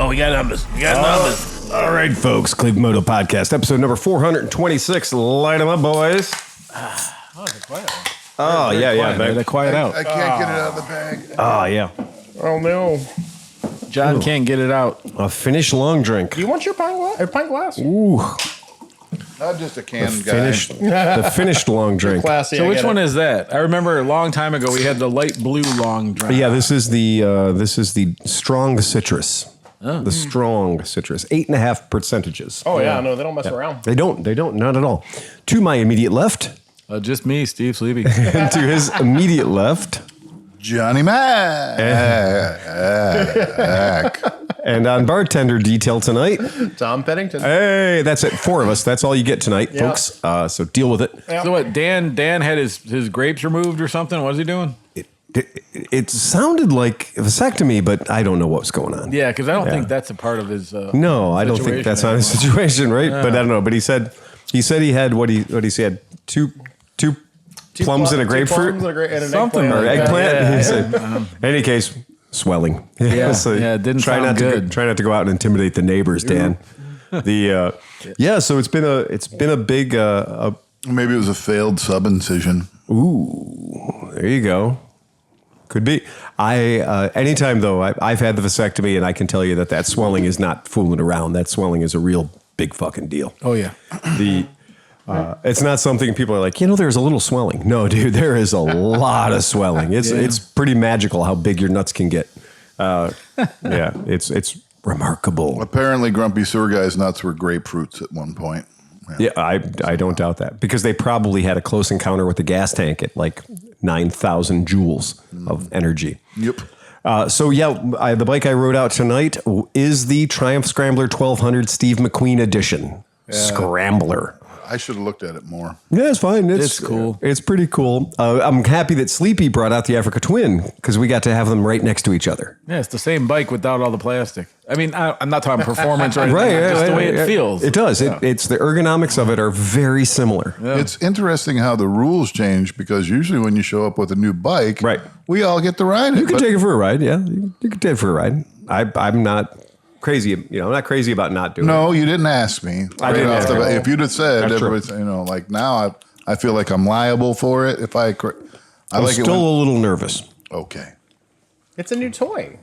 We got numbers. All right, folks. ClevelandMoto podcast, episode number 426. Light them up, boys. Oh, it's a quiet one. Oh, yeah. They quiet out. I can't get it out of the bag. Oh, yeah. Oh, no. John can't get it out. A finished long drink. Do you want your pint glass? Ooh. Not just a can The finished long drink. Classy. So which one is that? I remember a long time ago we had the light blue long drink. Yeah, this is the strong citrus. Oh. The strong citrus. 8.5 percentages. Oh, yeah. No, they don't mess around. They don't. Not at all. To my immediate left. Just me, Steve Sleepy. And to his immediate left. Johnny Mac. And on bartender detail tonight, Tom Pennington. Hey, that's it. 4 of us. That's all you get tonight, folks. So deal with it. Yeah. So what? Dan had his grapes removed or something? What is he doing? It sounded like a vasectomy, but I don't know what's going on. Yeah, because I don't think that's a part of his. No, I don't think that's on his situation, right? But I don't know. But he said he had what he said two plums and a grapefruit, and an something or eggplant. He said, in any case, swelling. Yeah, so it didn't sound good. Try not to go out and intimidate the neighbors, Dan. So it's been a big. Maybe it was a failed sub-incision. Ooh, there you go. Could be. Anytime though, I've had the vasectomy, and I can tell you that swelling is not fooling around. That swelling is a real big fucking deal. Oh yeah. It's not something people are like, there's a little swelling. No, dude, there is a lot of swelling. It's pretty magical how big your nuts can get. It's remarkable. Apparently, Grumpy Sewer Guy's nuts were grapefruits at one point. Yeah, I don't doubt that, because they probably had a close encounter with the gas tank at like 9,000 joules of energy. Yep. The bike I rode out tonight is the Triumph Scrambler 1200 Steve McQueen edition. Scrambler. I should have looked at it more. Yeah, it's fine. It's cool. It's pretty cool. I'm happy that Sleepy brought out the Africa Twin, because we got to have them right next to each other. Yeah, it's the same bike without all the plastic. I mean, I'm not talking performance or anything. Just the way it feels. It does. Yeah. It's the ergonomics of it are very similar. Yeah. It's interesting how the rules change, because usually when you show up with a new bike, right, we all get to ride it. You can take it for a ride. Yeah, you can take it for a ride. I'm not crazy. I'm not crazy about not doing it. No, you didn't ask me. I didn't ask you. If you'd have said, like now I feel like I'm liable for it. I'm like still a little nervous. Okay. It's a new toy.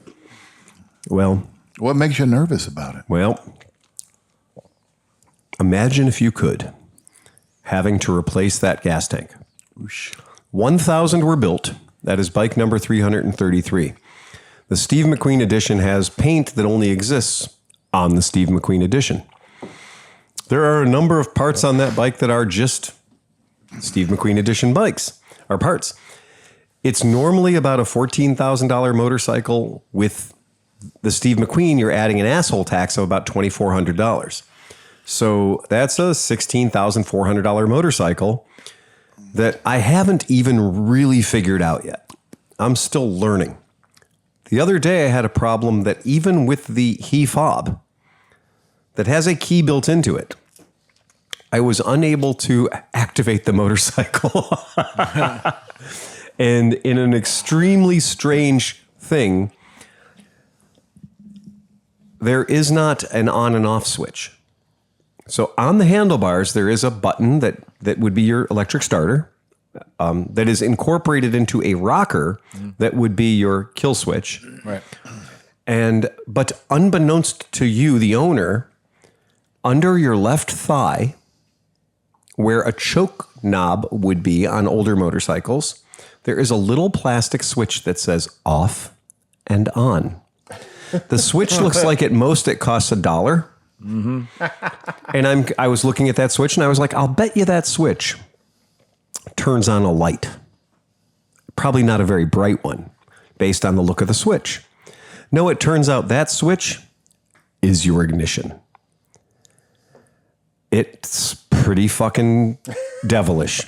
Well, what makes you nervous about it? Well, imagine if you could having to replace that gas tank. 1,000 were built. That is bike number 333. The Steve McQueen edition has paint that only exists on the Steve McQueen edition. There are a number of parts on that bike that are just Steve McQueen edition bikes, or parts. It's normally about a $14,000 motorcycle. With the Steve McQueen, you're adding an asshole tax of about $2,400. So that's a $16,400 motorcycle that I haven't even really figured out yet. I'm still learning. The other day I had a problem that even with the key fob that has a key built into it, I was unable to activate the motorcycle. And in an extremely strange thing, there is not an on and off switch. So on the handlebars, there is a button that would be your electric starter. That is incorporated into a rocker that would be your kill switch. Right. But unbeknownst to you, the owner, under your left thigh, where a choke knob would be on older motorcycles, there is a little plastic switch that says off and on. The switch looks like at most it costs $1. Mm-hmm. And I was looking at that switch and I was like, I'll bet you that switch turns on a light. Probably not a very bright one based on the look of the switch. No, it turns out that switch is your ignition. It's pretty fucking devilish.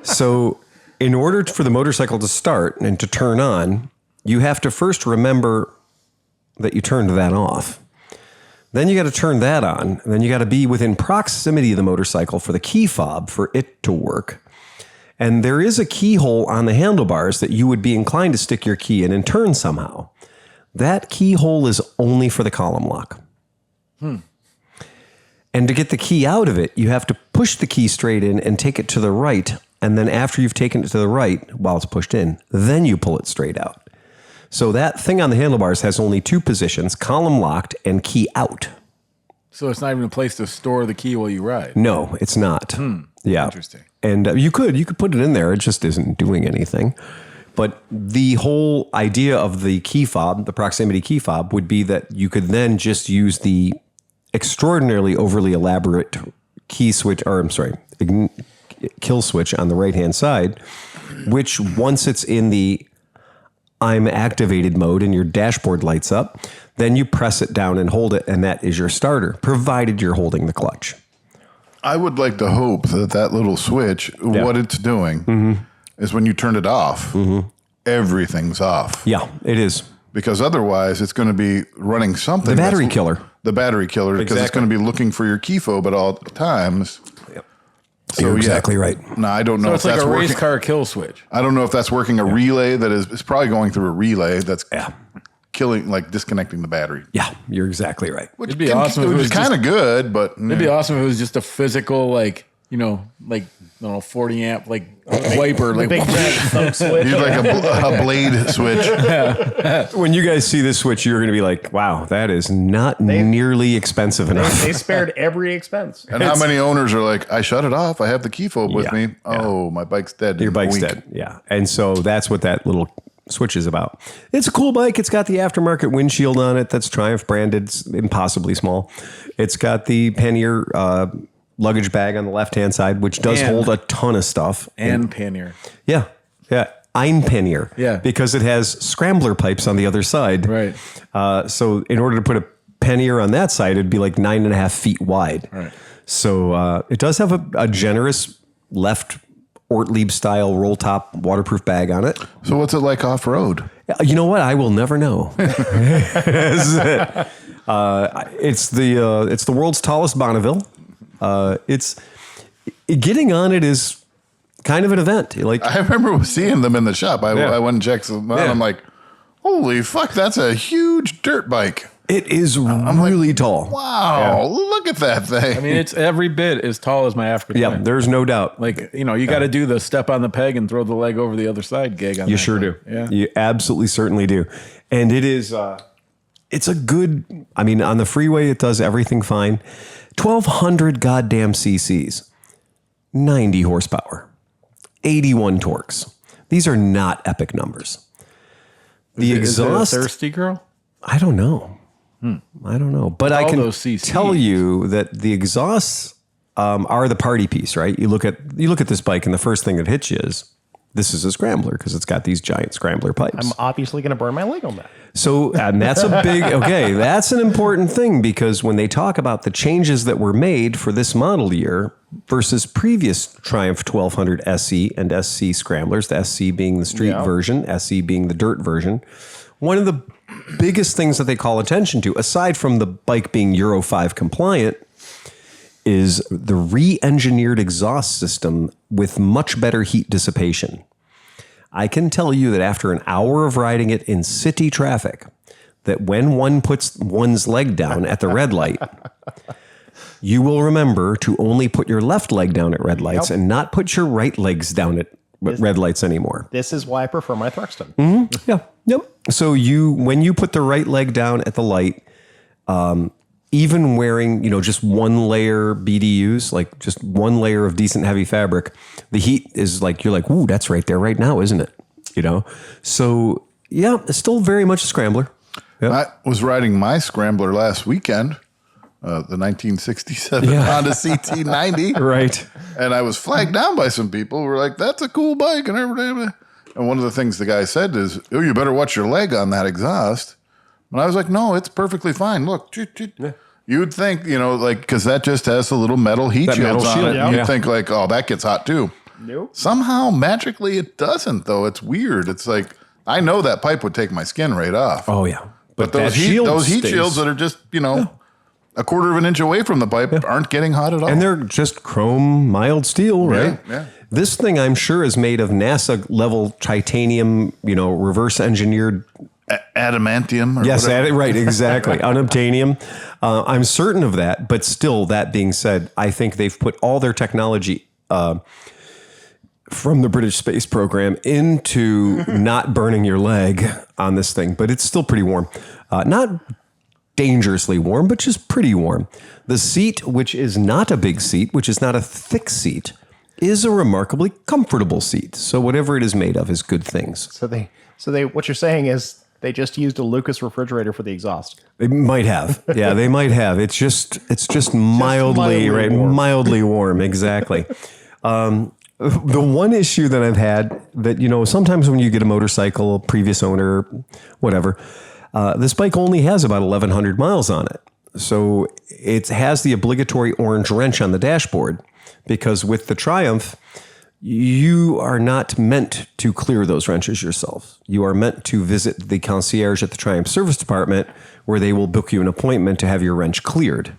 So in order for the motorcycle to start and to turn on, you have to first remember that you turned that off. Then you got to turn that on. And then you got to be within proximity of the motorcycle for the key fob for it to work. And there is a keyhole on the handlebars that you would be inclined to stick your key in and turn somehow. That keyhole is only for the column lock. And to get the key out of it, you have to push the key straight in and take it to the right. And then after you've taken it to the right, while it's pushed in, then you pull it straight out. So that thing on the handlebars has only two positions, column locked and key out. So it's not even a place to store the key while you ride. No, it's not. Yeah. Interesting. And you could put it in there. It just isn't doing anything. But the whole idea of the key fob, the proximity key fob, would be that you could then just use the extraordinarily overly elaborate kill switch on the right-hand side, which once it's in the I'm activated mode and your dashboard lights up, then you press it down and hold it, and that is your starter, provided you're holding the clutch. I would like to hope that little switch, what it's doing is when you turn it off, everything's off. Yeah, it is. Because otherwise, it's going to be running something. The battery killer. The battery killer, because it's going to be looking for your key fob at all times. Yep. So, You're exactly right. No, I don't know So if it's like that's a working. race car kill switch. I don't know if that's working a relay that is. It's probably going through a relay that's killing, like disconnecting the battery. Yeah, you're exactly right. Which It'd be awesome if it Which was is kind of good, but It'd be awesome if it was just a physical, like, 40 amp, like wiper, like Big giant thumb switch. you'd like a blade switch. When you guys see this switch, you're going to be like, wow, that is not nearly expensive enough. They spared every expense. And how many owners are like, I shut it off. I have the key fob with Yeah, me. Oh, my bike's dead. Your in a bike's week. dead. Yeah. And so that's what that little switch is about. It's a cool bike. It's got the aftermarket windshield on it that's Triumph branded. It's impossibly small. It's got the pannier luggage bag on the left-hand side, which does hold a ton of stuff. and pannier. Yeah. Yeah. Ein pannier. Yeah. Because it has scrambler pipes on the other side. Right. So in order to put a pannier on that side, it'd be like 9.5 feet wide. Right. So it does have a generous left Ortlieb style roll top waterproof bag on it. So what's it like off road? You know what? I will never know. It's the world's tallest Bonneville. It's getting on it is kind of an event. Like I remember seeing them in the shop. I went and checked them out. Yeah. I'm like, holy fuck, that's a huge dirt bike. it is really tall. Wow, look at that thing. I mean, it's every bit as tall as my African Yeah, twin. there's no doubt. Like, you got to do the step on the peg and throw the leg over the other side gig on You that sure thing. do. Yeah. You absolutely certainly do. And it is, it's a good, I mean, on the freeway, it does everything fine. 1,200 goddamn cc's, 90 horsepower, 81 torques. These are not epic numbers. The Is it a exhaust, thirsty girl? I don't know. I don't know. But I all can those CCs. tell you that the exhausts are the party piece, right? You look at this bike and the first thing that hits you is this is a scrambler because it's got these giant scrambler pipes. I'm obviously going to burn my leg on that. So, and that's a big, okay, that's an important thing because when they talk about the changes that were made for this model year versus previous Triumph 1200 SE and SC scramblers, the SC being the street version, SE being the dirt version, one of the biggest things that they call attention to, aside from the bike being Euro 5 compliant, is the re-engineered exhaust system with much better heat dissipation. I can tell you that after an hour of riding it in city traffic, that when one puts one's leg down at the red light, you will remember to only put your left leg down at red lights and not put your right legs down at red lights anymore. This is why I prefer my Thruxton. Yeah. Yep. So when you put the right leg down at the light, even wearing, just one layer BDUs, like just one layer of decent heavy fabric, the heat is like, you're like, ooh, that's right there right now, isn't it? So yeah, it's still very much a scrambler. Yep. I was riding my scrambler last weekend, the 1967 Honda CT90. Right. And I was flagged down by some people who were like, that's a cool bike and everything. And one of the things the guy said is, oh, you better watch your leg on that exhaust. And I was like, no, it's perfectly fine. Look, you would think, because that just has a little metal heat That shields metal on shield, it. yeah. You'd think like, oh, that gets hot too. Nope. Somehow, magically, it doesn't, though. It's weird. It's like, I know that pipe would take my skin right off. Oh yeah. But that those heat stays. shields that are just, a quarter of an inch away from the pipe aren't getting hot at all. And they're just chrome mild steel, right? Yeah. This thing, I'm sure, is made of NASA level titanium, reverse engineered adamantium. Or Yes, whatever. right, exactly. Unobtainium. I'm certain of that, but still, that being said, I think they've put all their technology from the British space program into not burning your leg on this thing, but it's still pretty warm. Not dangerously warm, but just pretty warm. The seat, which is not a big seat, which is not a thick seat, is a remarkably comfortable seat. So whatever it is made of is good things. So they, what you're saying is they just used a Lucas refrigerator for the exhaust. They might have. Yeah, they might have. It's just mildly right, warm. mildly warm. Exactly. The one issue that I've had that, sometimes when you get a motorcycle, previous owner, whatever, this bike only has about 1,100 miles on it. So it has the obligatory orange wrench on the dashboard because with the Triumph, you are not meant to clear those wrenches yourself. You are meant to visit the concierge at the Triumph service department where they will book you an appointment to have your wrench cleared.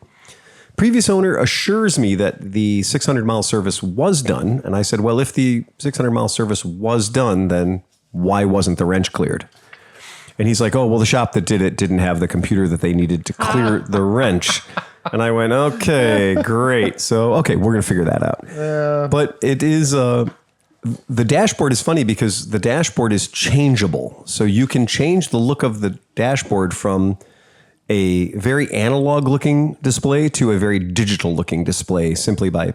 Previous owner assures me that the 600-mile service was done. And I said, well, if the 600-mile service was done, then why wasn't the wrench cleared? And he's like, oh, well, the shop that did it didn't have the computer that they needed to clear the wrench. And I went, okay, great. So, okay, we're going to figure that out. But it is, the dashboard is funny because the dashboard is changeable. So you can change the look of the dashboard from a very analog looking display to a very digital looking display simply by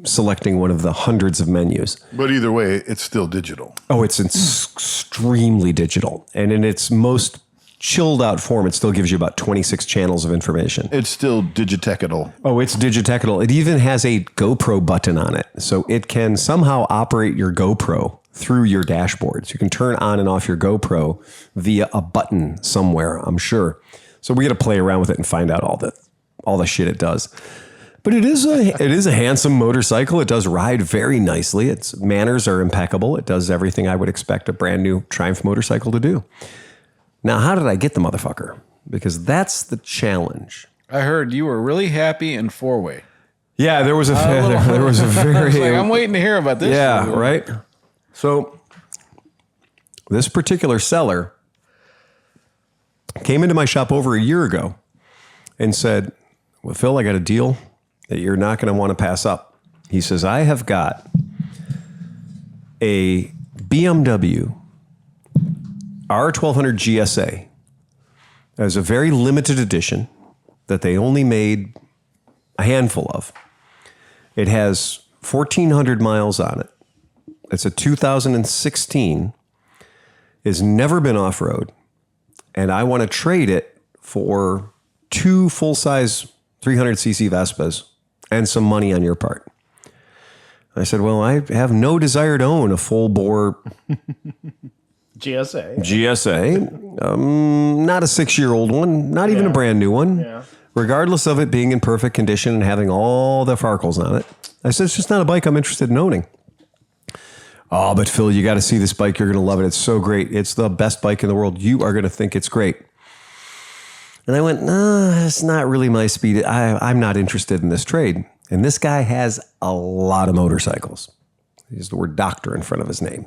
selecting one of the hundreds of menus. But either way, it's still digital. Oh, it's extremely digital. And in its most chilled out form, it still gives you about 26 channels of information. It's still digitechnical. Oh, it's digitechnical. It even has a GoPro button on it. So it can somehow operate your GoPro through your dashboard. So you can turn on and off your GoPro via a button somewhere, I'm sure. So we got to play around with it and find out all the shit it does. But it is a handsome motorcycle. It does ride very nicely. Its manners are impeccable. It does everything I would expect a brand new Triumph motorcycle to do. Now, how did I get the motherfucker? Because that's the challenge. I heard you were really happy in four-way. Yeah, there was a very. I was like, I'm waiting to hear about this. Yeah, right. So this particular seller came into my shop over a year ago and said, well, Phil, I got a deal that you're not going to want to pass up. He says, I have got a BMW R1200 GSA as a very limited edition that they only made a handful of. It has 1,400 miles on it. It's a 2016. It's never been off-road. And I want to trade it for 2 full-size 300cc Vespas and some money on your part. I said, well, I have no desire to own a full-bore GSA. Not a 6-year-old one, not even a brand new one. Regardless of it being in perfect condition and having all the farkles on it. I said, it's just not a bike I'm interested in owning. Oh, but Phil, you got to see this bike. You're going to love it. It's so great. It's the best bike in the world. You are going to think it's great. And I went, no, it's not really my speed. I'm not interested in this trade. And this guy has a lot of motorcycles. He has the word doctor in front of his name.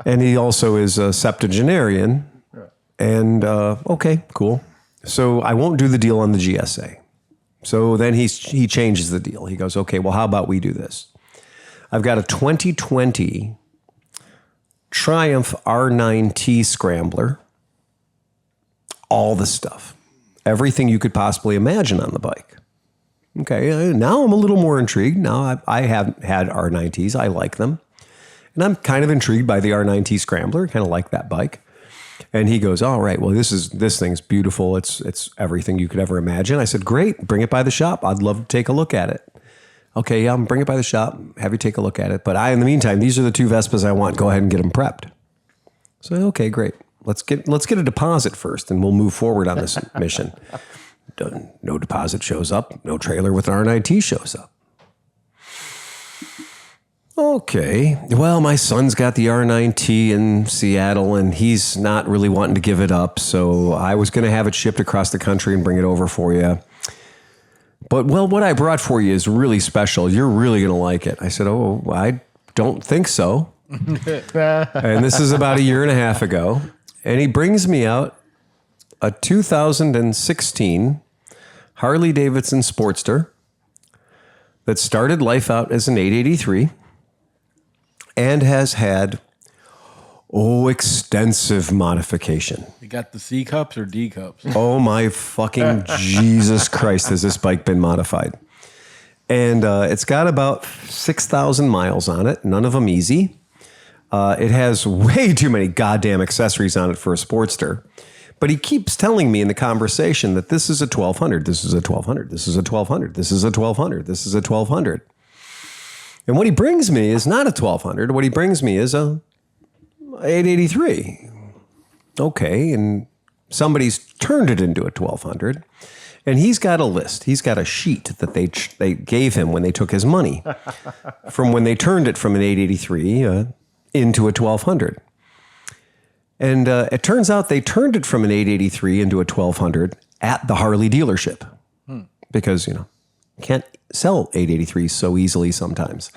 And he also is a septuagenarian. And okay, cool. So I won't do the deal on the GSA. So then he changes the deal. He goes, okay, well, how about we do this? I've got a 2020 Triumph R9T Scrambler. All the stuff. Everything you could possibly imagine on the bike. Okay, now I'm a little more intrigued. Now I have had R9Ts. I like them. And I'm kind of intrigued by the R9T Scrambler. Kind of like that bike. And he goes, all right, well, this thing's beautiful. It's everything you could ever imagine. I said, great, bring it by the shop. I'd love to take a look at it. Okay, yeah, bring it by the shop, have you take a look at it. But in the meantime, these are the 2 Vespas I want. Go ahead and get them prepped. So, okay, great. Let's get a deposit first, and we'll move forward on this mission. No deposit shows up. No trailer with an R9T shows up. Okay. Well, my son's got the R9T in Seattle, and he's not really wanting to give it up. So I was going to have it shipped across the country and bring it over for you. But, well, what I brought for you is really special. You're really going to like it. I said, oh, I don't think so. And this is about a year and a half ago. And he brings me out a 2016 Harley Davidson Sportster that started life out as an 883 and has had, extensive modification. You got the C cups or D cups? Oh my fucking Jesus Christ, has this bike been modified? And it's got about 6,000 miles on it, none of them easy. It has way too many goddamn accessories on it for a Sportster. But he keeps telling me in the conversation that this is a 1200, this is a 1200, this is a 1200, this is a 1200, this is a 1200. And what he brings me is not a 1200. What he brings me is a 883. Okay, and somebody's turned it into a 1200. And he's got a list. He's got a sheet that they gave him when they took his money from when they turned it from an 883 into a 1200. And it turns out they turned it from an 883 into a 1200 at the Harley dealership because, you can't sell 883s so easily sometimes.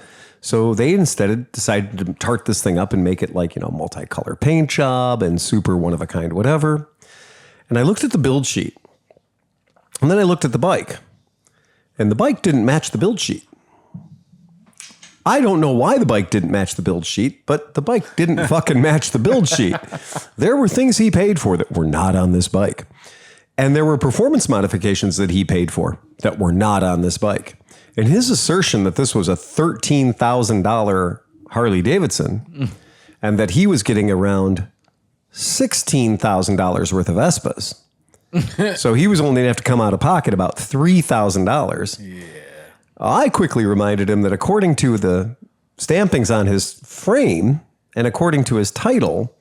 So they instead decided to tart this thing up and make it like, multicolor paint job and super one of a kind, whatever. And I looked at the build sheet and then I looked at the bike and the bike didn't match the build sheet. I don't know why the bike didn't match the build sheet, but the bike didn't fucking match the build sheet. There were things he paid for that were not on this bike. And there were performance modifications that he paid for that were not on this bike. And his assertion that this was a $13,000 Harley Davidson and that he was getting around $16,000 worth of Vespas. So he was only going to have to come out of pocket about $3,000. Yeah. I quickly reminded him that according to the stampings on his frame and according to his title,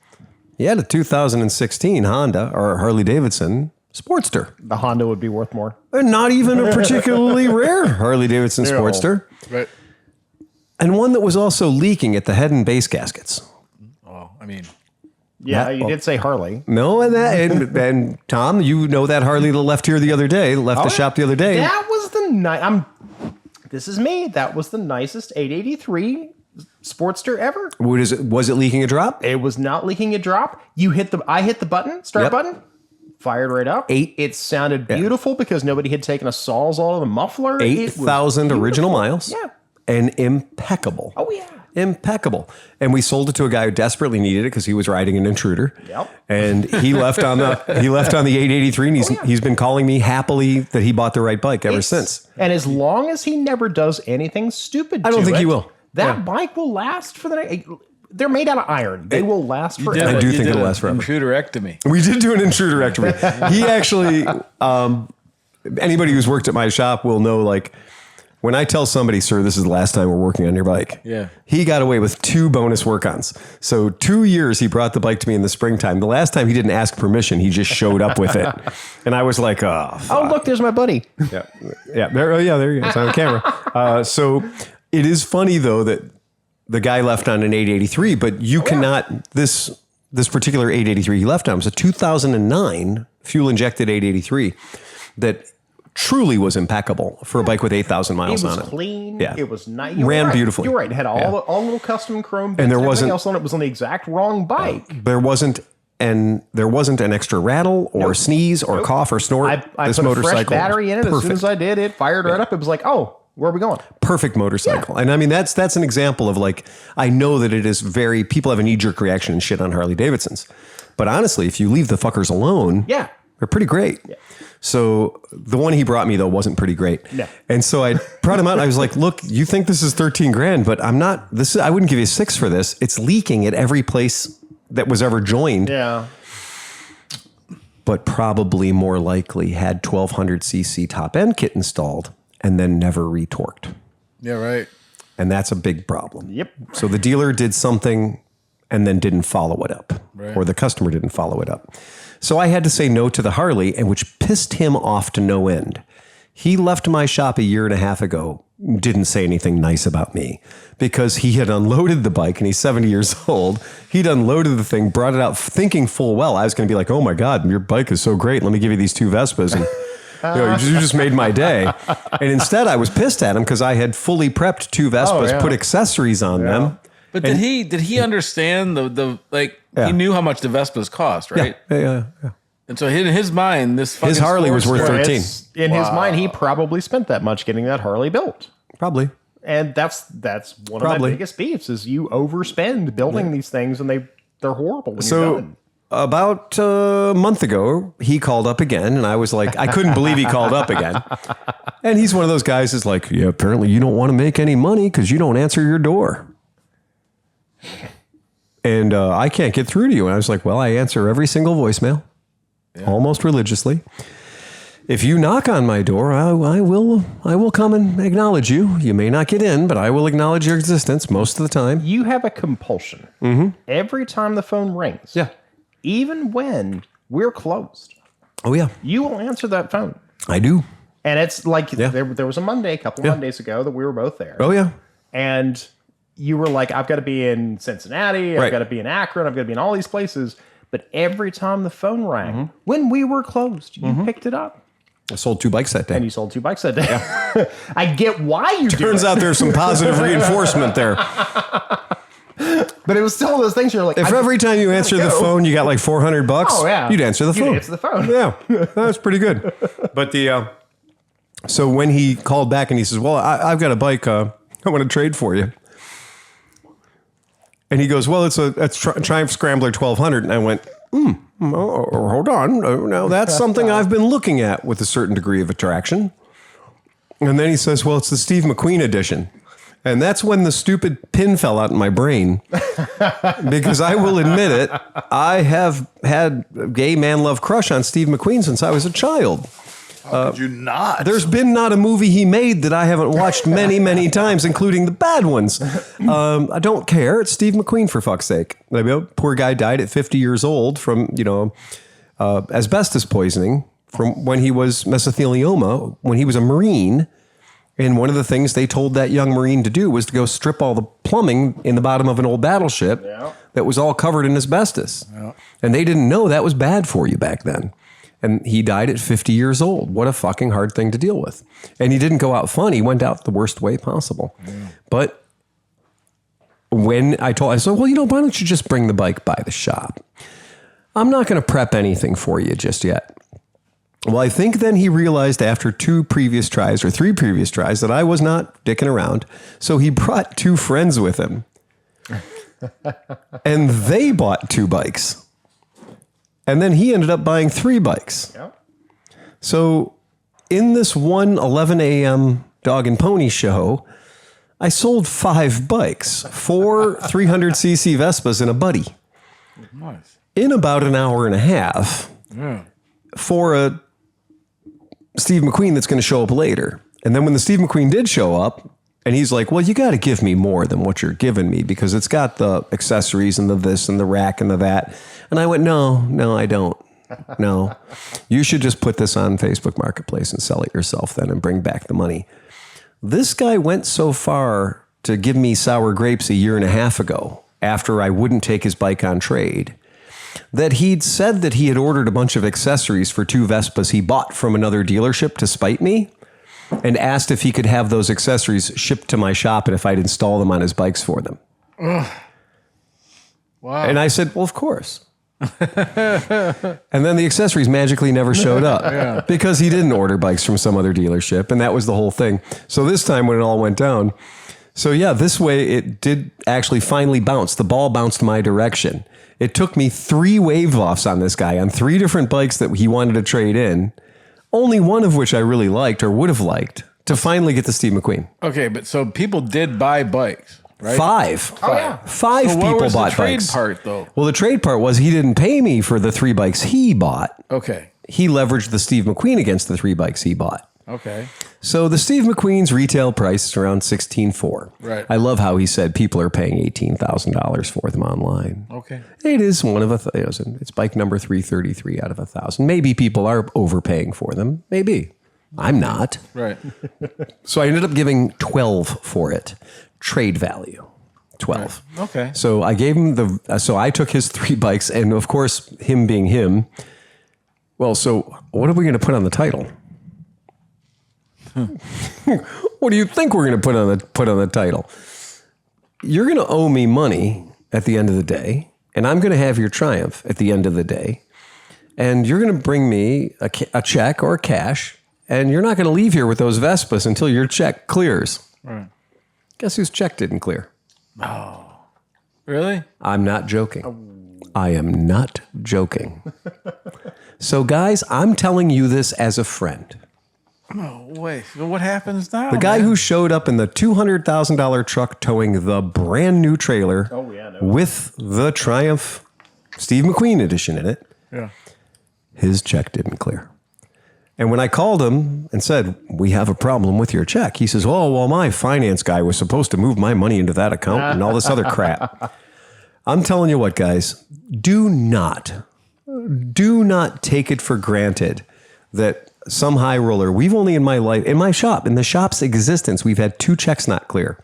he had a 2016 Honda or Harley Davidson Sportster. The Honda would be worth more. And not even a particularly rare Harley Davidson Sportster. Right. And one that was also leaking at the head and base gaskets. Oh, I mean... Yeah, you did say Harley. No, and Tom, you know that Harley that left here the other day, left the shop the other day. That was the This is me. That was the nicest 883 Sportster ever. Was it leaking a drop? It was not leaking a drop. I hit the button, start button, fired right up. It sounded beautiful because nobody had taken a Sawzall of the muffler. 8,000 original miles. Yeah. And impeccable. Oh, yeah. Impeccable. And we sold it to a guy who desperately needed it because he was riding an Intruder. Yep. And he left on the 883 and he's been calling me happily that he bought the right bike ever since. And as long as he never does anything stupid I don't think he will. That bike will last for the night. They're made out of iron. They will last forever. I do think it'll last forever. Intruderectomy. We did do an intruderectomy. He actually, anybody who's worked at my shop will know, like, when I tell somebody, sir, this is the last time we're working on your bike. Yeah. He got away with 2 bonus work-ons. So 2 years he brought the bike to me in the springtime. The last time he didn't ask permission. He just showed up with it. And I was like, oh, fuck. Oh, look, there's my buddy. Yeah. There you go. It's on camera. So it is funny, though, that the guy left on an 883, but you cannot, this particular 883 he left on was a 2009 fuel-injected 883 that truly was impeccable for a bike with 8,000 miles on it. It was clean. Yeah. It was nice. Ran beautifully. You're right. It had all little custom chrome bits and there wasn't everything else on it was on the exact wrong bike. There wasn't an extra rattle or sneeze or cough or snort. I this put a motorcycle, fresh battery in it. perfect. As soon as I did, it fired right up. It was like, oh, where are we going? Perfect motorcycle. And I mean, that's an example of, like, I know that it is people have a knee-jerk reaction and shit on Harley Davidsons. But honestly, if you leave the fuckers alone, they're pretty great. Yeah. So the one he brought me, though, wasn't pretty great. Yeah. And so I brought him out. I was like, look, you think this is 13 grand, but I wouldn't give you 6 for this. It's leaking at every place that was ever joined. Yeah. But probably more likely had 1200cc top end kit installed and then never retorqued. Yeah, right. And that's a big problem. Yep. So the dealer did something and then didn't follow it up. Right. Or the customer didn't follow it up. So I had to say no to the Harley, and which pissed him off to no end. He left my shop a year and a half ago, didn't say anything nice about me because he had unloaded the bike and he's 70 years old. He'd unloaded the thing, brought it out thinking full well I was going to be like, oh my God, your bike is so great. Let me give you these 2 Vespas. And you just made my day. And instead I was pissed at him because I had fully prepped 2 Vespas, put accessories on them. But did he understand the he knew how much the Vespas cost, right? Yeah. And so in his mind, his Harley was worth 13. In his mind, he probably spent that much getting that Harley built. Probably. And that's one of my biggest beefs is you overspend building these things and they're horrible when you're done. About a month ago, he called up again, and I was like, I couldn't believe he called up again. And he's one of those guys that's like, yeah, apparently you don't want to make any money because you don't answer your door. And I can't get through to you. And I was like, well, I answer every single voicemail, almost religiously. If you knock on my door, I will come and acknowledge you. You may not get in, but I will acknowledge your existence most of the time. You have a compulsion. Every time the phone rings. Yeah. Even when we're closed. Oh, yeah. You will answer that phone. I do. And it's like there was a Monday, a couple of Mondays ago that we were both there. Oh, yeah. And you were like, I've got to be in Cincinnati. I've got to be in Akron. I've got to be in all these places. But every time the phone rang, when we were closed, you picked it up. I sold 2 bikes that day. And you sold 2 bikes that day. Yeah. I get why you Turns out there's some positive reinforcement there. But it was still those things you're like, if every time you answer the phone, you got like $400, you'd answer the phone. You'd answer the phone. Yeah, that was pretty good. But so when he called back and he says, well, I've got a bike I want to trade for you. And he goes, well, it's Triumph Scrambler 1200. And I went, hold on. Now that's something I've been looking at with a certain degree of attraction. And then he says, well, it's the Steve McQueen edition. And that's when the stupid pin fell out in my brain. Because I will admit it, I have had a gay man love crush on Steve McQueen since I was a child. How could you not? There's been not a movie he made that I haven't watched many, many times, including the bad ones. I don't care. It's Steve McQueen, for fuck's sake. I mean, poor guy died at 50 years old from, asbestos poisoning from when he was mesothelioma, when he was a Marine. And one of the things they told that young Marine to do was to go strip all the plumbing in the bottom of an old battleship that was all covered in asbestos. Yeah. And they didn't know that was bad for you back then. And he died at 50 years old. What a fucking hard thing to deal with. And he didn't go out fun. He went out the worst way possible. Yeah. But when I said, well, why don't you just bring the bike by the shop? I'm not going to prep anything for you just yet. Well, I think then he realized after 3 previous tries that I was not dicking around. So he brought 2 friends with him. And they bought 2 bikes. And then he ended up buying 3 bikes. Yep. So in this one 11 a.m. dog and pony show, I sold 5 bikes, 4 300cc Vespas and a buddy. Nice. In about an hour and a half for a Steve McQueen that's going to show up later. And then when the Steve McQueen did show up, and he's like, well, you got to give me more than what you're giving me because it's got the accessories and the this and the rack and the that. And I went, no, I don't. No, you should just put this on Facebook Marketplace and sell it yourself then and bring back the money. This guy went so far to give me sour grapes a year and a half ago after I wouldn't take his bike on trade that he'd said that he had ordered a bunch of accessories for 2 Vespas he bought from another dealership to spite me and asked if he could have those accessories shipped to my shop and if I'd install them on his bikes for them. Ugh. Wow. And I said, well, of course. And then the accessories magically never showed up because he didn't order bikes from some other dealership. And that was the whole thing. So this time when it all went down, this way it did actually finally bounce. The ball bounced my direction. It took me 3 wave offs on this guy on 3 different bikes that he wanted to trade in. Only one of which I really liked or would have liked to finally get the Steve McQueen. Okay, but so people did buy bikes, right? 5. Oh, yeah. 5 so people what was bought the trade bikes. Part, though? Well, the trade part was he didn't pay me for the 3 bikes he bought. Okay. He leveraged the Steve McQueen against the 3 bikes he bought. Okay. So the Steve McQueen's retail price is around $16,400. Right. I love how he said people are paying $18,000 for them online. Okay. It is one of it's bike number 333 out of 1,000. Maybe people are overpaying for them. Maybe. I'm not. Right. So I ended up giving 12 for it. Trade value. 12. Right. Okay. So I gave him so I took his 3 bikes and of course him being him. Well, so what are we going to put on the title? What do you think we're going to put on the title? you're going to owe me money at the end of the day, and I'm going to have your Triumph at the end of the day, and you're going to bring me a check or cash, and you're not going to leave here with those Vespas until your check clears. Right. Guess whose check didn't clear? Oh, really? I'm not joking. I am not joking. So, guys, I'm telling you this as a friend. Oh, wait. So what happens now? The guy who showed up in the $200,000 truck towing the brand new trailer with the Triumph Steve McQueen edition in it, his check didn't clear. And when I called him and said, we have a problem with your check, he says, oh, well, my finance guy was supposed to move my money into that account and all this other crap. I'm telling you what, guys, do not take it for granted that some high roller, we've only in the shop's existence, we've had 2 checks not clear.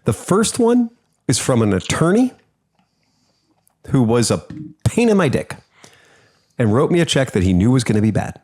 The first one is from an attorney who was a pain in my dick and wrote me a check that he knew was going to be bad.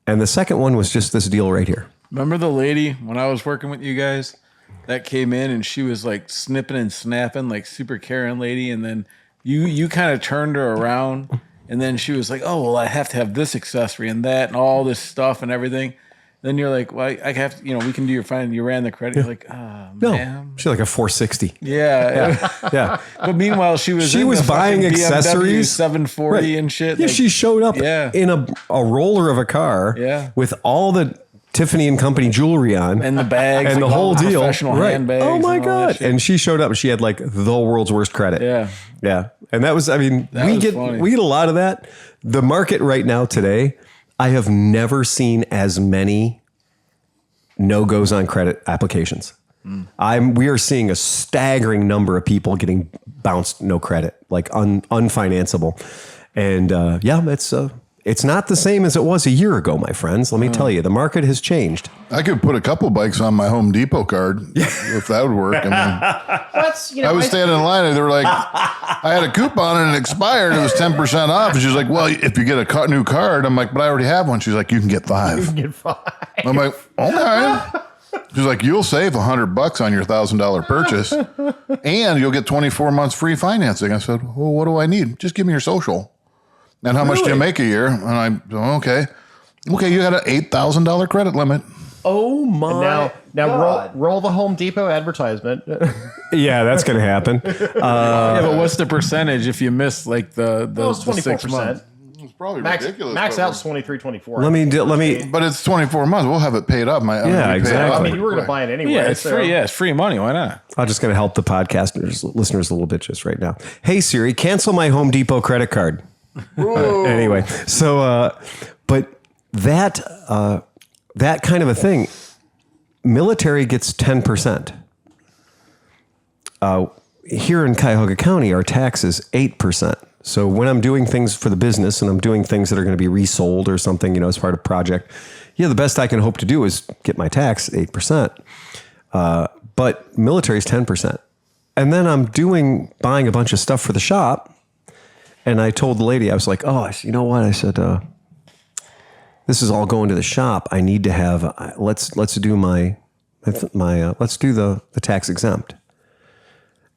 And the second one was just this deal right here. Remember the lady when I was working with you guys that came in and she was like snipping and snapping like super Karen lady, and then you kind of turned her around. And then she was like, oh, well, I have to have this accessory and that and all this stuff and everything. Then you're like, well, I have to, we can do your fine. You ran the credit. You're like, no, ma'am. she's like a 460. Yeah. But meanwhile, she was buying accessories. BMW 740 and shit. Yeah, like, she showed up in a roller of a car with all the Tiffany and Company jewelry on. And the bags. And the whole deal. Professional handbags. Oh, my God. And she showed up and she had like the world's worst credit. Yeah. And that was, we get a lot of that. The market right now today, I have never seen as many no-goes on credit applications. We are seeing a staggering number of people getting bounced no credit, like unfinanceable. And it's not the same as it was a year ago, my friends. Let me tell you, the market has changed. I could put a couple bikes on my Home Depot card if that would work. I mean, I was standing in line and they were like, I had a coupon and it expired. It was 10% off. And she's like, well, if you get a new card, I'm like, but I already have one. She's like, you can get 5. You can get 5. I'm like, okay. She's like, you'll save $100 on your $1,000 purchase and you'll get 24 months free financing. I said, well, what do I need? Just give me your social. And how much do you make a year? And I'm okay. You got an $8,000 credit limit. Oh my! Now roll the Home Depot advertisement. Yeah, that's going to happen. But what's the percentage if you miss like the 6 months? It's probably ridiculous. Max out's 23, 24. Let me. But it's 24 months. We'll have it paid up. Exactly. I mean, you were going to buy it anyway. Yeah, it's free. Yeah, it's free money. Why not? I'm just going to help the listeners a little bit just right now. Hey Siri, cancel my Home Depot credit card. Anyway, so but that kind of a thing, military gets 10%. Here in Cuyahoga County, our tax is 8%. So when I'm doing things for the business and I'm doing things that are going to be resold or something, as part of a project, the best I can hope to do is get my tax 8%. But military is 10%. And then I'm buying a bunch of stuff for the shop. And I told the lady, I was like, oh, you know what? I said, this is all going to the shop. I need to have, let's do let's do the tax exempt.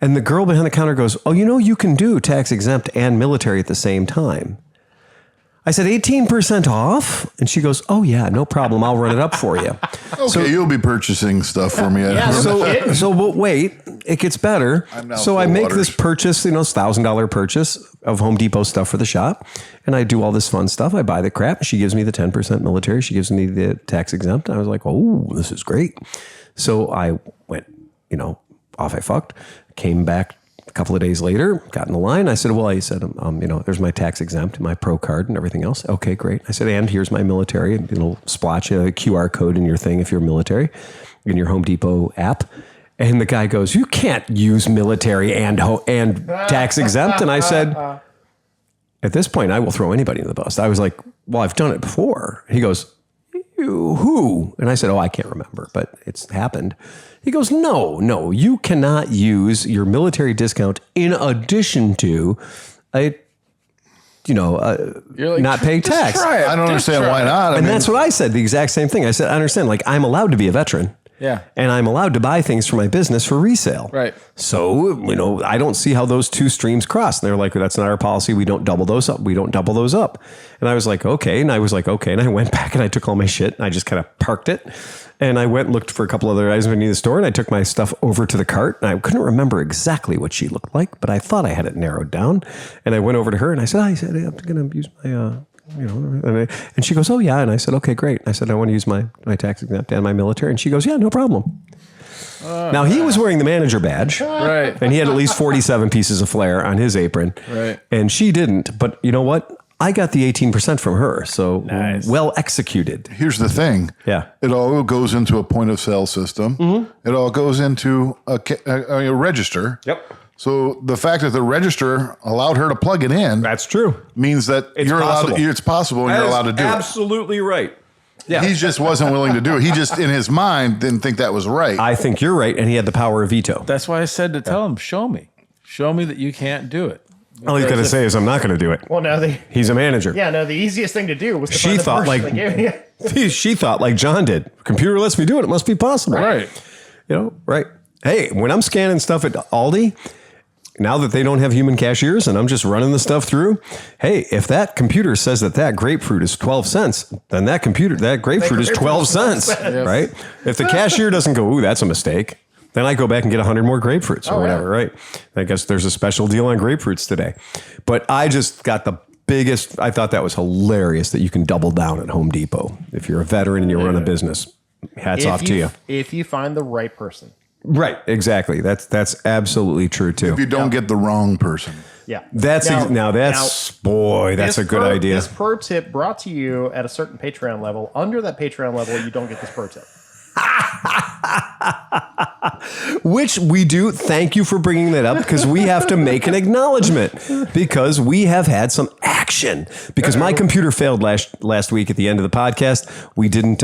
And the girl behind the counter goes, oh, you can do tax exempt and military at the same time. I said, 18% off? And she goes, oh, yeah, no problem. I'll run it up for you. Okay, so you'll be purchasing stuff for me. But wait, it gets better. So I make this purchase, $1,000 purchase of Home Depot stuff for the shop. And I do all this fun stuff. I buy the crap. She gives me the 10% military. She gives me the tax exempt. I was like, oh, this is great. So I went, off I fucked. Came back a couple of days later, got in the line. I said, there's my tax exempt, my pro card and everything else. Okay, great. I said, and here's my military. It'll splotch a QR code in your thing if you're military, in your Home Depot app. And the guy goes, you can't use military and tax exempt. And I said, at this point, I will throw anybody in the bus. I was like, well, I've done it before. He goes, who? And I said, oh, I can't remember, but it's happened. He goes, no, you cannot use your military discount in addition to not pay tax. I don't understand why not. And that's what I said, the exact same thing. I said, I understand, I'm allowed to be a veteran. Yeah. And I'm allowed to buy things for my business for resale. Right. So, I don't see how those two streams cross. And they're like, that's not our policy. We don't double those up. And I was like, okay. And I went back and I took all my shit and I just kind of parked it. And I went and looked for a couple other items in the store, and I took my stuff over to the cart. And I couldn't remember exactly what she looked like, but I thought I had it narrowed down. And I went over to her and I said, I'm going to use my, and she goes, oh yeah. And I said, okay, great. I said, I want to use my tax exempt and my military. And she goes, yeah, no problem. Now he was wearing the manager badge, Right. and he had at least 47 pieces of flair on his apron, Right. and she didn't. But you know what? I got the 18% from her, so Nice. well executed. Here's the thing. Yeah. It all goes into a point of sale system. It all goes into a register. Yep. So the fact that the register allowed her to plug it in That's true. means that It's you're possible. allowed. It's possible, and you're allowed to do it. Absolutely right. Yeah. He just wasn't willing to do it. He just, in his mind, didn't think that was right. I think you're right, and he had the power of veto. That's why I said to tell him, show me that you can't do it. All he's going to say is, I'm not going to do it. Well, no, He's a manager. the easiest thing to do was to She find the thought person like- that gave you. She thought like John did. Computer lets me do it. It must be possible. Right. Right. Hey, when I'm scanning stuff at Aldi, now that they don't have human cashiers and I'm just running the stuff through, hey, if that computer says that grapefruit is 12 cents, then that grapefruit is 12 cents, right? If the cashier doesn't go, ooh, that's a mistake, then I go back and get 100 more grapefruits or whatever, right? I guess there's a special deal on grapefruits today. But I just got the biggest, I thought that was hilarious that you can double down at Home Depot. If you're a veteran and you run a business, hats off to you. If you find the right person. Right, exactly. That's absolutely true too. if you don't get the wrong person. Yeah. That's a good This idea. This pro tip brought to you at a certain Patreon level. Under that Patreon level, you don't get this pro tip. Which we do. Thank you for bringing that up, because we have to make an acknowledgement, because we have had some action. Because my computer failed last week at the end of the podcast. We didn't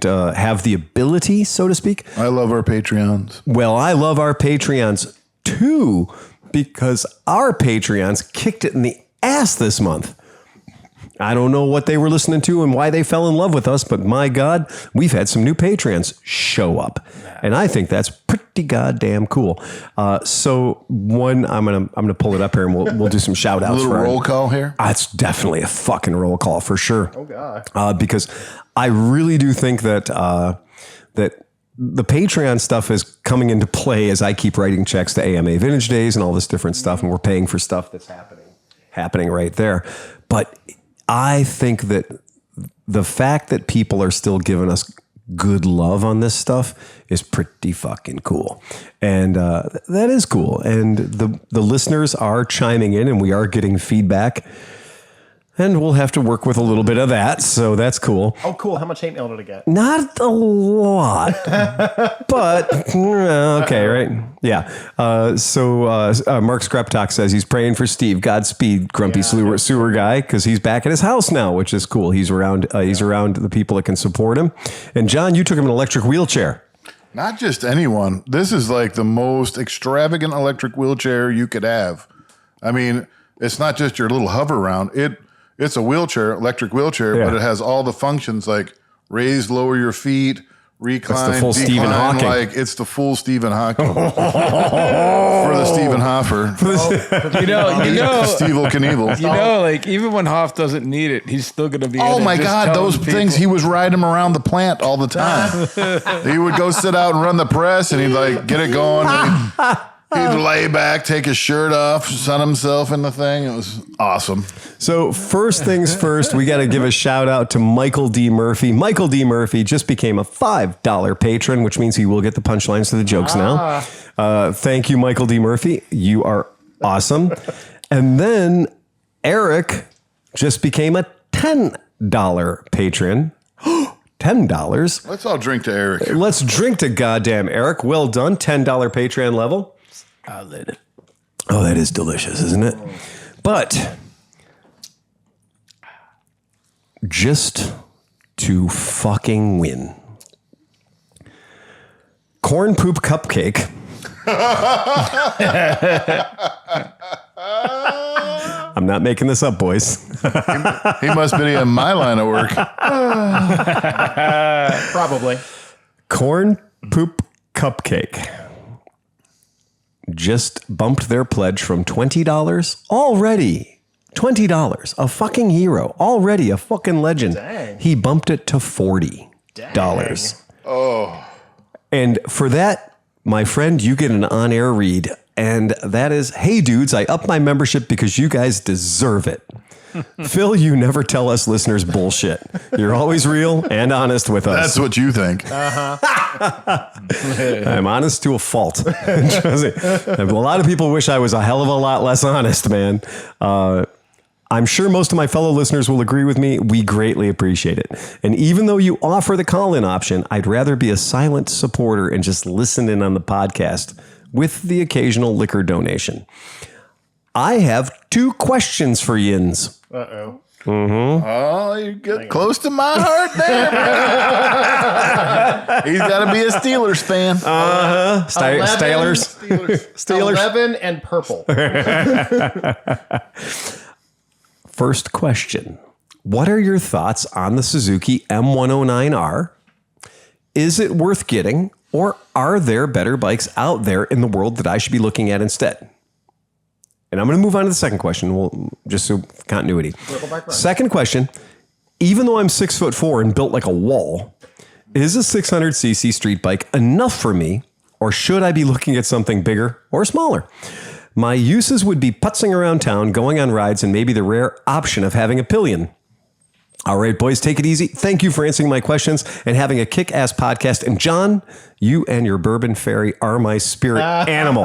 have the ability, so to speak. I love our Patreons. Well, I love our Patreons too, because our Patreons kicked it in the ass this month. I don't know what they were listening to and why they fell in love with us, but my God, we've had some new Patreons show up, and I think that's pretty goddamn cool. So one, I'm gonna pull it up here, and we'll do some shout outs. A little roll call here. It's definitely a fucking roll call for sure. Oh God. Because I really do think that that the Patreon stuff is coming into play as I keep writing checks to AMA Vintage Days and all this different stuff, and we're paying for stuff that's happening right there. But I think that the fact that people are still giving us good love on this stuff is pretty fucking cool. And that is cool. And the listeners are chiming in, and we are getting feedback. And we'll have to work with a little bit of that. So that's cool. Oh, cool. How much hate mail did it get? Not a lot, but okay, right? Yeah. So Mark Skreptok says he's praying for Steve. Godspeed, grumpy sewer guy, because he's back at his house now, which is cool. He's around the people that can support him. And John, you took him an electric wheelchair. Not just anyone. This is like the most extravagant electric wheelchair you could have. I mean, it's not just your little hover round. It's a wheelchair, electric wheelchair, but it has all the functions like raise, lower your feet, recline, That's the full decline, Stephen Hawking. like it's the full Stephen Hawking for the Stephen Hoffer. You know, Steve Knievel. you know, like even when Hoff doesn't need it, he's still going to be. Oh in it, my just God, telling those people. things, he was riding him around the plant all the time. He would go sit out and run the press, and he'd like get it going. He'd lay back, take his shirt off, sun himself in the thing. It was awesome. So first things first, we got to give a shout out to Michael D. Murphy. Michael D. Murphy just became a $5 patron, which means he will get the punchlines to the jokes now. Thank you, Michael D. Murphy. You are awesome. And then Eric just became a $10 patron. $10. Let's all drink to Eric. Let's drink to goddamn Eric. Well done. $10 Patreon level. Oh, that is delicious, isn't it? But just to fucking win. Corn poop cupcake. I'm not making this up, boys. He must be in my line of work. Probably. Corn Poop Cupcake just bumped their pledge from $20 already. $20. A fucking hero. Already a fucking legend. Dang. He bumped it to $40. Dang. Oh. And for that, my friend, you get an on-air read. And that is, hey, dudes, I upped my membership because you guys deserve it. Phil, you never tell us listeners bullshit. You're always real and honest with us. That's what you think. I'm honest to a fault. Trust me. A lot of people wish I was a hell of a lot less honest, man. I'm sure most of my fellow listeners will agree with me. We greatly appreciate it. And even though you offer the call-in option, I'd rather be a silent supporter and just listen in on the podcast with the occasional liquor donation. I have 2 questions for Yins. Uh-oh. Oh, you get close to my heart there, man. He's got to be a Steelers fan. Steelers. 11 and purple. First question. What are your thoughts on the Suzuki M-109R? Is it worth getting, or are there better bikes out there in the world that I should be looking at instead? And I'm going to move on to the second question. We'll just so continuity. Second question. Even though I'm 6'4" and built like a wall, is a 600cc street bike enough for me, or should I be looking at something bigger or smaller? My uses would be putzing around town, going on rides, and maybe the rare option of having a pillion. All right, boys, take it easy. Thank you for answering my questions and having a kick-ass podcast. And John, you and your bourbon fairy are my spirit animal.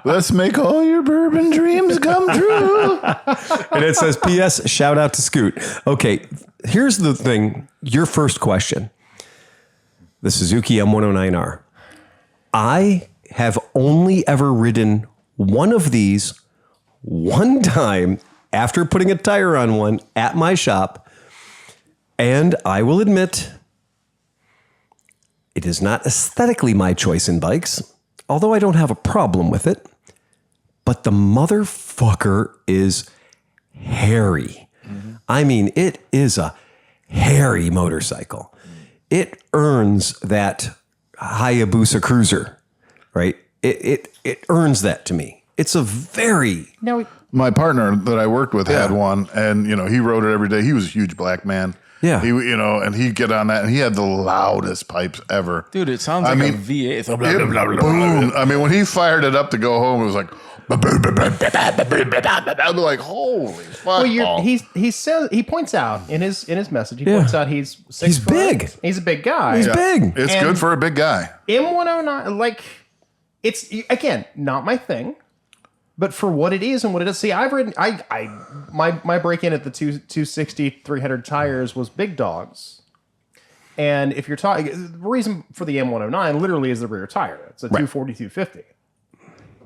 Let's make all your bourbon dreams come true. And it says, P.S., shout out to Scoot. Okay, here's the thing. Your first question. The Suzuki M109R. I have only ever ridden one of these one time after putting a tire on one at my shop. And I will admit, it is not aesthetically my choice in bikes, although I don't have a problem with it. But the motherfucker is hairy. Mm-hmm. I mean, it is a hairy motorcycle. It earns that Hayabusa Cruiser, right? It earns that to me. It's a very... No, My partner that I worked with had one, and he rode it every day. He was a huge black man. Yeah. And he'd get on that, and he had the loudest pipes ever. Dude, it sounds like a V8. It's Boom. I mean, when he fired it up to go home, it was like, I'd be like, holy fuck. well, he says, he points out in his message, he points out he's 6'4". He's big. He's a big guy. He's big. It's And- good for a big guy. M109, like, it's, again, not my thing. But for what it is and what it is, see, I've ridden, my break-in at the 260, 300 tires was big dogs. And if you're talking, the reason for the M109 literally is the rear tire. It's a 240, 250.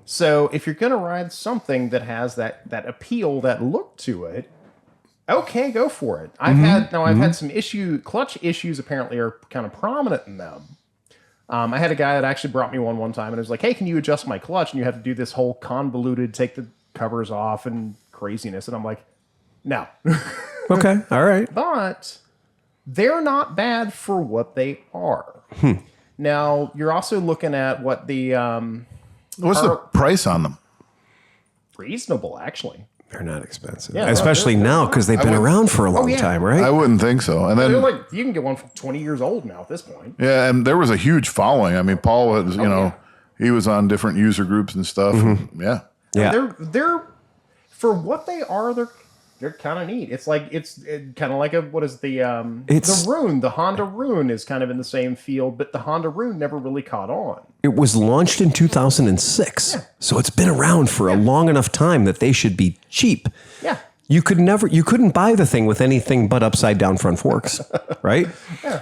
So if you're going to ride something that has that appeal, that look to it, okay, go for it. I've had some clutch issues apparently are kind of prominent in them. I had a guy that actually brought me one time, and it was like, hey, can you adjust my clutch? And you have to do this whole convoluted, take the covers off and craziness. And I'm like, no. Okay, all right. But they're not bad for what they are. Now, you're also looking at what the... What's the price on them? reasonable, actually. They're not expensive. Yeah, especially now because they've been around for a long time, right? I wouldn't think so. And They're then, like, you can get one for 20 years old now at this point. yeah, and there was a huge following. I mean, Paul was, he was on different user groups and stuff. And yeah. Yeah. They're for what they are, they're kind of neat. It's like it's kind of like the Rune. The Honda Rune is kind of in the same field, but the Honda Rune never really caught on. It was launched in 2006, so it's been around for a long enough time that they should be cheap. Yeah. You couldn't buy the thing with anything but upside down front forks, right?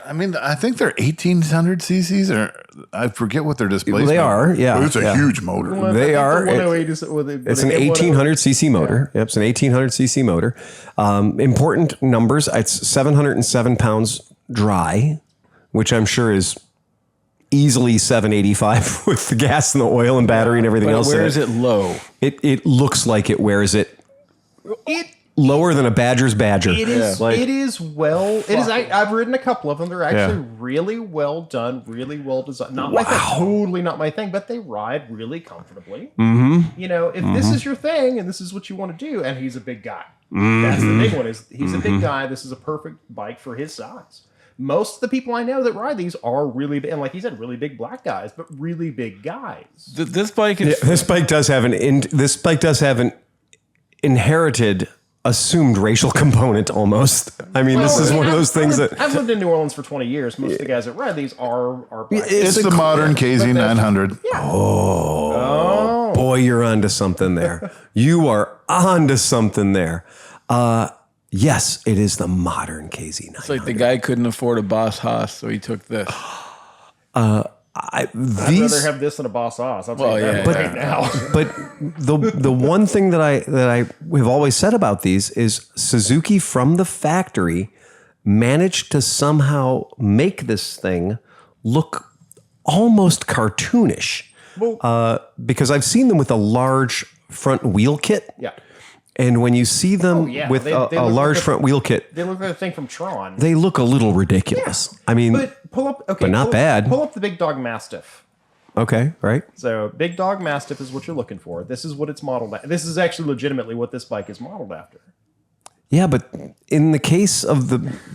I mean, I think they're 1,800 cc's, or I forget what their displacement. They are, yeah. But it's a huge motor. Well, They I think are. the 108 is with It's an 1,800cc motor. Yep, it's an 1,800cc motor. Important numbers. It's 707 pounds dry, which I'm sure is easily 785 with the gas and the oil and battery and everything else. Where is it low? It looks like it wears it. lower than a badger's badger. It is. Like, It is well. It is. I've ridden a couple of them. They're actually really well done, really well designed. Not my thing. Totally not my thing. But they ride really comfortably. Mm-hmm. You know, if this is your thing and this is what you want to do, and he's a big guy. That's the big one. Is he's a big guy. This is a perfect bike for his size. Most of the people I know that ride these are really big, and like you said, really big black guys, but really big guys. This bike is this bike does have an inherited assumed racial component almost. I mean, this is one of those things that I've lived in New Orleans for 20 years. Most of the guys that ride these are black. It's the modern KZ900. Oh, boy, you're onto something there. You are onto something there. Yes, it is the modern KZ900. It's like the guy couldn't afford a Boss Haas, so he took this. I'd rather have this than a Boss Haas. I'll tell you that right now. But the one thing that I have always said about these is Suzuki from the factory managed to somehow make this thing look almost cartoonish. Because I've seen them with a large front wheel kit. Yeah. And when you see them with a large front wheel kit, they look like a thing from Tron. they look a little ridiculous. Yeah. I mean, but not bad. Pull up the Big Dog Mastiff. Okay, right. So Big Dog Mastiff is what you're looking for. This is what it's modeled after. This is actually legitimately what this bike is modeled after. Yeah, but in the case of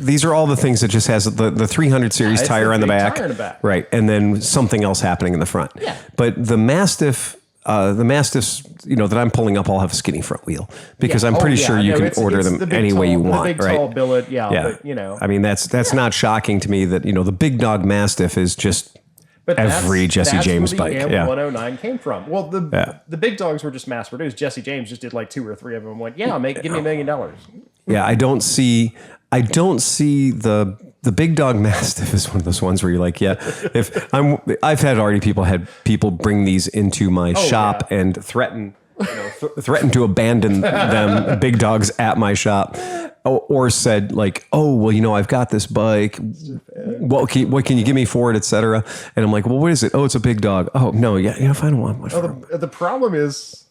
these are all the things that just has the 300 series tire on the back. Tire in the back. Right, and then something else happening in the front. Yeah. But the Mastiffs, that I'm pulling up all have a skinny front wheel because I'm pretty sure you can order them any way you want, the big, right? Tall billet, yeah. But, I mean, that's not shocking to me that the Big Dog Mastiff is just every Jesse James bike. That's where the M-109 came from. Well, the big dogs were just mass produced. Jesse James just did like 2 or 3 of them and went, give me $1 million. Yeah, I don't see the Big Dog Mastiff is one of those ones where you're like, I've had people bring these into my shop and threaten to abandon them, big dogs, at my shop, or said like, oh, well, I've got this bike. What can you give me for it, etc. And I'm like, well, what is it? Oh, it's a big dog. Oh, no, if I don't want much. The problem is,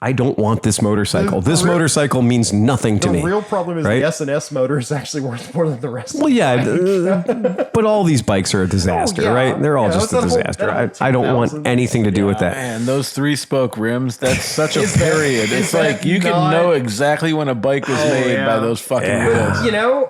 I don't want this motorcycle. This motorcycle means nothing to me. The real problem is the S&S motor is actually worth more than the rest. Well, but all these bikes are a disaster, right? They're all just a disaster. I don't want anything to do with that. Man, those 3-spoke rims, that's such a period. It's like you can know exactly when a bike was made by those fucking wheels.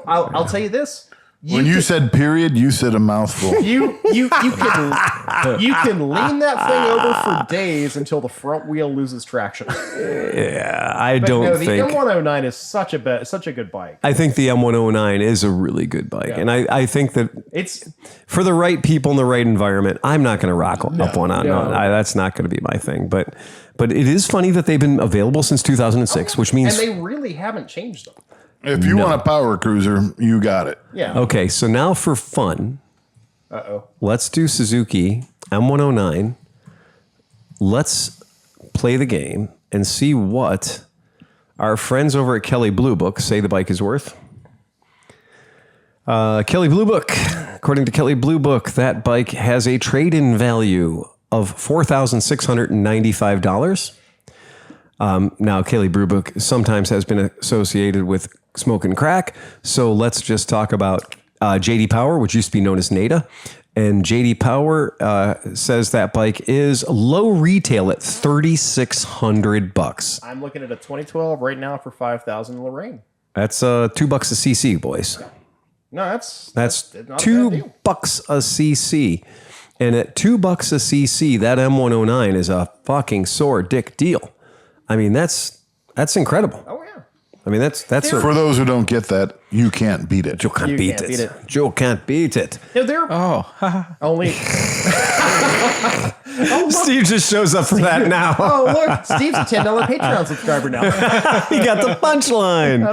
I'll tell you this. When you said period, you said a mouthful. You can lean that thing over for days until the front wheel loses traction. Yeah, I The don't think M109 is such a good bike. I think the M109 is a really good bike, and I think that It's for the right people in the right environment. I'm not going to rock up one on. That's not going to be my thing. But it is funny that they've been available since 2006, which means and they really haven't changed them. If you want a power cruiser, you got it. Yeah. Okay, so now for fun, let's do Suzuki M109. Let's play the game and see what our friends over at Kelly Blue Book say the bike is worth. Kelly Blue Book. According to Kelly Blue Book, that bike has a trade-in value of $4,695. Now, Kelly Blue Book sometimes has been associated with smoking crack, so let's just talk about JD Power, which used to be known as NADA. And JD Power says that bike is low retail at $3,600. I'm looking at a 2012 right now for $5,000 in Lorraine. That's $2 a cc, boys. No, that's not $2 a cc. And at $2 a cc, that M109 is a fucking sore dick deal. I mean, that's incredible. Oh, yeah. I mean, that's For those who don't get that, you can't beat it. Joe can't beat it. Joe can't beat it. No, they're only. Steve just shows up for that now. Oh, look, Steve's a $10 Patreon subscriber now. He got the punchline.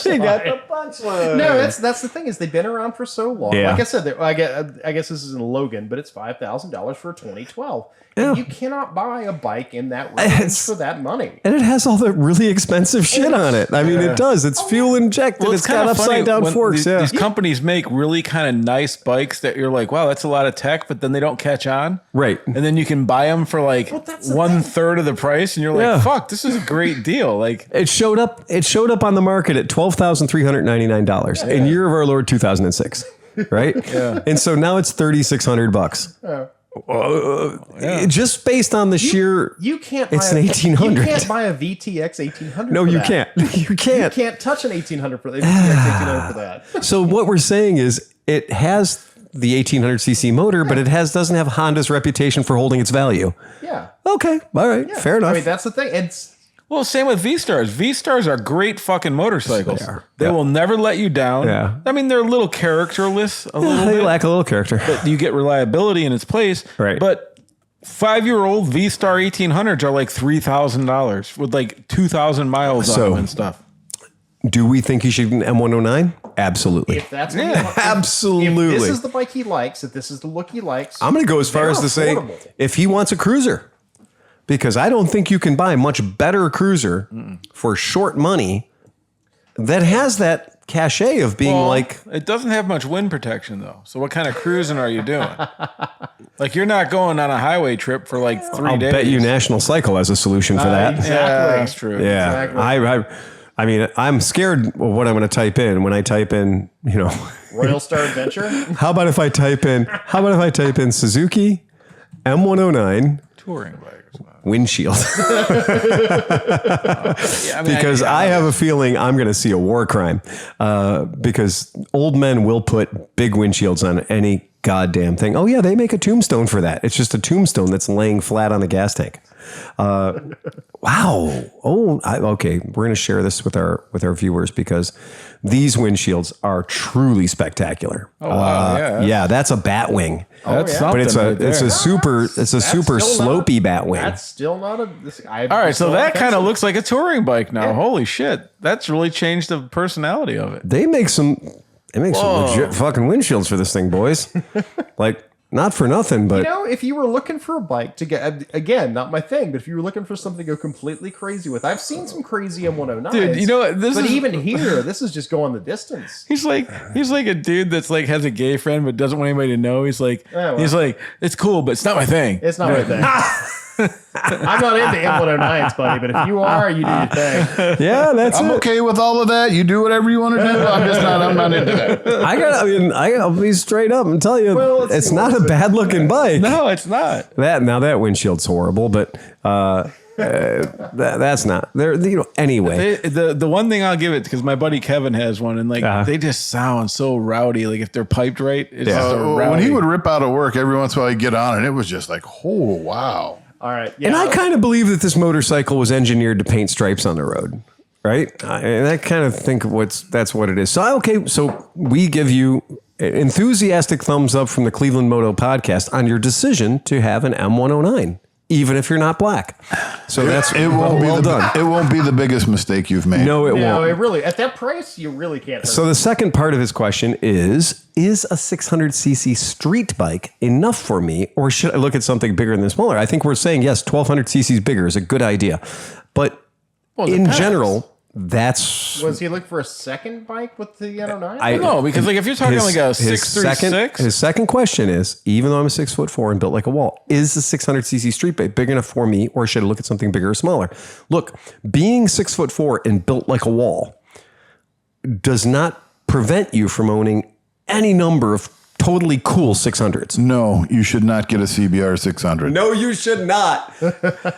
He got the punchline. No, that's the thing is they've been around for so long. Yeah. Like I said, I guess this is in Logan, but it's $5,000 for a 2012. Yeah. And you cannot buy a bike in that range for that money. And it has all the really expensive shit on it. I mean, it does. It's fuel injected. Well, it's got upside down forks. These companies make really kind of nice bikes that you're like, wow, that's a lot of tech, but then they don't catch on. Right. And then you can buy them for like that's the 1/3 of the price, and you're like, Yeah. fuck, this is a great deal. Like, It showed up on the market at $12,399 in year of our Lord 2006, right? Yeah. And so now it's $3,600. Just based on the sheer, You can't. It's buy an a, 1800. You can't buy a VTX 1800. no, for you that. can't. You You can't. can't touch an 1800 for the VTX 1800 for that. So what we're saying is it has the 1800cc motor, but it doesn't have Honda's reputation for holding its value. Yeah. Okay, all right, fair enough. I mean, that's the thing. It's well, same with V-Stars. V-Stars are great fucking motorcycles. They will never let you down. Yeah. I mean, they're a little characterless, a little they bit. lack a little character. But you get reliability in its place. Right. But 5-year-old V-Star 1800s are like $3,000 with like 2,000 miles on them and stuff. Do we think he should get an M109? Absolutely. if that's what Yeah, he wants- absolutely. If this is the bike he likes, if this is the look he likes, I'm going to go as far they're as to say affordable. if he wants a cruiser, because I don't think you can buy a much better cruiser for short money that has that cachet of being like. It doesn't have much wind protection though. So what kind of cruising are you doing? Like you're not going on a highway trip for like 3 I'll days. bet you National Cycle has a solution for that. Exactly. Yeah, that's true. Yeah, Exactly. I mean, I'm scared of what I'm going to type in when I type in, Royal Star Adventure. how about if I type in Suzuki M109 Touring bike or something. windshield? Yeah, I mean, Because I have a feeling I'm going to see a war crime because old men will put big windshields on any goddamn thing. Oh yeah, they make a tombstone for that. It's just a tombstone that's laying flat on a gas tank. Wow. Okay. We're going to share this with our viewers because these windshields are truly spectacular. Oh wow, Yeah, that's a bat wing. That's yeah. something. But it's right there. a super still slopey bat wing. That's still not a. All right, so that kind of looks like a touring bike now. Holy shit, that's really changed the personality of it. They make some legit fucking windshields for this thing, boys. Like, not for nothing, but If you were looking for a bike to get, again, not my thing, but if you were looking for something to go completely crazy with, I've seen some crazy M109s. Dude, you know what, but even here, this is just going the distance. He's like a dude that's like has a gay friend but doesn't want anybody to know. He's like it's cool, but it's not my thing. It's not my thing. I'm not into M109s, buddy, but if you are, you do your thing. yeah, that's I'm it. okay with all of that. You do whatever you want to do. I'm not into that. I gotta be straight up and tell you, Well, let's it's see not what a bad looking bike. No, it's not. That windshield's horrible, but that's not there. Anyway, The one thing I'll give it because my buddy Kevin has one and like they just sound so rowdy. Like if they're piped right, it's just a rowdy. When he would rip out of work, every once in a while he'd get on, and it was just like, oh wow. All right. Yeah. and I kind of believe that this motorcycle was engineered to paint stripes on the road, right? And I kind of think that's what it is. So we give you an enthusiastic thumbs up from the ClevelandMoto podcast on your decision to have an M109. Even if you're not black. So that's well done. It won't be the biggest mistake you've made. No, it No, won't. it really, at that price, you really can't. So the second part of his question is a 600cc street bike enough for me, or should I look at something bigger than smaller? I think we're saying, yes, 1200cc bigger is a good idea. But in general, that's... Was he looking for a second bike with the M109? No, because like if you're talking like a 636, his second question is, even though I'm 6'4" and built like a wall, is the 600cc street bike big enough for me, or should I look at something bigger or smaller? Look, being 6'4" and built like a wall does not prevent you from owning any number of totally cool 600s. No, you should not get a CBR 600. No, you should not.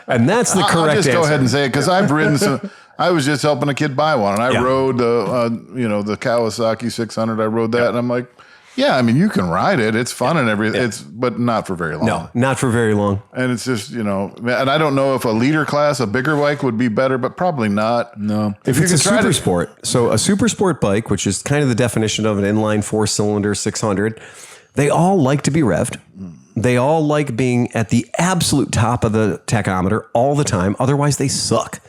And that's the correct I'll just answer. go ahead and say it because I've ridden some. I was just helping a kid buy one, and I rode the Kawasaki 600. I rode that, and I'm like, yeah, I mean, you can ride it. It's fun and everything. But not for very long. No, not for very long. And it's just, and I don't know if a leader class, a bigger bike would be better, but probably not. No. If it's a super sport, so a super sport bike, which is kind of the definition of an inline 4-cylinder 600, they all like to be revved. They all like being at the absolute top of the tachometer all the time. Otherwise, they suck.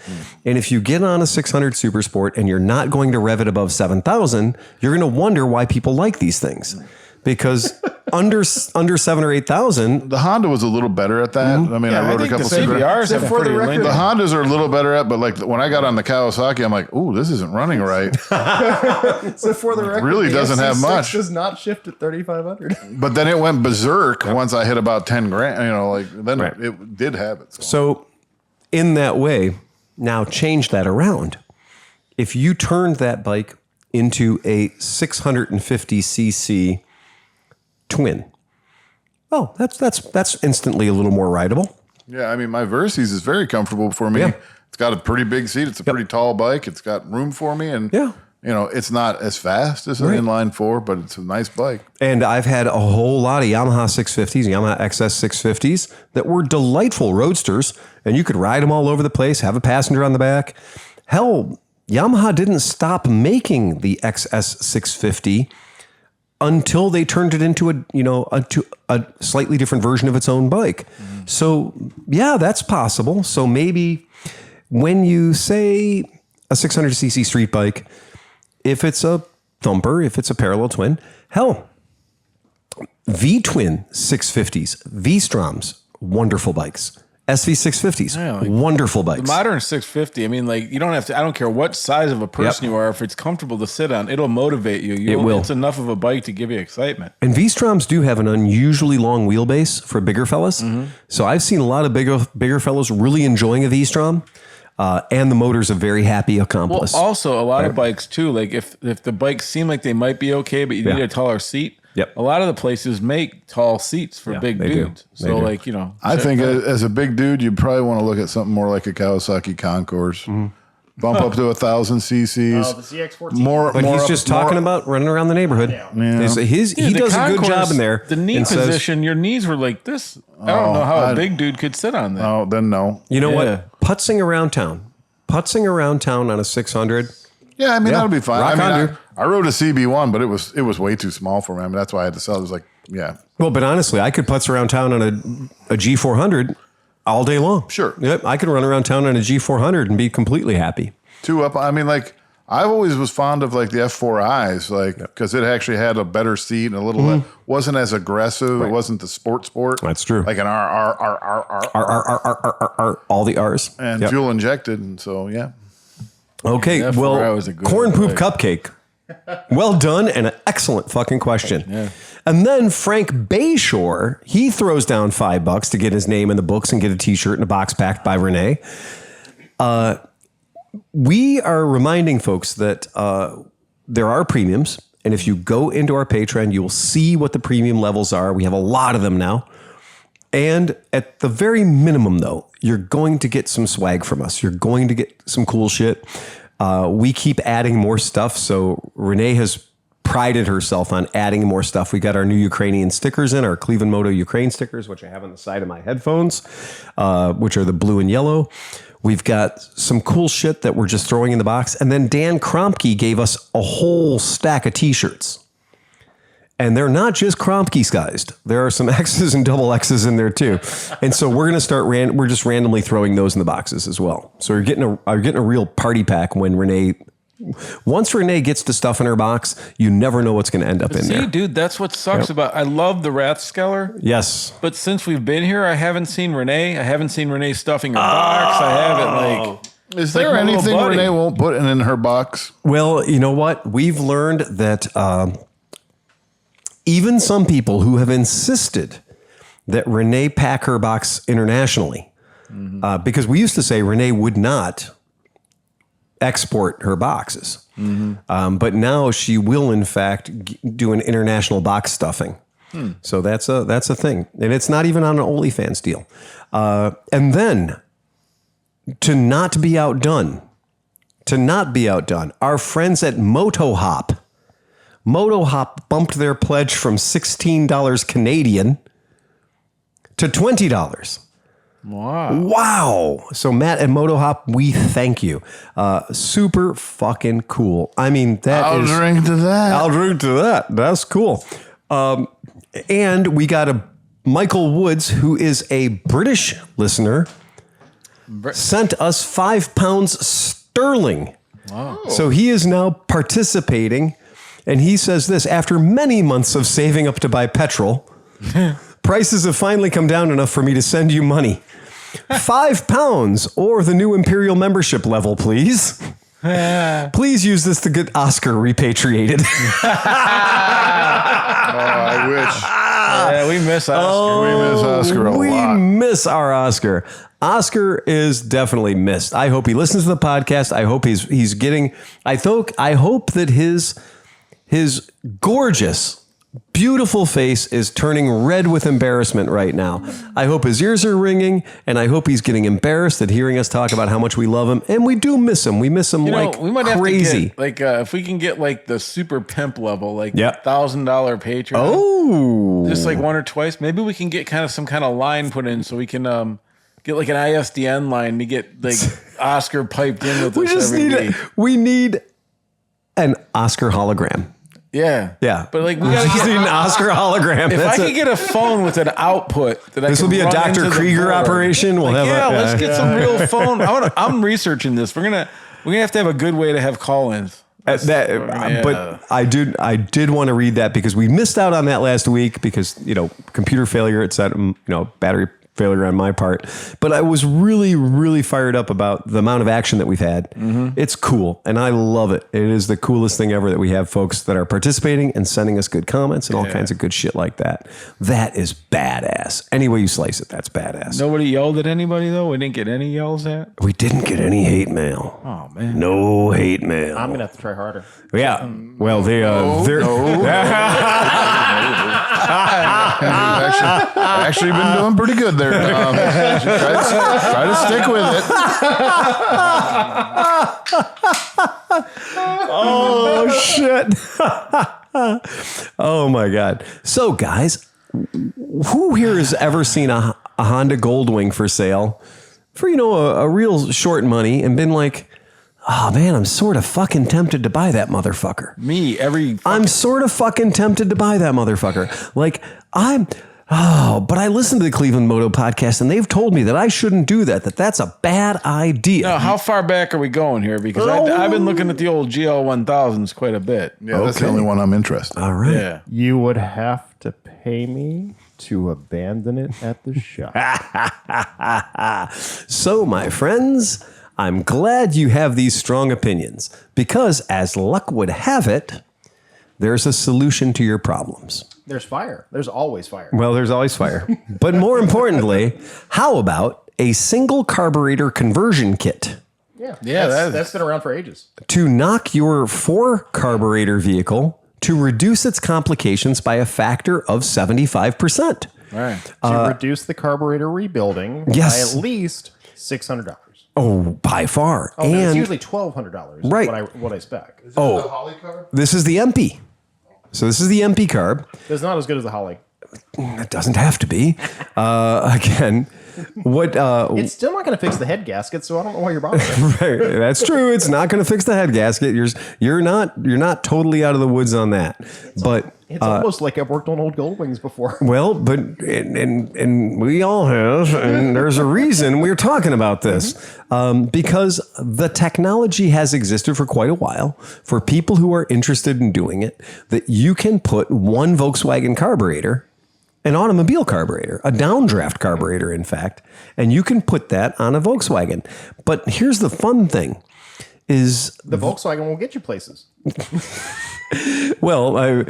And if you get on a 600 Super Sport and you're not going to rev it above 7,000, you're going to wonder why people like these things. because under 7,000 or 8,000. The Honda was a little better at that. I mean, I rode a couple the CBRs have for the pretty record, linear. The Hondas are a little better at, but like when I got on the Kawasaki, I'm like, ooh, this isn't running right. So for the record, really the doesn't have FC6 much. Does not shift at 3,500. But then it went berserk once I hit about 10 grand. You know, like then Right. it did have it. So in that way, now change that around. If you turned that bike into a 650cc twin, oh, that's instantly a little more rideable. Yeah, I mean, my Versys is very comfortable for me. Yeah. It's got a pretty big seat. It's a pretty tall bike. It's got room for me, and Yeah. you know, it's not as fast as an Right. inline four, but it's a nice bike. And I've had a whole lot of Yamaha 650s, Yamaha XS 650s that were delightful roadsters, and you could ride them all over the place, have a passenger on the back. Hell, Yamaha didn't stop making the XS 650 until they turned it into a slightly different version of its own bike. So yeah, that's possible. So maybe when you say a 600cc street bike, if it's a thumper, if it's a parallel twin, hell, V-twin 650s, V-Stroms, wonderful bikes. SV650s, Yeah, like wonderful bikes. The modern 650, I mean, like, you don't have to, I don't care what size of a person you are, if it's comfortable to sit on, it'll motivate you. It will. It's enough of a bike to give you excitement. And V-Stroms do have an unusually long wheelbase for bigger fellas. So I've seen a lot of bigger fellas really enjoying a V-Strom. And the motor's a very happy accomplice. Well, also, a lot of bikes, too, like if the bikes seem like they might be okay, but you need a taller seat, Yep. a lot of the places make tall seats for big they do. dudes. They So, do. like, you know. I think as a big dude, you'd probably want to look at something more like a Kawasaki Concourse. Bump up to 1,000 cc's. Oh, the ZX14. More, But more he's up- just more- talking about running around the neighborhood. Yeah. He the does a good Concourse, job in there. The knee and says, position, your knees were like this. I don't know how a big dude could sit on that. Oh, then no. you know Yeah. what? Putzing around town on a 600. Yeah, I mean that'll be fine. Rock I mean, on, dude. I rode a CB1, but it was way too small for me. I mean, that's why I had to sell. It was like, yeah, Well, but honestly, I could putz around town on a G400 all day long. Sure. Yep, I could run around town on a G400 and be completely happy. two up. I mean, like I always was fond of like the F4Is, like because it actually had a better seat and a little wasn't as aggressive. It wasn't the sport. That's true. Like an R All the R's. and Yep. fuel injected, and so yeah. Okay, Yeah, well, F4I was a good corn poop bike. cupcake. Well done and an excellent fucking question. And then Frank Bayshore, he throws down $5 to get his name in the books and get a T-shirt and a box packed by Renee. We are reminding folks that there are premiums, and if you go into our Patreon, you will see what the premium levels are. We have a lot of them now. And at the very minimum, though, you're going to get some swag from us. You're going to get some cool shit. We keep adding more stuff. So Renee has prided herself on adding more stuff. We got our new Ukrainian stickers in, our ClevelandMoto Ukraine stickers, which I have on the side of my headphones, which are the blue and yellow. We've got some cool shit that we're just throwing in the box. And then Dan Kromke gave us a whole stack of T-shirts. And they're not just Kromke sized. There are some X's and double X's in there too. And so we're going to start, we're just randomly throwing those in the boxes as well. So you're getting a real party pack when once Renee gets the stuff in her box, you never know what's going to end up in See, there. dude, that's what sucks about. I love the Rathskeller, Yes. but since we've been here, I haven't seen Renee. I haven't seen Renee stuffing her box. I haven't like. Is like there my little anything buddy. Renee won't put in her box? Well, you know what? We've learned that even some people who have insisted that Renee pack her box internationally, because we used to say Renee would not export her boxes. But now she will, in fact, do an international box stuffing. So that's a thing. And it's not even on an OnlyFans deal. And then to not be outdone, our friends at MotoHop bumped their pledge from $16 Canadian to $20. Wow. So Matt at MotoHop, we thank you. Super fucking cool. I mean, I'll drink to that. I'll drink to that. That's cool. And we got a Michael Woods, who is a British listener, sent us £5 sterling. Wow. So he is now participating And he says this: after many months of saving up to buy petrol, prices have finally come down enough for me to send you money. £5 or the new Imperial membership level, please. Please use this to get Oscar repatriated. I wish. Yeah, we miss Oscar. We miss Oscar a We lot. miss our Oscar. Oscar is definitely missed. I hope he listens to the podcast. I hope he's getting. I hope that his gorgeous, beautiful face is turning red with embarrassment right now. I hope his ears are ringing, and I hope he's getting embarrassed at hearing us talk about how much we love him, and we do miss him. We miss him like we might crazy. have to get, if we can get like the super pimp level, like Yep. $1,000 Patreon. Oh, Just like one or twice. Maybe we can get kind of some kind of line put in so we can get like an ISDN line to get like Oscar piped in with us every week. we need an Oscar hologram. Yeah. Yeah. But like we We gotta just need get an Oscar hologram. if That's I it. could get a phone with an output that This I will can be a run Dr. into the Krieger board. operation. We'll have let's get some real phone. I'm researching this. We're gonna have to have a good way to have call-ins. But I did want to read that because we missed out on that last week because, computer failure, it's that, battery failure on my part. But I was really, really fired up about the amount of action that we've had. Mm-hmm. It's cool. And I love it. It is the coolest thing ever that we have folks that are participating and sending us good comments and all kinds of good shit like that. That is badass. Any way you slice it, that's badass. Nobody yelled at anybody though. We didn't get any yells at. We didn't get any hate mail. Oh man. No hate mail. I'm gonna have to try harder. Yeah. Well, they're Actually been doing pretty good there, Tom. Try to stick with it. Oh shit. Oh my God. So guys, who here has ever seen a Honda Goldwing for sale for, a real short money and been like, oh man, I'm sort of fucking tempted to buy that motherfucker. Me, I'm sort of fucking tempted to buy that motherfucker. Like but I listened to the ClevelandMoto podcast and they've told me that I shouldn't do that that's a bad idea. Now, how far back are we going here? Because I've been looking at the old GL 1000s quite a bit. Yeah, that's the only one I'm interested in. All right. Yeah. You would have to pay me to abandon it at the shop. So, my friends, I'm glad you have these strong opinions because, as luck would have it, there's a solution to your problems. There's fire. There's always fire. Well, there's always fire. But more importantly, how about a single carburetor conversion kit Yeah, that's- that's been around for ages. to knock your 4-carburetor vehicle to reduce its complications by a factor of 75%? All right. To reduce the carburetor rebuilding Yes. by at least $600. Oh, by far. Oh, no, it's and usually $1,200. Right. What I spec. oh, this is the MP. So this is the MP carb. It's not as good as the Holly. It doesn't have to be. Again, what? It's still not going to fix the head gasket, so I don't know why you're bothering. Right, that's true. It's not going to fix the head gasket. You're not totally out of the woods on that. But It's almost like I've worked on old Goldwings before. well, but and we all have, and there's a reason we're talking about this because the technology has existed for quite a while for people who are interested in doing it. That you can put one Volkswagen carburetor, an automobile carburetor, a downdraft carburetor, in fact, and you can put that on a Volkswagen. But here's the fun thing: is The Volkswagen will get you places. well,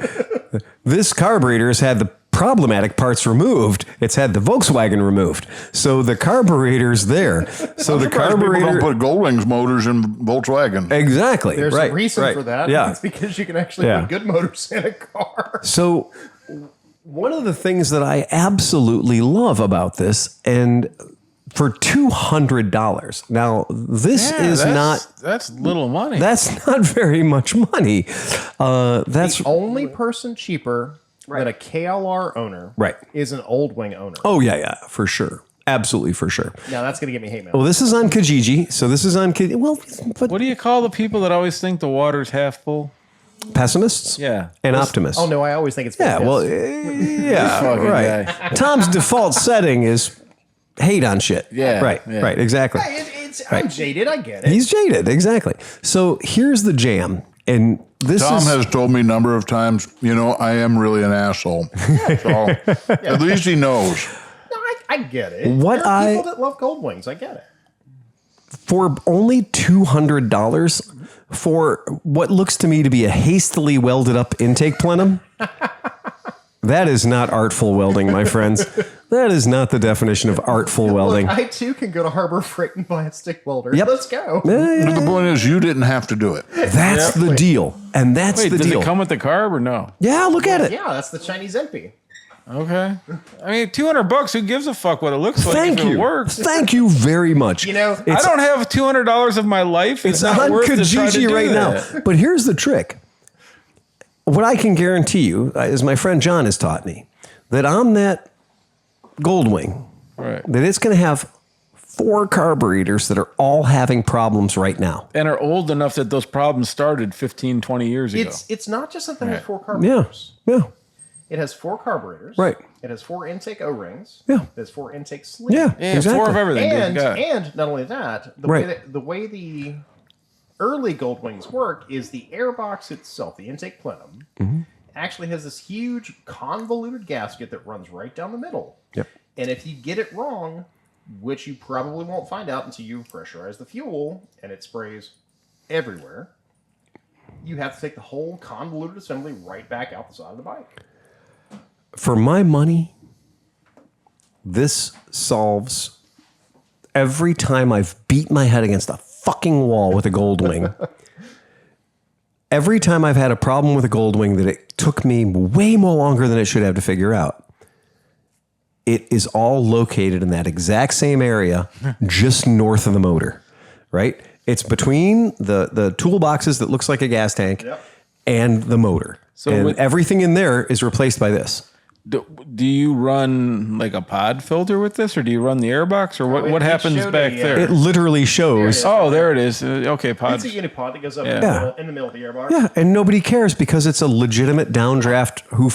this carburetor has had the problematic parts removed. It's had the Volkswagen removed. So the carburetor's there. So the People carburetor. don't put Goldwings motors in Volkswagen. Exactly. There's right, a reason right. for that. Yeah. It's because you can actually Yeah. put good motors in a car. So one of the things that I absolutely love about this, and for $200. Now, this is that's little money. that's not very much money. That's The only person cheaper than a KLR owner Right. is an Old Wing owner. oh yeah, for sure. Absolutely, for sure. Now that's going to get me hate mail. Well, this is on Kijiji. So this is on Kijiji. Well, but What do you call the people that always think the water's half full? pessimists? Yeah. And optimists. Oh, no, I always think it's Yeah, fantastic. well, yeah, fucking right. Tom's default setting is hate on shit. Yeah, Right, yeah. right, exactly. I'm jaded. I get it. He's jaded, exactly. So here's the jam. And Tom has told me a number of times, I am really an asshole. So at least he knows. No, I get it. What there are people that love gold wings. I get it. For only $200 for what looks to me to be a hastily welded up intake plenum, that is not artful welding, my friends. That is not the definition of artful welding. Look, I too can go to Harbor Freight and buy a stick welder. Yep. Let's go. But the point is, you didn't have to do it. That's the deal. And that's Wait, the does deal. it come with the carb or no? Yeah, look at it. Yeah, that's the Chinese MP. Okay. I mean, $200. Who gives a fuck what it looks like? Thank if you. It works. Thank you very much. You know, I don't have $200 of my life. It's not on worth to try to Kijiji do right that. now. But here's the trick. What I can guarantee you, as my friend John has taught me, that on that Goldwing, Right. that it's going to have 4 carburetors that are all having problems right now. And are old enough that those problems started 15, 20 years ago. it's not just that they have 4 Yeah, carburetors. yeah, It has 4 carburetors. Right. It has 4 intake O-rings. Yeah. It has 4 intake sleeves. yeah, Yeah, exactly. 4 of everything. And dude. God. and not only that, the way the early Goldwings work is the airbox itself, the intake plenum, actually has this huge convoluted gasket that runs right down the middle. Yep. And if you get it wrong, which you probably won't find out until you pressurize the fuel and it sprays everywhere, you have to take the whole convoluted assembly right back out the side of the bike. For my money, this solves every time I've beat my head against a fucking wall with a Goldwing. Every time I've had a problem with a Goldwing that it took me way more longer than it should have to figure out, it is all located in that exact same area, just north of the motor, right? It's between the toolboxes that looks like a gas tank and the motor. So and with- everything in there is replaced by this. Do you run like a pod filter with this, or do you run the airbox, or what it happens showed back a, there? It literally shows. Oh, there it is. Okay, pod. It's a unipod that goes up Yeah. in the middle of the airbox. Yeah, and nobody cares because it's a legitimate downdraft. Who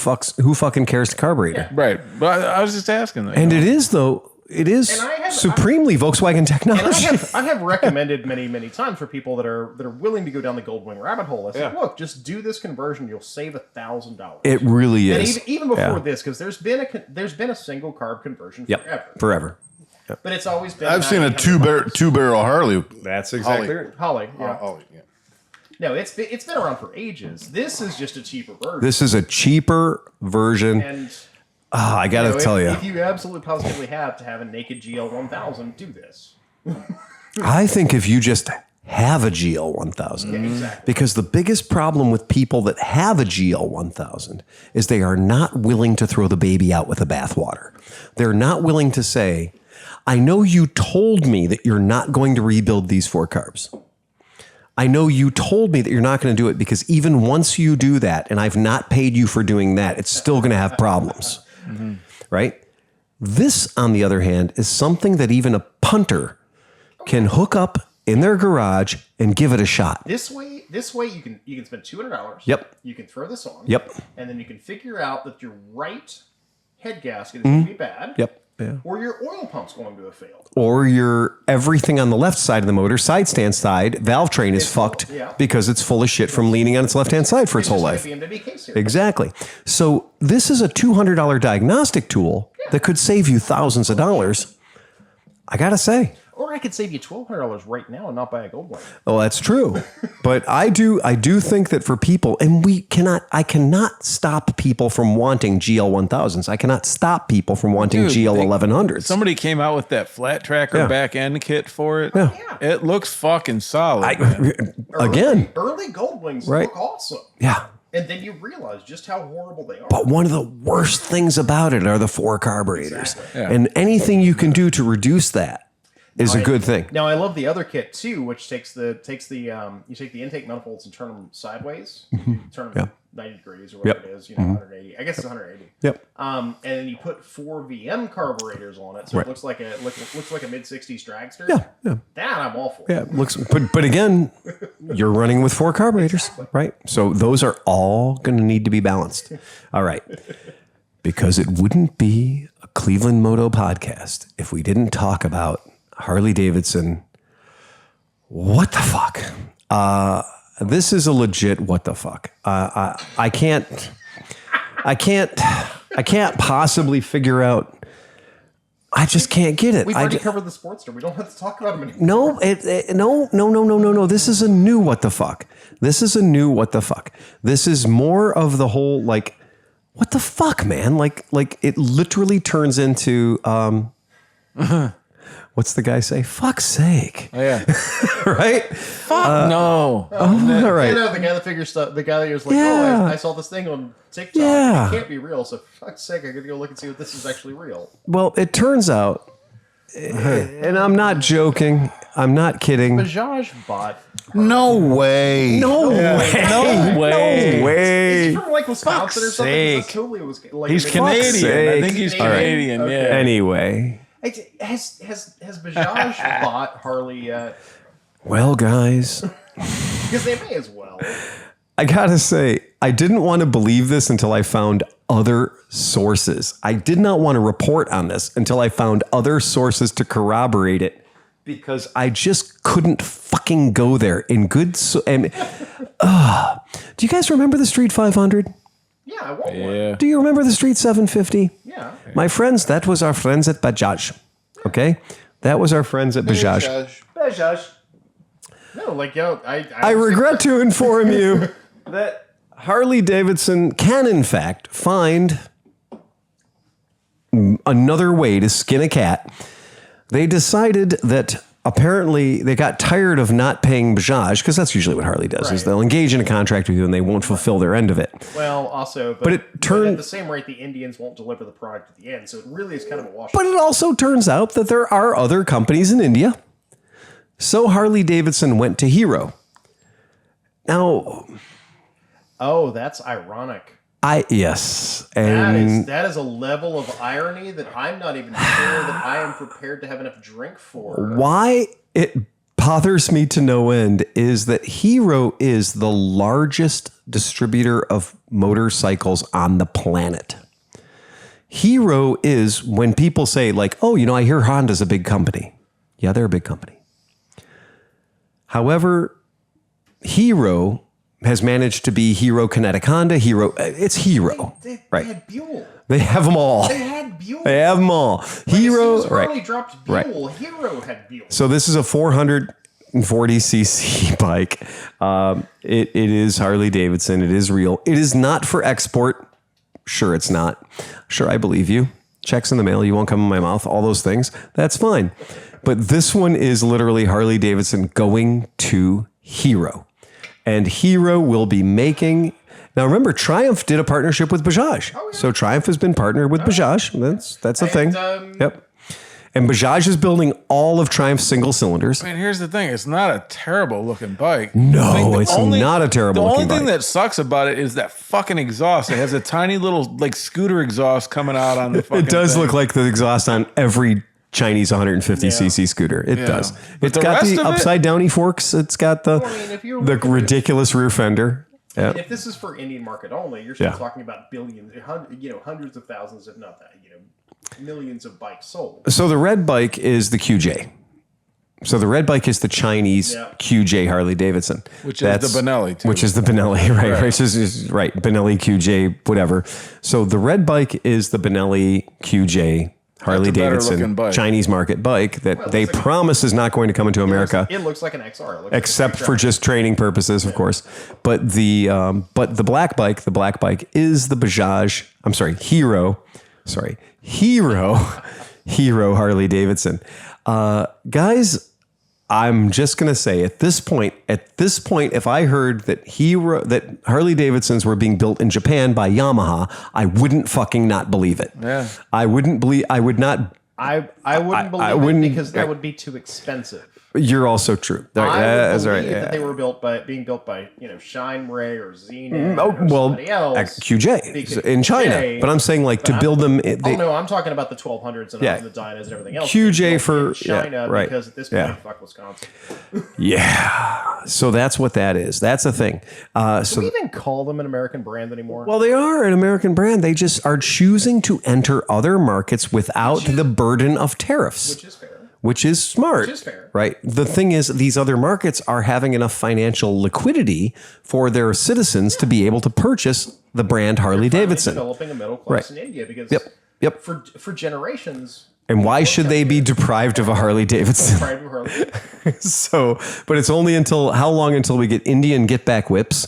fucking cares the carburetor? Right, but I was just asking. And it is though. It is And I have- supremely Volkswagen And technology. I have recommended many times for people that are willing to go down the Goldwing rabbit hole. I said, look, just do this conversion. You'll save $1,000. It really and is. even before Yeah. this, because there's been a single carb conversion Yep, forever. forever. But it's always been. I've seen a $900. two barrel Harley. That's exactly right. Holly. Yeah. Oh, yeah. No, it's been around for ages. This is just a cheaper version. This is a cheaper version. and I got to tell you, if you absolutely positively have to have a naked GL 1000, do this. I think if you just have a GL 1000, Exactly. because the biggest problem with people that have a GL 1000 is they are not willing to throw the baby out with the bathwater. They're not willing to say, I know you told me that you're not going to rebuild these 4 carbs. I know you told me that you're not going to do it because even once you do that, and I've not paid you for doing that, it's still going to have problems, right? This, on the other hand, is something that even a punter can hook up in their garage and give it a shot. This way you can spend $200. Yep. You can throw this on. Yep. And then you can figure out that your right head gasket is going to be bad. Yep. Yeah. Or your oil pump's going to have failed. Or your everything on the left side of the motor, side stand side, valve train is full, fucked yeah. because it's full of shit from leaning on its left-hand side for its whole life. It's just like a BMW case here. Exactly. So this is a $200 diagnostic tool that could save you thousands of dollars. I got to say. Or I could save you $1,200 right now and not buy a Goldwing. Oh, that's true. But I do think that for people, and I cannot stop people from wanting GL 1000s. I cannot stop people from wanting GL 1100s. Somebody came out with that flat tracker back end kit for it. Yeah. It looks fucking solid. Again. Early Goldwings Right. look awesome. Yeah. And then you realize just how horrible they are. But one of the worst things about it are the 4 carburetors. Exactly. Yeah. And anything you can do to reduce that is a good thing. Now I love the other kit too, which takes the you take the intake manifolds and turn them sideways, you turn them 90 degrees or whatever it is, 180. I guess it's 180. Yep. And then you put 4 VM carburetors on it, so Right. it looks like a mid 60s dragster. Yeah. Yeah. That I'm all for. Yeah, it looks, but again, you're running with 4 carburetors, right? So those are all going to need to be balanced. All right. Because it wouldn't be a Cleveland Moto podcast if we didn't talk about Harley Davidson. What the fuck? This is a legit what the fuck. I can't possibly figure out. I just can't get it. We've already covered the Sportster. We don't have to talk about him anymore. No. This is a new what the fuck. This is a new what the fuck. This is more of the whole like, what the fuck, man? Like it literally turns into what's the guy say? Fuck's sake. Oh, yeah. Right? Fuck no. All right. You know, the guy that figures stuff. The guy that was like, Yeah. I saw this thing on TikTok. Yeah. It can't be real. So fuck's sake, I gotta go look and see if this is actually real. Well, it turns out, and I'm not joking. I'm not kidding. Bajaj bought. No way. No way. No way. No way. He's from like Wisconsin or something. sake. That's totally was like He's I mean, Canadian. I sake. think he's All right. Canadian. Okay. Yeah. Anyway. Has Bajaj bought Harley yet? Well, guys, Because they may as well. I gotta say, I didn't want to believe this until I found other sources. I did not want to report on this until I found other sources to corroborate it, because I just couldn't fucking go there in good. Do you guys remember the Street 500? Yeah, I want one. Yeah. Do you remember the Street 750? Yeah. My friends, that was our friends at Bajaj. Okay? That was our friends at Bajaj. Bajaj. No, like, yo, I regret to inform you that Harley Davidson can, in fact, find another way to skin a cat. They decided that apparently they got tired of not paying Bajaj, because that's usually what Harley does, is Right. they'll engage in a contract with you and they won't fulfill their end of it. Well, also, But it turned- at the same rate, the Indians won't deliver the product at the end, so it really is kind of a wash. But it also turns out that there are other companies in India. So Harley Davidson went to Hero. Now, Oh, that's ironic. yes. That And is a level of irony that I'm not even sure that I am prepared to have enough drink for. why it bothers me to no end is that Hero is the largest distributor of motorcycles on the planet. Hero is, when people say like, oh, I hear Honda's a big company. Yeah, they're a big company. However, Hero has managed to be Hero Kinetic Honda, Hero. It's Hero. They Right. had Buell. They have them all. They had Buell. They have them all. Hero, As soon as Harley right. dropped Right. Buell, Hero had Buell. So this is a 440cc bike. It is Harley Davidson. It is real. It is not for export. Sure, it's not. Sure, I believe you. Checks in the mail. You won't come in my mouth. All those things. That's fine. But this one is literally Harley Davidson going to Hero. And Hero will be making... Now remember, Triumph did a partnership with Bajaj. So Triumph has been partnered with Bajaj. That's a thing. Yep. And Bajaj is building all of Triumph's single cylinders. I mean, here's the thing. It's not a terrible looking bike. No, The it's not a terrible The only looking thing bike. that sucks about it is that fucking exhaust. It has a tiny little like scooter exhaust coming out on the fucking It does thing. look like the exhaust on every Chinese 150cc scooter. It does. But It's the got rest the of it- upside downy forks. It's got the if you're the looking at- ridiculous rear fender. Yeah. If this is for Indian market only, you're still Yeah. talking about billions, hundreds of thousands, if not that, millions of bikes sold. So the red bike is the QJ. So the red bike is the Chinese Yeah. QJ Harley Davidson, Which is the Benelli, too. Which is the Benelli, right? Which is right, Benelli QJ, whatever. So the red bike is the Benelli QJ Harley That's a better Davidson looking bike. Chinese market bike that they promise is not going to come into America. It looks like an XR. It looks Except like a for just training purposes, of course. But the black bike is the Bajaj. I'm sorry, Hero Harley Davidson. Guys, I'm just gonna say at this point, if I heard that Harley Davidsons were being built in Japan by Yamaha, I wouldn't fucking not believe it. Yeah. I would not. I wouldn't believe wouldn't- it because that would be too expensive. You're also true. I would That's believe right. that they were being built by Shine Ray or Zenith Oh, or well, somebody else. QJ Because in China. QJ But I'm saying like to build them. no, I'm talking about the 1200s and Yeah. the Dynas and everything else. QJ They built for- in China yeah, right. because at this point, Yeah. fuck Wisconsin. Yeah. So that's what that is. That's the thing. Do we even call them an American brand anymore? Well, they are an American brand. They just are choosing to enter other markets without the burden of tariffs. Which is fair. which is smart. Which is fair. Right? The thing is, these other markets are having enough financial liquidity for their citizens to be able to purchase the brand Harley Davidson. Developing a middle class in India because Yep. for generations. And why should they be deprived of a Harley Davidson? So, but it's only until how long until we get Indian get back whips?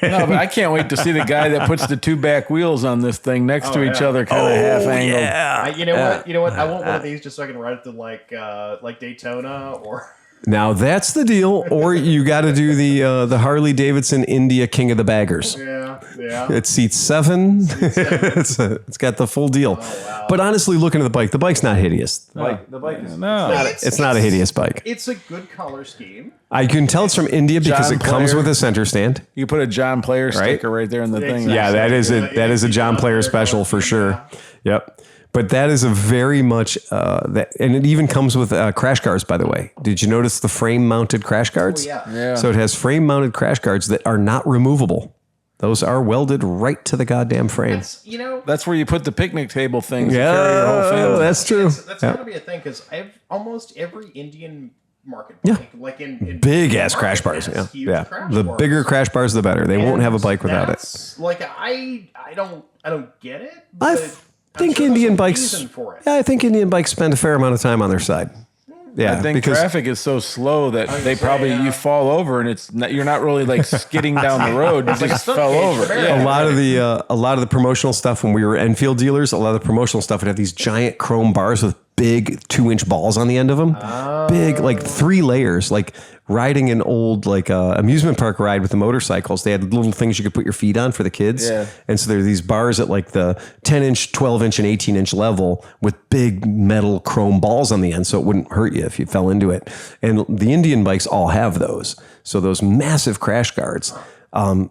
No, but I can't wait to see the guy that puts the two back wheels on this thing next to each other, kind of half angled. Yeah. You know what? I want one of these just so I can ride it to like Daytona or. Now that's the deal, or you got to do the Harley Davidson India King of the Baggers. Yeah. It seats 7. It's got the full deal. Oh, wow. But honestly, looking at the bike's not hideous. The bike is it's not a hideous bike. It's a good color scheme. I can tell it's from India because John it comes Player. with a center stand. You put a John Player sticker right there in the thing. Exactly. Yeah, that is a John Player special for sure. Yep. But that is a very much that, and it even comes with crash guards. By the way, did you notice the frame-mounted crash guards? Oh, Yeah. So it has frame-mounted crash guards that are not removable. Those are welded right to the goddamn frame. That's where you put the picnic table things to carry your whole family. That's true. That's got to be a thing because almost every Indian market bike, like in Big ass crash bars. has huge Yeah. crash The bars. bigger crash bars, the better. They won't have a bike without it. That's, like I don't get it. I But think sure there's Indian a bikes. reason for it. Yeah, I think Indian bikes spend a fair amount of time on their side. Yeah, I think because traffic is so slow that they probably you fall over and you're not really like skidding down the road. You just fell over. a lot of the promotional stuff when we were Enfield dealers, a lot of the promotional stuff would have these giant chrome bars with big 2-inch balls on the end of them. Big, like 3 layers, like riding an old amusement park ride with the motorcycles. They had little things you could put your feet on for the kids. Yeah. And so there are these bars at like the 10-inch, 12-inch, and 18-inch level with big metal chrome balls on the end so it wouldn't hurt you if you fell into it. And the Indian bikes all have those. So those massive crash guards.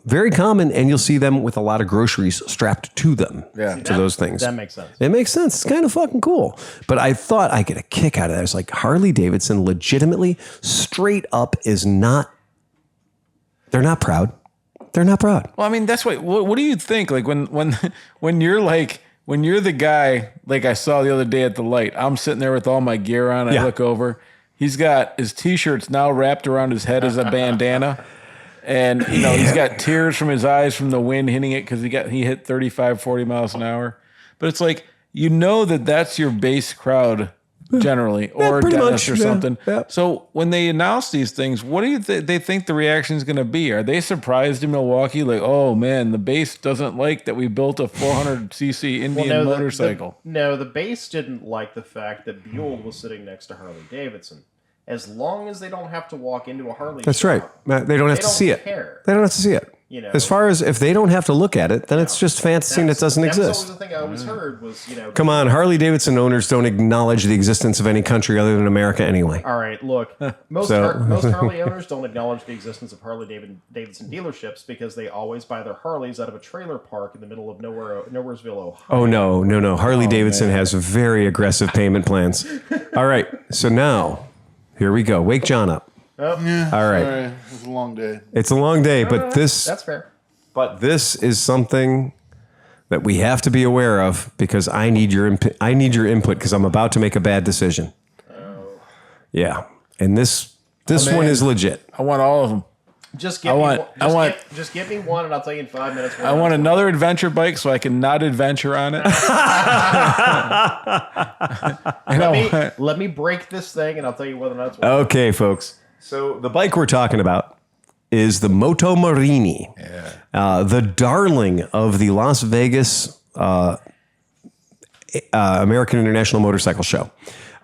Very common, and you'll see them with a lot of groceries strapped to them. Yeah. To those things. That makes sense. It makes sense. It's kind of fucking cool. But I thought I get a kick out of that. It's like Harley Davidson legitimately straight up is not, they're not proud. They're not proud. Well, I mean, that's what do you think? Like when you're the guy, like I saw the other day at the light, I'm sitting there with all my gear on. I look over. He's got his t-shirts now wrapped around his head as a bandana. And, he's got tears from his eyes from the wind hitting it because he hit 35, 40 miles an hour. But it's like, that's your base crowd generally, or pretty Dennis much, or something. Yeah. So when they announce these things, what do you they think the reaction is going to be? Are they surprised in Milwaukee? Like, oh man, the base doesn't like that we built a 400cc Indian motorcycle. The base didn't like the fact that Buell was sitting next to Harley Davidson. As long as they don't have to walk into a Harley That's shop, right. They don't have to see it. care. They don't have to see it. As far as if they don't have to look at it, then it's just fantasy that doesn't That was exist. always the thing I always heard was, Come on, Harley Davidson owners don't acknowledge the existence of any country other than America anyway. All right, look, most Harley owners don't acknowledge the existence of Harley Davidson dealerships because they always buy their Harleys out of a trailer park in the middle of Nowheresville, Ohio. Oh, no. Harley Davidson has very aggressive payment plans. All right, so now, here we go. Wake John up. Oh, all right. Sorry, it was a long day. It's a long day, but that's fair. But this is something that we have to be aware of because I need your input because I'm about to make a bad decision. Oh. Yeah, and this one is legit. I want all of them. Just give me one, and I'll tell you in 5 minutes. I want another adventure bike so I can not adventure on it. Let me break this thing, and I'll tell you whether or not it's okay, folks. So the bike we're talking about is the Moto Morini, the darling of the Las Vegas American International Motorcycle Show,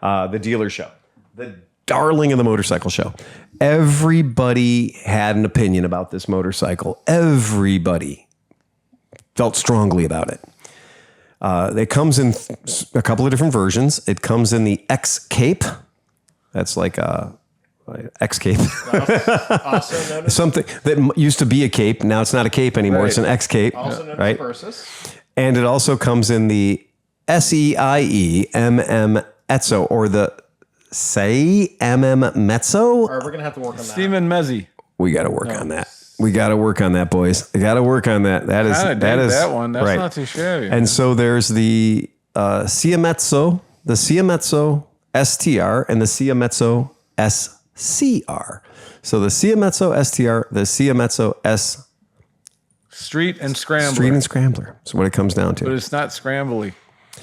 the dealer show, the darling of the motorcycle show. Everybody had an opinion about this motorcycle. Everybody felt strongly about it. It comes in a couple of different versions. It comes in the X Cape. That's like a X Cape. also known as something that used to be a cape. Now it's not a cape anymore. Right. It's an X Cape. Also known right? as Versus. And it also comes in the SEIE MM Etzo or the Say MM Mezzo. All right, we're gonna have to work on that. Steeman Mezzi. We got to work on that. We got to work on that, boys. We got to work on that. That is that one. That's right. not too shabby. And so there's the Siamezzo, STR and the Siamezzo SCR. So the Siamezzo STR, the Siamezzo S Street and Scrambler. Street and Scrambler. That's what it comes down But to. it's not scrambly.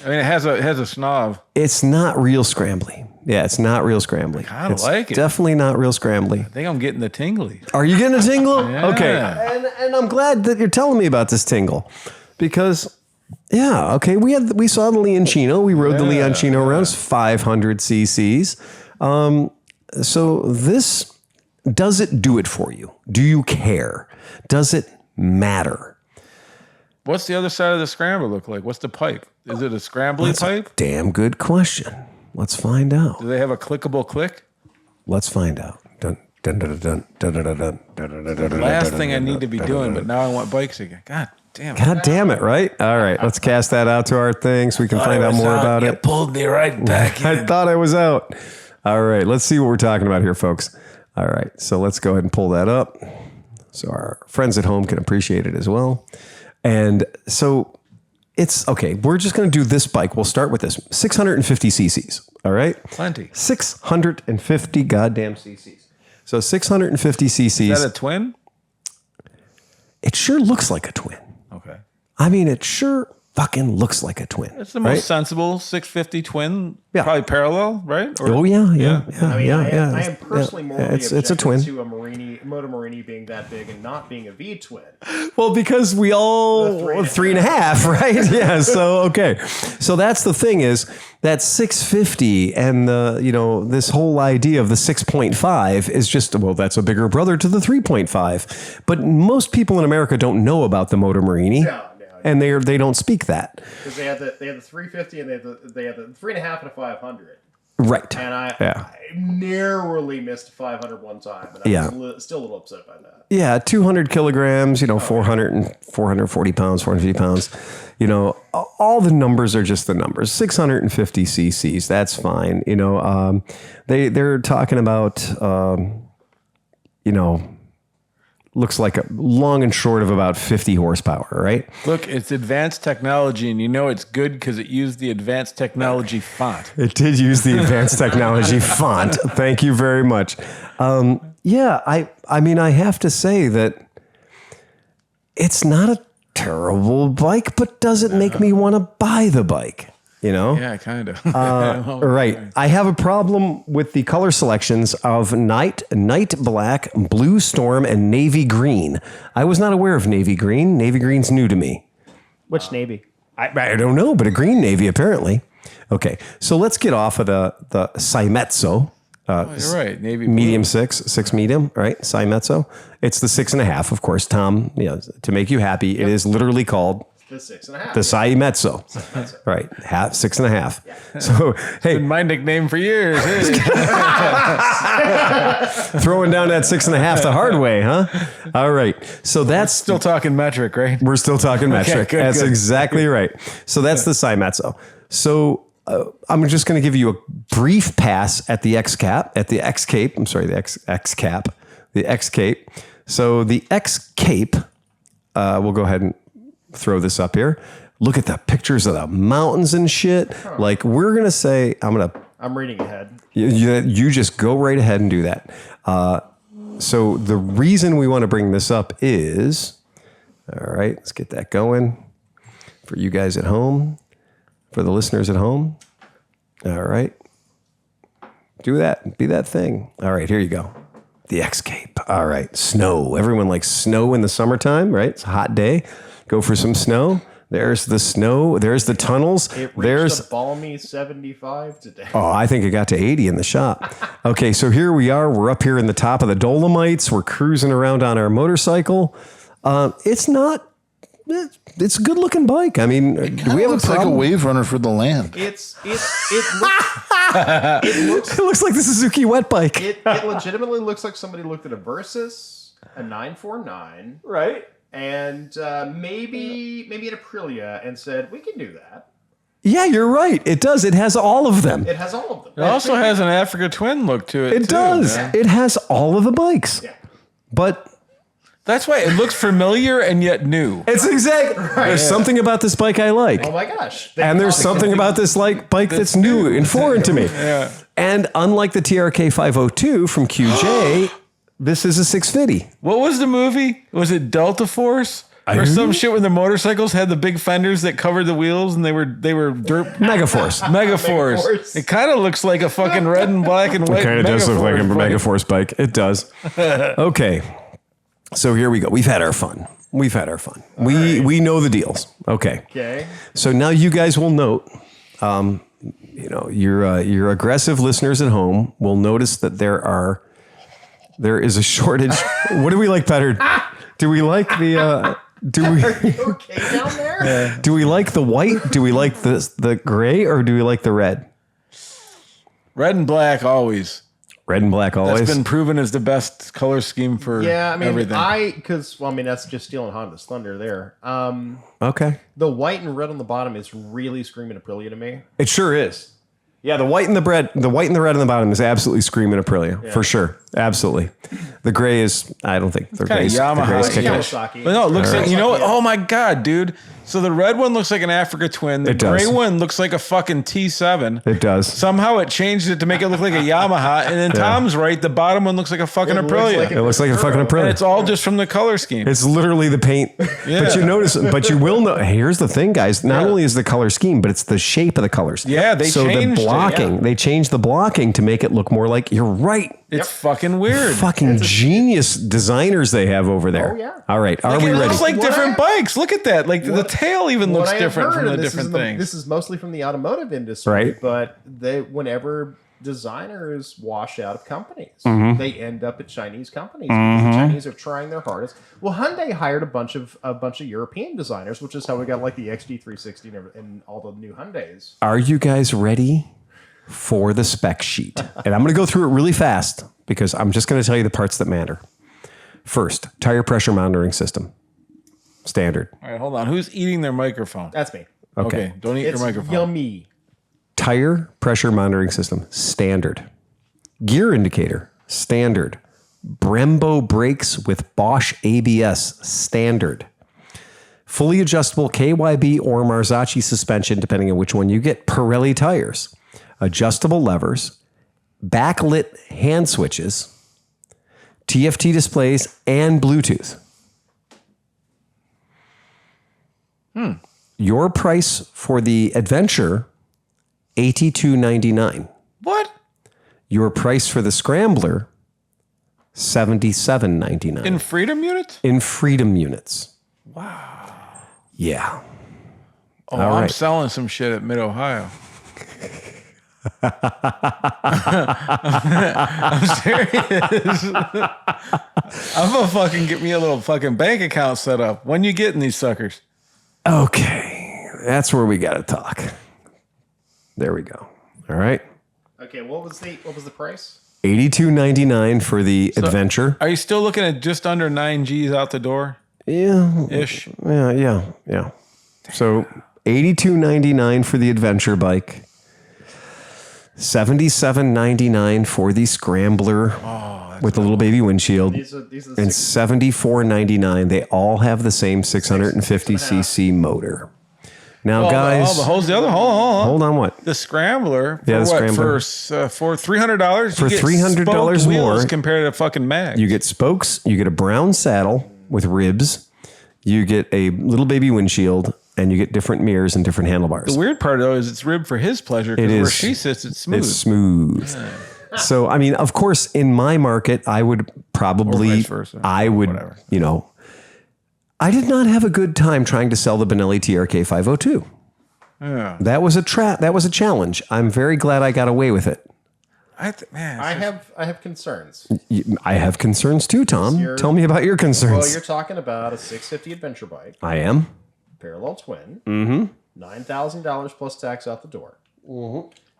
I mean, it has a snob. It's not real scrambly. Yeah, it's not real scrambly. kinda It's like it. definitely not real scrambly. I think I'm getting the tingly. Are you getting a tingle? Yeah. Okay. And I'm glad that you're telling me about this tingle because, yeah, okay, we saw the Leoncino. We rode the Leoncino around. It's 500 cc's. So this, does it do it for you? Do you care? Does it matter? What's the other side of the scrambler look like? What's the pipe? Is it a scrambly pipe? Damn good question. Let's find out. Do they have a clickable click? Let's find out. Dun, dun, dun, dun, dun, dun, dun, dun, dun, dun, dun, Last thing I need to be doing, but now I want bikes again. God damn it. God damn it, right? All right, let's cast that out to our thing so we can find out more about You it. pulled me right back I in. thought I was out. All right, let's see what we're talking about here, folks. All right, so let's go ahead and pull that up so our friends at home can appreciate it as well. And so it's okay. We're just going to do this bike. We'll start with this 650 cc's. All right, Plenty. 650 goddamn cc's. So 650 cc's. Is that a twin? It sure looks like a twin. Okay. I mean, it sure fucking looks like a twin. It's the most sensible 650 twin. Yeah. Probably parallel, right? Or- Oh yeah. I mean, I yeah. am personally more It's a twin. to a Moto Morini being that big and not being a V twin. Well, because we all 3.5, right? Yeah. So okay. So that's the thing is that 650 and the this whole idea of the 6.5 is just that's a bigger brother to the 3.5. But most people in America don't know about the Moto Morini. No. And they don't speak that. Because they had the 350 and they had the 3.5 and a 500. Right. And I narrowly missed 500 one time. And I was still a little upset by that. Yeah, 200 kilograms, 440 pounds, 450 pounds. All the numbers are just the numbers. 650 cc's, that's fine. They're talking about, looks like a long and short of about 50 horsepower, right? Look, it's advanced technology, and it's good because it used the advanced technology font. It did use the advanced technology font. Thank you very much. I mean, I have to say that it's not a terrible bike, but does it make me want to buy the bike? Yeah, kind of. Right. I have a problem with the color selections of night black, blue storm, and navy green. I was not aware of navy green. Navy green's new to me. Which Navy? I don't know, but a green navy apparently. Okay, so let's get off of the Siamezzo. You're right. Navy blue. Medium six medium, right? Siamezzo. It's the 6.5, of course, Tom. To make you happy, it is literally called The 6.5. the Siamezzo. Right, 6.5. Yeah. So hey, Been my nickname for years. Hey. throwing down that 6.5 the hard way, huh? All right. So that's Still talking metric, right? we're still talking metric. good, That's good. exactly right. So that's the Siamezzo. So I'm just going to give you a brief pass at the X cap, at the X cape. I'm sorry, the X cap, the X cape. So the X cape, we'll go ahead and throw this up here. Look at the pictures of the mountains and shit. Like we're going to say, I'm reading ahead. you just go right ahead and do that. So the reason we want to bring this up is, all right, let's get that going for you guys at home, for the listeners at home. All right. Do that. Be that thing. All right, here you go. The X Cape. All right. Snow. Everyone likes snow in the summertime, right? It's a hot day. Go for some snow. There's the snow. There's the tunnels. It reached There's a balmy 75 today. Oh, I think it got to 80 in the shop. Okay, so here we are. We're up here in the top of the Dolomites. We're cruising around on our motorcycle. It's a good looking bike. I mean, do we have looks a like a problem? wave runner for the land. It looks It looks like the Suzuki wet bike. it legitimately looks like somebody looked at a Versys, a 949, Right? and maybe an Aprilia and said, we can do that. Yeah, you're right. It does. It has all of them. It has all of them. It also has an Africa Twin look to it. It too, does. man. It has all of the bikes. Yeah. But That's why it looks familiar and yet new. It's exactly. There's something about this bike I like. Oh my gosh. And there's something about this bike that's new and foreign to me. Yeah. And unlike the TRK 502 from QJ, this is a 650. What was the movie? Was it Delta Force? Or some shit when the motorcycles had the big fenders that covered the wheels and they were dirt. Megaforce. Megaforce. It kind of looks like a fucking red and black and white. It kind of does look like a Megaforce bike. It does. Okay. So here we go. We've had our fun. We know the deals. Okay. Okay. So now you guys will note, your aggressive listeners at home will notice that there is a shortage. What do we like better? Do we like the? Are you okay down there? Do we like the white? Do we like the gray, or do we like the red? Red and black always. Red and black always. That's been proven as the best color scheme for everything. That's just stealing Honda's thunder there. Okay. The white and red on the bottom is really screaming Aprilia to me. It sure is. Yeah, the white and the red on the bottom is absolutely screaming Aprilia for sure. Absolutely. The gray is, I don't think the gray is kicking it. Kawasaki. But no, it looks like, what? Oh my God, dude. So the red one looks like an Africa Twin. The gray one looks like a fucking T7. It does. Somehow it changed it to make it look like a Yamaha. And then Tom's right. The bottom one looks like a fucking Aprilia. It looks like a fucking Aprilia. And it's all just from the color scheme. It's literally the paint. Yeah. But you will know. Here's the thing, guys. Not only is the color scheme, but it's the shape of the colors. Yeah, they changed the blocking. They changed the blocking to make it look more like, you're right. It's fucking weird. Fucking genius designers they have over there. Oh, yeah. All right. Are we It ready? looks like different bikes. Look at that. Like the tail even looks different from the different things. This is mostly from the automotive industry, right? But whenever designers wash out of companies, they end up at Chinese companies. Because the Chinese are trying their hardest. Well, Hyundai hired a bunch of European designers, which is how we got like the XD360 and all the new Hyundais. Are you guys ready for the spec sheet? And I'm going to go through it really fast because I'm just going to tell you the parts that matter. First, tire pressure monitoring system. Standard. All right, hold on. Who's eating their microphone? That's me. Okay, don't eat your microphone. Yummy. Tire pressure monitoring system. Standard. Gear indicator. Standard. Brembo brakes with Bosch ABS. Standard. Fully adjustable KYB or Marzocchi suspension, depending on which one you get. Pirelli tires. Adjustable levers. Backlit hand switches. TFT displays and Bluetooth. Your price for the Adventure, $82.99. What? Your price for the Scrambler, $77.99. In Freedom units? In Freedom units. Wow. Yeah. Oh, I'm selling some shit at Mid-Ohio. I'm serious. I'm gonna fucking get me a little fucking bank account set up. When you getting these suckers? Okay. That's where we got to talk. There we go. All right. Okay, what was the price? $82.99 for the Adventure. Are you still looking at just under 9 G's out the door? Yeah. Ish. Yeah. So $82.99 for the Adventure bike. $77.99 for the Scrambler with the little baby windshield. These are and $74.99. They all have the same 650cc motor. Now, guys, hold on. What the Scrambler? For the Scrambler for $300. For $300 more compared to fucking Mag. You get spokes. You get a brown saddle with ribs. You get a little baby windshield. And you get different mirrors and different handlebars. The weird part, though, is it's ribbed for his pleasure because where she sits, it's smooth. It's smooth. Yeah. So, I mean, of course, in my market, I would probably, I did not have a good time trying to sell the Benelli TRK 502. Yeah. That was a challenge. I'm very glad I got away with it. I have concerns. I have concerns too, Tom. Tell me about your concerns. Well, you're talking about a 650 adventure bike. I am. Parallel twin. $9,000 plus tax out the door.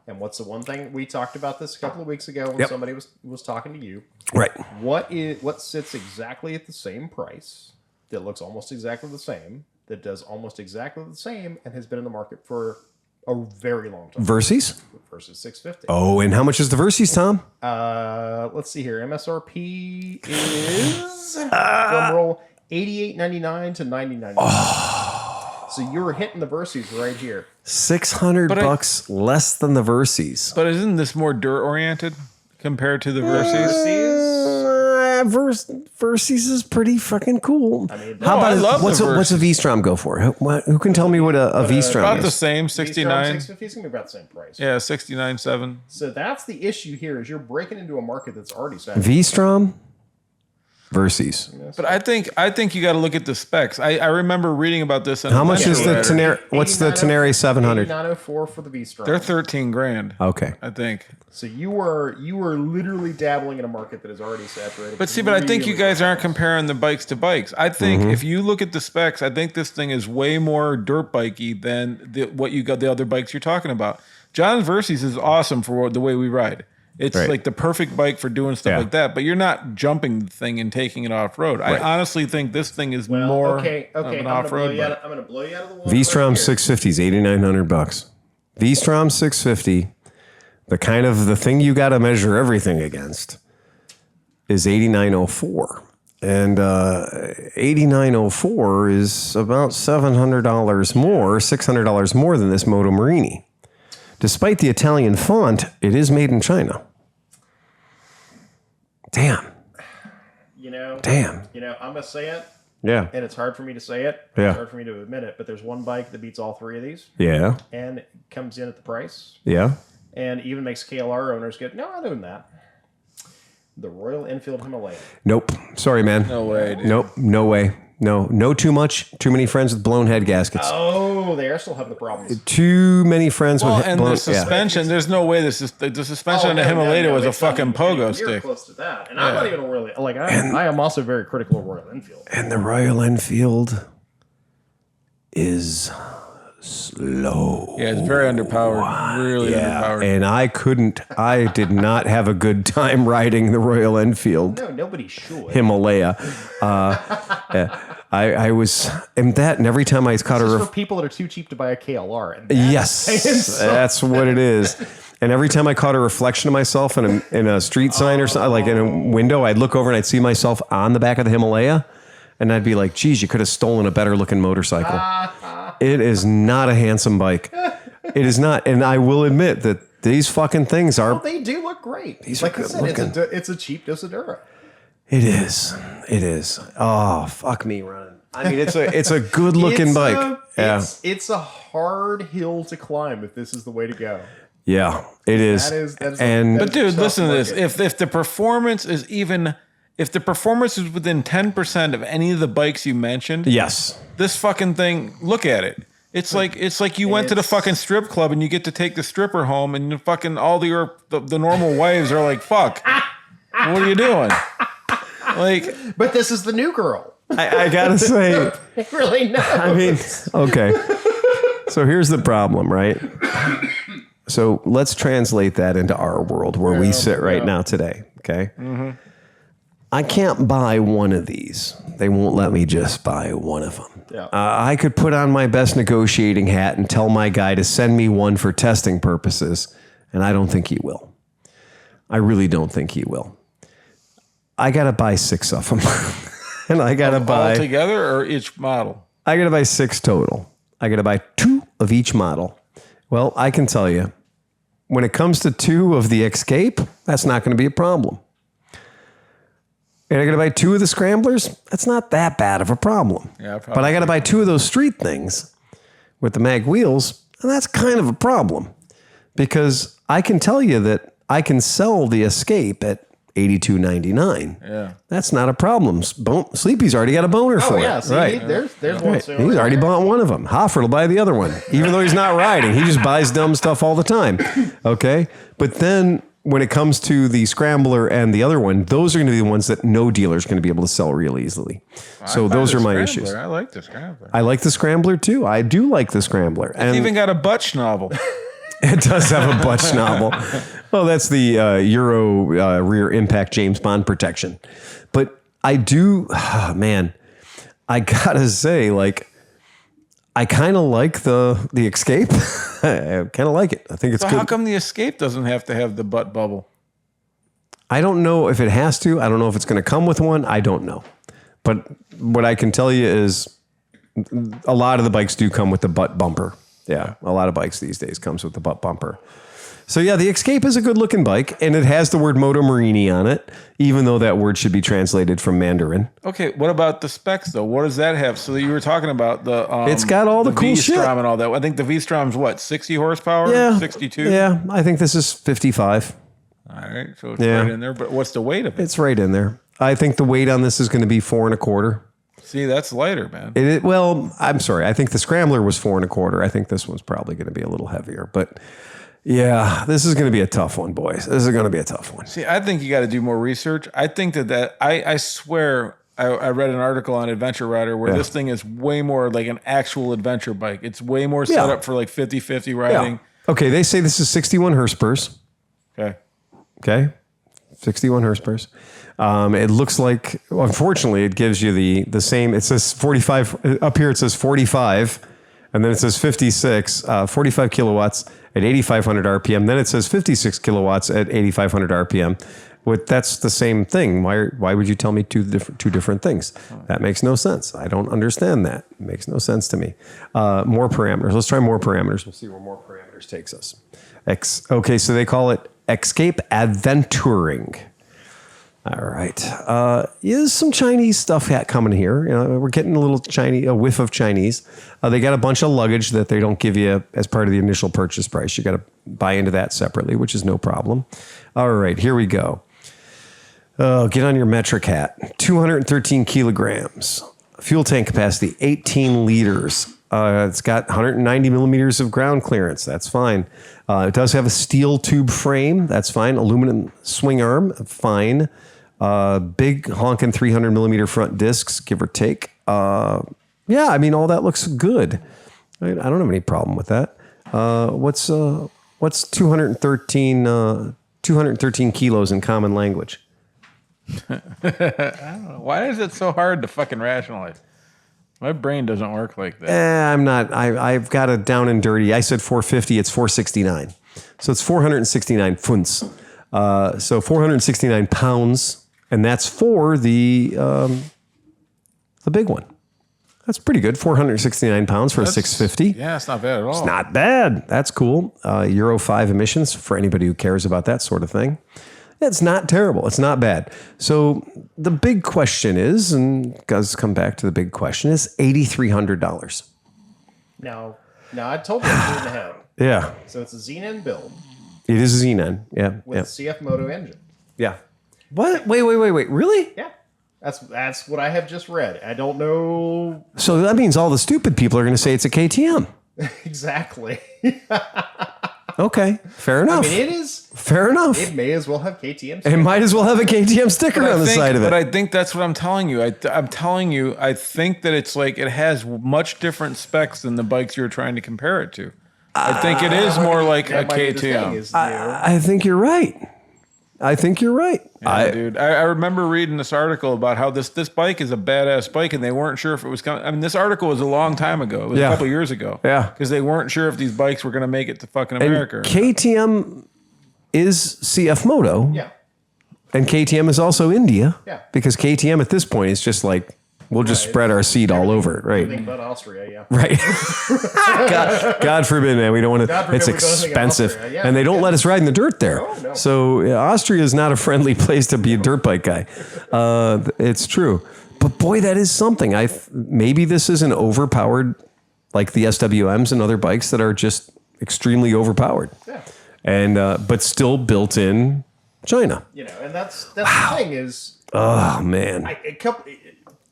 And what's the one thing we talked about this a couple of weeks ago when somebody was talking to you? Right. What sits exactly at the same price, that looks almost exactly the same, that does almost exactly the same, and has been in the market for A very long time. Versys? Versus 650. Oh, and how much is the Versys, Tom? Let's see here. MSRP is drum roll $88.99 to $90.99. Oh. So you were hitting the Versys right here. $600 less than the Versys. But isn't this more dirt oriented compared to the Versys? Versys is pretty fucking cool. I mean, how about I love what's a V-Strom go for? Who can tell me what a V-Strom About is? the same, 69. 650 is going to be about the same price. Yeah, 69.7. So that's the issue here is you're breaking into a market that's already saturated. V-Strom? Versys. But I think you got to look at the specs. I remember reading about this. How much is the Tenere? What's the Tenere 700? $89.04 for the V-Strom. They're 13 grand. Okay. I think. So you were literally dabbling in a market that is already saturated. But see, I think you guys aren't comparing the bikes to bikes. I think if you look at the specs, I think this thing is way more dirt bikey than what you got the other bikes you're talking about. John's Versys is awesome for the way we ride. It's right. like the perfect bike for doing stuff like that, but you're not jumping the thing and taking it off road. Right. I honestly think this thing is more of an off road bike. I'm going to blow you out of the water. V-Strom 650 is $8,900. V-Strom 650, the thing you got to measure everything against, is $8,904. And $8,904 is about $700 more, $600 more than this Moto Marini. Despite the Italian font, it is made in China. Damn. Damn. I'm going to say it. Yeah. And it's hard for me to say it. Yeah. It's hard for me to admit it. But there's one bike that beats all three of these. Yeah. And it comes in at the price. Yeah. And even makes KLR owners go, no, I'm doing that. The Royal Enfield Himalaya. Nope. Sorry, man. No way, dude. Nope. No way. No too much. Too many friends with blown head gaskets. Oh, they are still having the problems. Too many friends with and blown... the suspension, there's no way the suspension on the Himalaya was a fucking pogo stick. Close to that. And I'm not even really... I am also very critical of Royal Enfield. And the Royal Enfield is slow. Yeah, it's very underpowered. Really underpowered. And I did not have a good time riding the Royal Enfield No, nobody should. Himalaya. I was, and every time I caught This is her... for people that are too cheap to buy a KLR. And Yes, that's what it is. And every time I caught a reflection of myself in a street sign or something, like in a window, I'd look over and I'd see myself on the back of the Himalaya, and I'd be like, geez, you could have stolen a better looking motorcycle. It is not a handsome bike. It is not. And I will admit that these fucking things are... Well, they do look great. These like are I said, good looking. it's a cheap Dosadura. It is. It is. Oh, fuck me, Ron. I mean, it's a good looking bike. It's a hard hill to climb if this is the way to go. Yeah, it is. But dude, listen to this. If the performance is within 10% of any of the bikes you mentioned, yes, this fucking thing, look at it. It's like you went to the fucking strip club and you get to take the stripper home and fucking all the normal wives are like, fuck, what are you doing? Like, but this is the new girl. I gotta say, It really knows. I mean, okay. So here's the problem, right? So let's translate that into our world where we sit right now today. Okay. Mm-hmm. I can't buy one of these. They won't let me just buy one of them. Yeah. I could put on my best negotiating hat and tell my guy to send me one for testing purposes, and I don't think he will. I really don't think he will. I got to buy 6 of them. And I got to buy... All together or each model? I got to buy 6 total. I got to buy 2 of each model. Well, I can tell you, when it comes to 2 of the Escape, that's not going to be a problem. And I got to buy 2 of the Scramblers. That's not that bad of a problem. Yeah, but I got to buy 2 of those street things with the mag wheels, and that's kind of a problem. Because I can tell you that I can sell the Escape at $82.99. Yeah, that's not a problem. Sleepy's already got a boner for it. See, right? There's one. Right. He's already bought one of them. Hofford will buy the other one, even though he's not riding. He just buys dumb stuff all the time. Okay, but then when it comes to the Scrambler and the other one, those are going to be the ones that no dealer is going to be able to sell real easily. So those are my issues. I like the Scrambler. I like the Scrambler too. I do like the Scrambler. It's even got a butt schnabel. It does have a butt schnabel. Well, that's the Euro rear impact James Bond protection. But I do, man, I gotta say, like, I kind of like the Escape. I kind of like it. I think it's So good. how come the Escape doesn't have to have the butt bubble? I don't know if it has to. I don't know if it's going to come with one. I don't know. But what I can tell you is a lot of the bikes do come with the butt bumper. Yeah, a lot of bikes these days comes with the butt bumper. So yeah, the Escape is a good looking bike, and it has the word Moto Morini on it, even though that word should be translated from Mandarin. Okay, what about the specs though? What does that have? So you were talking about the It's got all the cool shit. V-Strom and all that. I think the V-Strom's what, 60 horsepower? Yeah. 62? Yeah, I think this is 55. All right, so it's Yeah. right in there. But what's the weight of it? It's right in there. I think the weight on this is going to be 4 1/4. See, that's lighter, man. Well, I'm sorry. I think the Scrambler was 4 1/4. I think this one's probably going to be a little heavier, but yeah, this is going to be a tough one, boys. This is going to be a tough one. See, I think you got to do more research. I think I swear I read an article on Adventure Rider where this thing is way more like an actual adventure bike. It's way more set up for like 50-50 riding. Yeah. Okay, they say this is 61 Hspurs. Okay, 61 Hspurs. It looks like, unfortunately, it gives you the same. It says 45 up here. It says 45, and then it says 56, 45 kilowatts at 8,500 RPM. Then it says 56 kilowatts at 8,500 RPM. That's the same thing. Why would you tell me two different things? That makes no sense. I don't understand that. It makes no sense to me. More parameters. Let's try more parameters. We'll see where more parameters takes us. Okay, so they call it Escape Adventuring. All right. Is some Chinese stuff coming here? You know, we're getting a whiff of Chinese. They got a bunch of luggage that they don't give you as part of the initial purchase price. You got to buy into that separately, which is no problem. All right, here we go. Get on your metric hat. 213 kilograms. Fuel tank capacity, 18 liters. It's got 190 millimeters of ground clearance. That's fine. It does have a steel tube frame. That's fine. Aluminum swing arm. Fine. Big honking 300 millimeter front discs, give or take. Yeah, I mean, all that looks good. I don't have any problem with that. What's 213 kilos in common language? I don't know. Why is it so hard to fucking rationalize? My brain doesn't work like that. I'm not. I've got it down and dirty. I said 450. It's 469. So it's 469 funts. So 469 pounds, and that's for the big one. That's pretty good. 469 pounds for a 650. Yeah, it's not bad at all. It's not bad. That's cool. Euro 5 emissions for anybody who cares about that sort of thing. It's not terrible. It's not bad. So the big question is, and does come back to the big question, is $8,300. Now I told you I'm 2.5. Yeah. So it's a Zenon build It is a Xenon. Yeah. with a CF Moto engine. Yeah. What? Wait. Really? Yeah. That's what I have just read. I don't know So that means all the stupid people are going to say it's a KTM. exactly. Okay. Fair enough. I mean, it is. Fair enough. It may as well have KTM. It might as well have a KTM sticker on the side of it. But I think that's what I'm telling you. I'm telling you, I think that it's like it has much different specs than the bikes you're trying to compare it to. I think it is more like a That might be the thing, KTM. is I think you're right. Yeah, dude. I remember reading this article about how this bike is a badass bike, and they weren't sure if it was coming. I mean, this article was a long time ago. It was a couple years ago. Yeah. Because they weren't sure if these bikes were going to make it to fucking America. And KTM is CF Moto. Yeah. And KTM is also India. Yeah. Because KTM at this point is just like, we'll just spread our seed all over it, right? Everything but Austria, yeah. Right. God forbid, man. We don't want God to. forbid It's we go to expensive, Austria, yeah. and they don't let us ride in the dirt there. Oh, no. So Austria is not a friendly place to be a dirt bike guy. It's true, but boy, that is something. Maybe this is an overpowered, like the SWMs and other bikes that are just extremely overpowered, and but still built in China. You know, and that's the thing is. Oh man.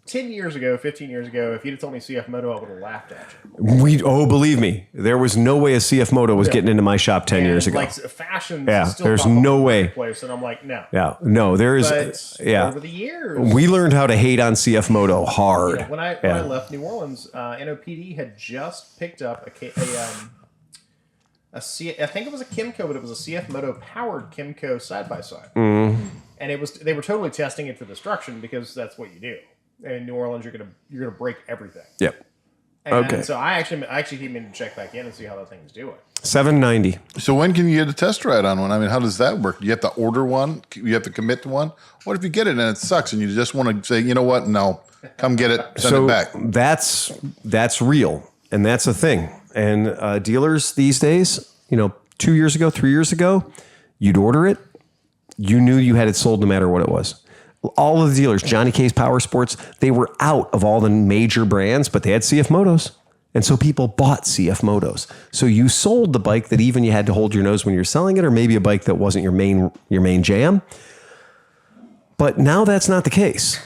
10 years ago, 15 years ago, if you'd have told me CF Moto, I would have laughed at you. Believe me, there was no way a CF Moto was getting into my shop 10 years ago. Like fashion, there's no way. Place, and I'm like, no. Yeah, no, there is. But over the years, we learned how to hate on CF Moto hard. when I left New Orleans, NOPD had just picked up I think it was a Kimco, but it was a CF Moto powered Kimco side by side, and they were totally testing it for destruction because that's what you do. And in New Orleans, you're gonna break everything. Yep. And so I actually keep meaning to check back in and see how that thing's doing. $790. So when can you get a test ride on one? I mean, how does that work? You have to order one? You have to commit to one? What if you get it and it sucks and you just want to say, you know what? No, come get it, send it back. That's real, and that's a thing. And dealers these days, 2 years ago, 3 years ago, you'd order it, you knew you had it sold no matter what it was. All of the dealers, Johnny K's Power Sports, they were out of all the major brands, but they had CF Motos. And so people bought CF Motos. So you sold the bike that even you had to hold your nose when you're selling it, or maybe a bike that wasn't your main jam. But now that's not the case.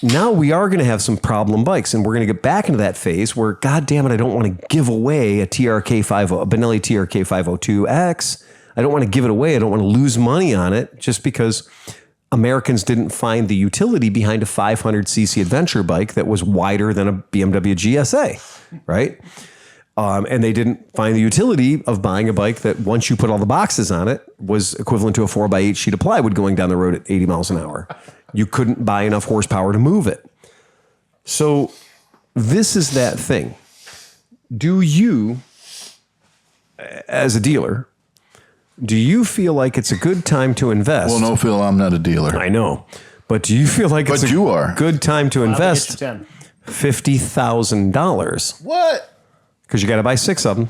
Now we are going to have some problem bikes, and we're going to get back into that phase where, God damn it, I don't want to give away a Benelli TRK 502X. I don't want to give it away. I don't want to lose money on it just because Americans didn't find the utility behind a 500cc adventure bike that was wider than a BMW GSA, right? And they didn't find the utility of buying a bike that, once you put all the boxes on it, was equivalent to a 4x8 sheet of plywood going down the road at 80 miles an hour. You couldn't buy enough horsepower to move it. So this is that thing. Do you, as a dealer, do you feel like it's a good time to invest? Well, no, Phil, I'm not a dealer. I know. But do you feel like it's a good time to invest $50,000? What? Because you got to buy 6 of them.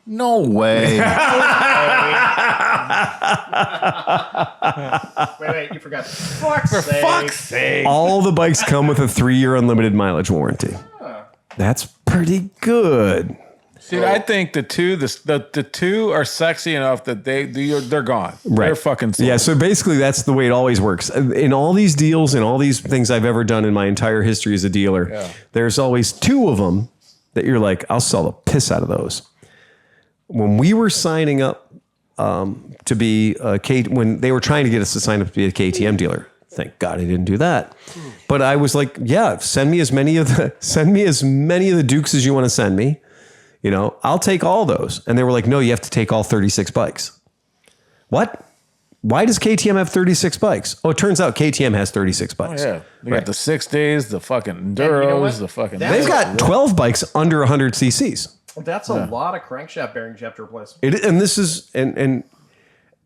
No way. Wait, you forgot. For fuck's sake. All the bikes come with a 3-year unlimited mileage warranty. That's pretty good. Dude, I think the two are sexy enough that they're gone. Right. They're fucking sold. Yeah, so basically that's the way it always works. In all these deals and all these things I've ever done in my entire history as a dealer, there's always 2 of them that you're like, I'll sell the piss out of those. When we were signing up to be when they were trying to get us to sign up to be a KTM dealer, thank God I didn't do that. But I was like, yeah, send me as many of the Dukes as you want to send me. I'll take all those. And they were like, no, you have to take all 36 bikes. What? Why does KTM have 36 bikes? Oh, it turns out KTM has 36 bikes. Oh, yeah. They got the 6 days, the fucking Enduros, the fucking... They've got 12 bikes under 100 cc's. That's a lot of crankshaft bearings you have to replace. And this is... And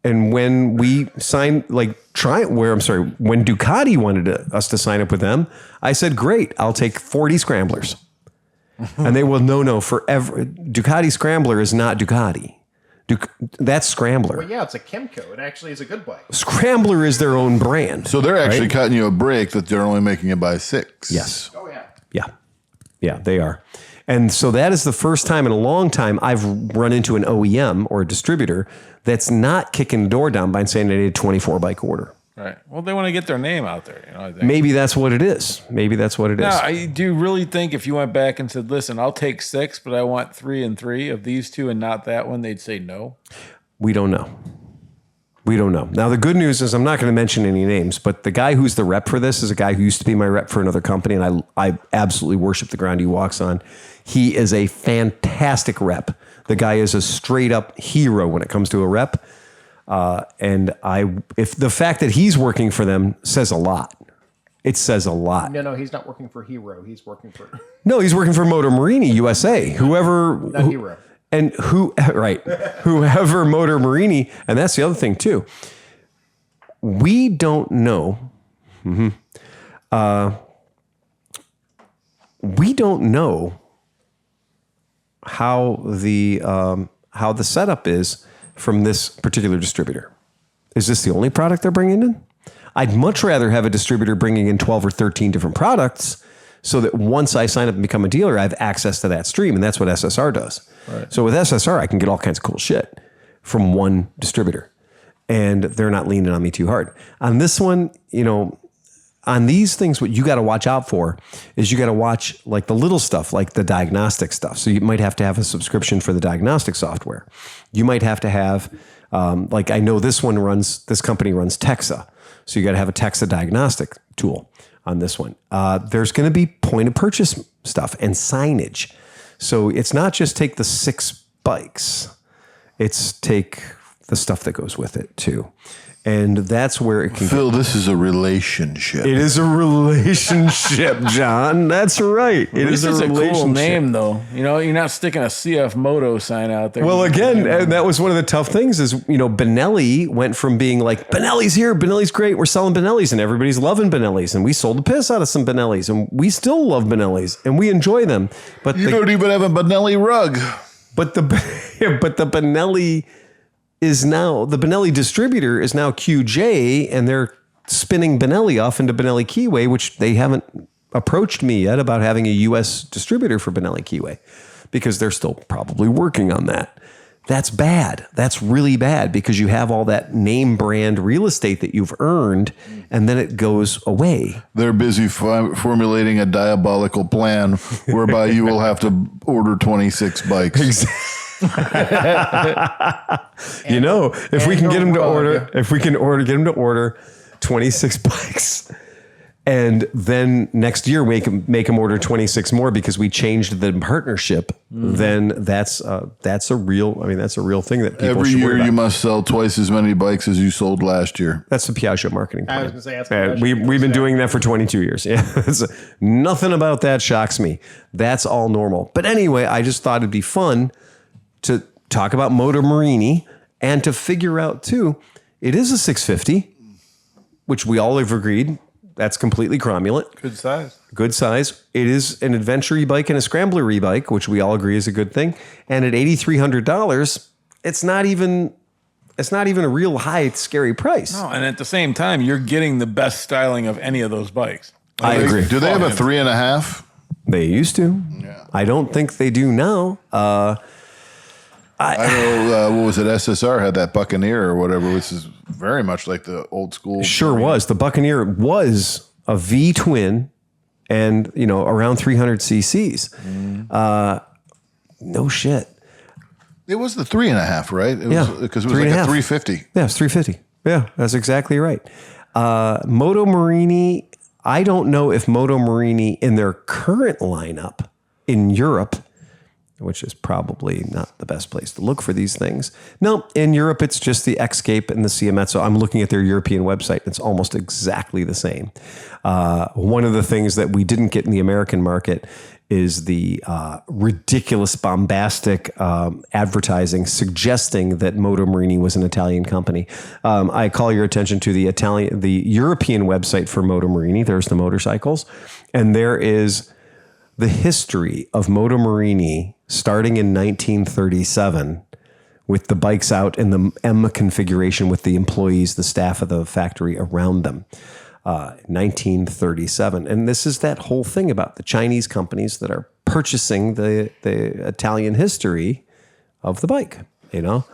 when we signed, when Ducati wanted us to sign up with them, I said, great, I'll take 40 Scramblers. And they will, no, forever. Ducati Scrambler is not Ducati. That's Scrambler. Well, yeah, it's a Kemco. It actually is a good bike. Scrambler is their own brand. So they're actually cutting you a break that they're only making it by 6. Yes. Oh, yeah. Yeah, they are. And so that is the first time in a long time I've run into an OEM or a distributor that's not kicking the door down by saying they need a 24 bike order. Right. Well, they want to get their name out there. I think. Maybe that's what it is. Now, do you really think if you went back and said, listen, I'll take 6, but I want 3 and 3 of these 2 and not that one, they'd say no? We don't know. Now, the good news is I'm not going to mention any names, but the guy who's the rep for this is a guy who used to be my rep for another company, and I absolutely worship the ground he walks on. He is a fantastic rep. The guy is a straight up hero when it comes to a rep. And if the fact that he's working for them says a lot. It says a lot. No, he's not working for Hero. He's working for... No, he's working for Motor Marini USA. Not Hero. And whoever Motor Marini, and that's the other thing too. We don't know. We don't know how the setup is from this particular distributor. Is this the only product they're bringing in? I'd much rather have a distributor bringing in 12 or 13 different products so that once I sign up and become a dealer, I have access to that stream. And that's what SSR does. Right. So with SSR, I can get all kinds of cool shit from one distributor. And they're not leaning on me too hard. On this one, on these things, what you got to watch out for is you got to watch like the little stuff, like the diagnostic stuff. So you might have to have a subscription for the diagnostic software. You might have to have, I know this company runs Texa. So you got to have a Texa diagnostic tool on this one. There's going to be point of purchase stuff and signage. So it's not just take the 6 bikes. It's take the stuff that goes with it too. And that's where it can Phil, this is a relationship. It is a relationship, John. That's right. It is a relationship. Cool name, though. You know, you're not sticking a CF Moto sign out there. Well, again, and that was one of the tough things is, Benelli went from being like, Benelli's here, Benelli's great, we're selling Benellis, and everybody's loving Benellis. And we sold the piss out of some Benellis, and we still love Benellis, and we enjoy them. But You don't even have a Benelli rug. But the Benelli is now, the Benelli distributor is now QJ, and they're spinning Benelli off into Benelli Keyway, which they haven't approached me yet about having a U.S. distributor for Benelli Keyway, because they're still probably working on that. That's bad. That's really bad, because you have all that name brand real estate that you've earned, and then it goes away. They're busy formulating a diabolical plan whereby you will have to order 26 bikes. If we can get them to order, get them to order 26 bikes, and then next year make them order 26 more because we changed the partnership, then that's a real thing that people Every should year worry about. you must sell twice as many bikes as you sold last year. That's the Piaggio marketing plan. I was going to say, that's Piaggio. We've been doing that for 22 years. Yeah, nothing about that shocks me. That's all normal. But anyway, I just thought it'd be fun to talk about Moto Morini and to figure out too, it is a 650, which we all have agreed that's completely cromulent. Good size. Good size. It is an adventure e-bike and a scrambler e-bike, which we all agree is a good thing. And at $8,300, it's not even a real high, scary price. No, and at the same time, you're getting the best styling of any of those bikes. I agree. Do they have a 3.5? They used to. Yeah. I don't think they do now. I know, what was it? SSR had that Buccaneer or whatever, which is very much like the old school. Sure was. The Buccaneer was a V twin and, around 300 cc's. No shit. It was the 3.5, right? It was, because it was like a 350. Yeah, it's 350. Yeah, that's exactly right. Moto Morini, I don't know if Moto Morini in their current lineup in Europe, which is probably not the best place to look for these things. No, in Europe, it's just the Escape and the Ciametzo. I'm looking at their European website. It's almost exactly the same. One of the things that we didn't get in the American market is the ridiculous, bombastic advertising suggesting that Moto Morini was an Italian company. I call your attention to the European website for Moto Morini. There's the motorcycles, and there is the history of Moto Morini starting in 1937 with the bikes out in the M configuration with the employees, the staff of the factory around them. 1937. And this is that whole thing about the Chinese companies that are purchasing the Italian history of the bike, and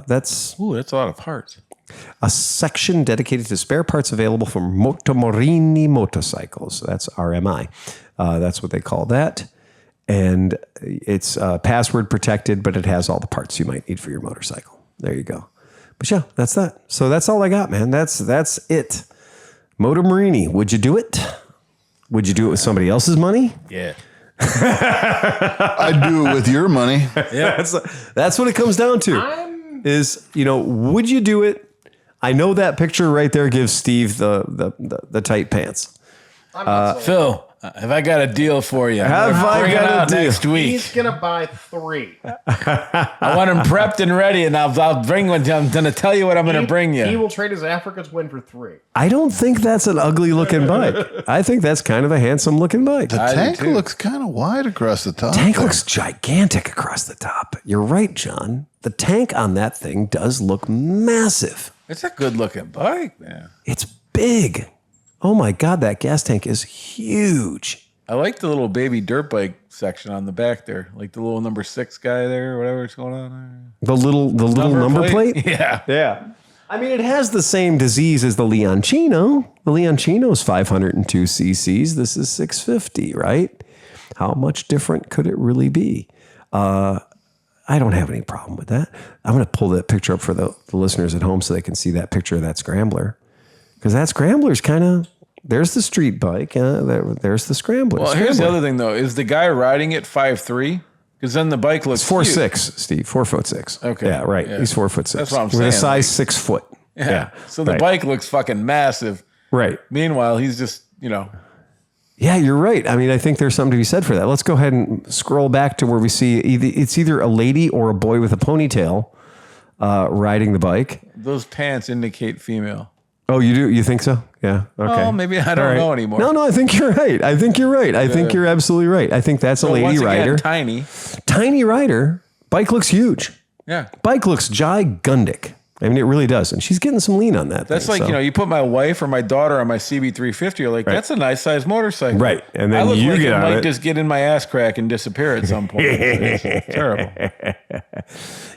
that's... Ooh, that's a lot of parts. A section dedicated to spare parts available for Moto Morini motorcycles. That's RMI. That's what they call that. And it's password protected, but it has all the parts you might need for your motorcycle. There you go. But yeah, that's that. So that's all I got, man. That's it. Moto Morini, would you do it? Would you do it with somebody else's money? Yeah. I'd do it with your money. Yeah, that's what it comes down to. Would you do it? I know that picture right there gives Steve the tight pants. Phil, have I got a deal for you? Have I got a deal? Next week. He's going to buy 3. I want him prepped and ready, and I'll bring one. I'm going to tell you what I'm going to bring you. He will trade his Africa's win for 3. I don't think that's an ugly looking bike. I think that's kind of a handsome looking bike. The tank looks kind of wide across the top. Tank there. looks gigantic across the top. You're right, John. The tank on that thing does look massive. It's a good looking bike, man. It's big. Oh my God, that gas tank is huge. I like the little baby dirt bike section on the back there, like the little number 6 guy there, or whatever's going on there. The little number plate? Yeah. Yeah. I mean, it has the same disease as the Leoncino. The Leoncino is 502 cc's. This is 650, right? How much different could it really be? I don't have any problem with that. I'm going to pull that picture up for the listeners at home so they can see that picture of that Scrambler. Because that Scrambler's kind of, there's the street bike, there's the Scrambler. Well, here's the other thing, though. Is the guy riding it 5'3"? Because then the bike looks 4'6", Steve. 4'6". Okay. Yeah, right. Yeah. He's 4'6". That's what I'm With saying, a size like- 6 foot. Yeah. So the right. bike looks fucking massive. Right. Meanwhile, he's just, Yeah, you're right. I mean, I think there's something to be said for that. Let's go ahead and scroll back to where we see it's either a lady or a boy with a ponytail riding the bike. those pants indicate female. Oh, you do? You think so? Yeah. Okay. Oh, maybe I don't know anymore. No, I think you're right. I think you're absolutely right. I think that's a lady once again, rider. Tiny rider. Bike looks huge. Yeah. Bike looks gigantic. I mean, it really does. And she's getting some lean on that. That's thing, like, so. you put my wife or my daughter on my CB350. You're like, that's a nice sized motorcycle. Right. And then I look you like get it on might it. just get in my ass crack and disappear at some point. It's terrible.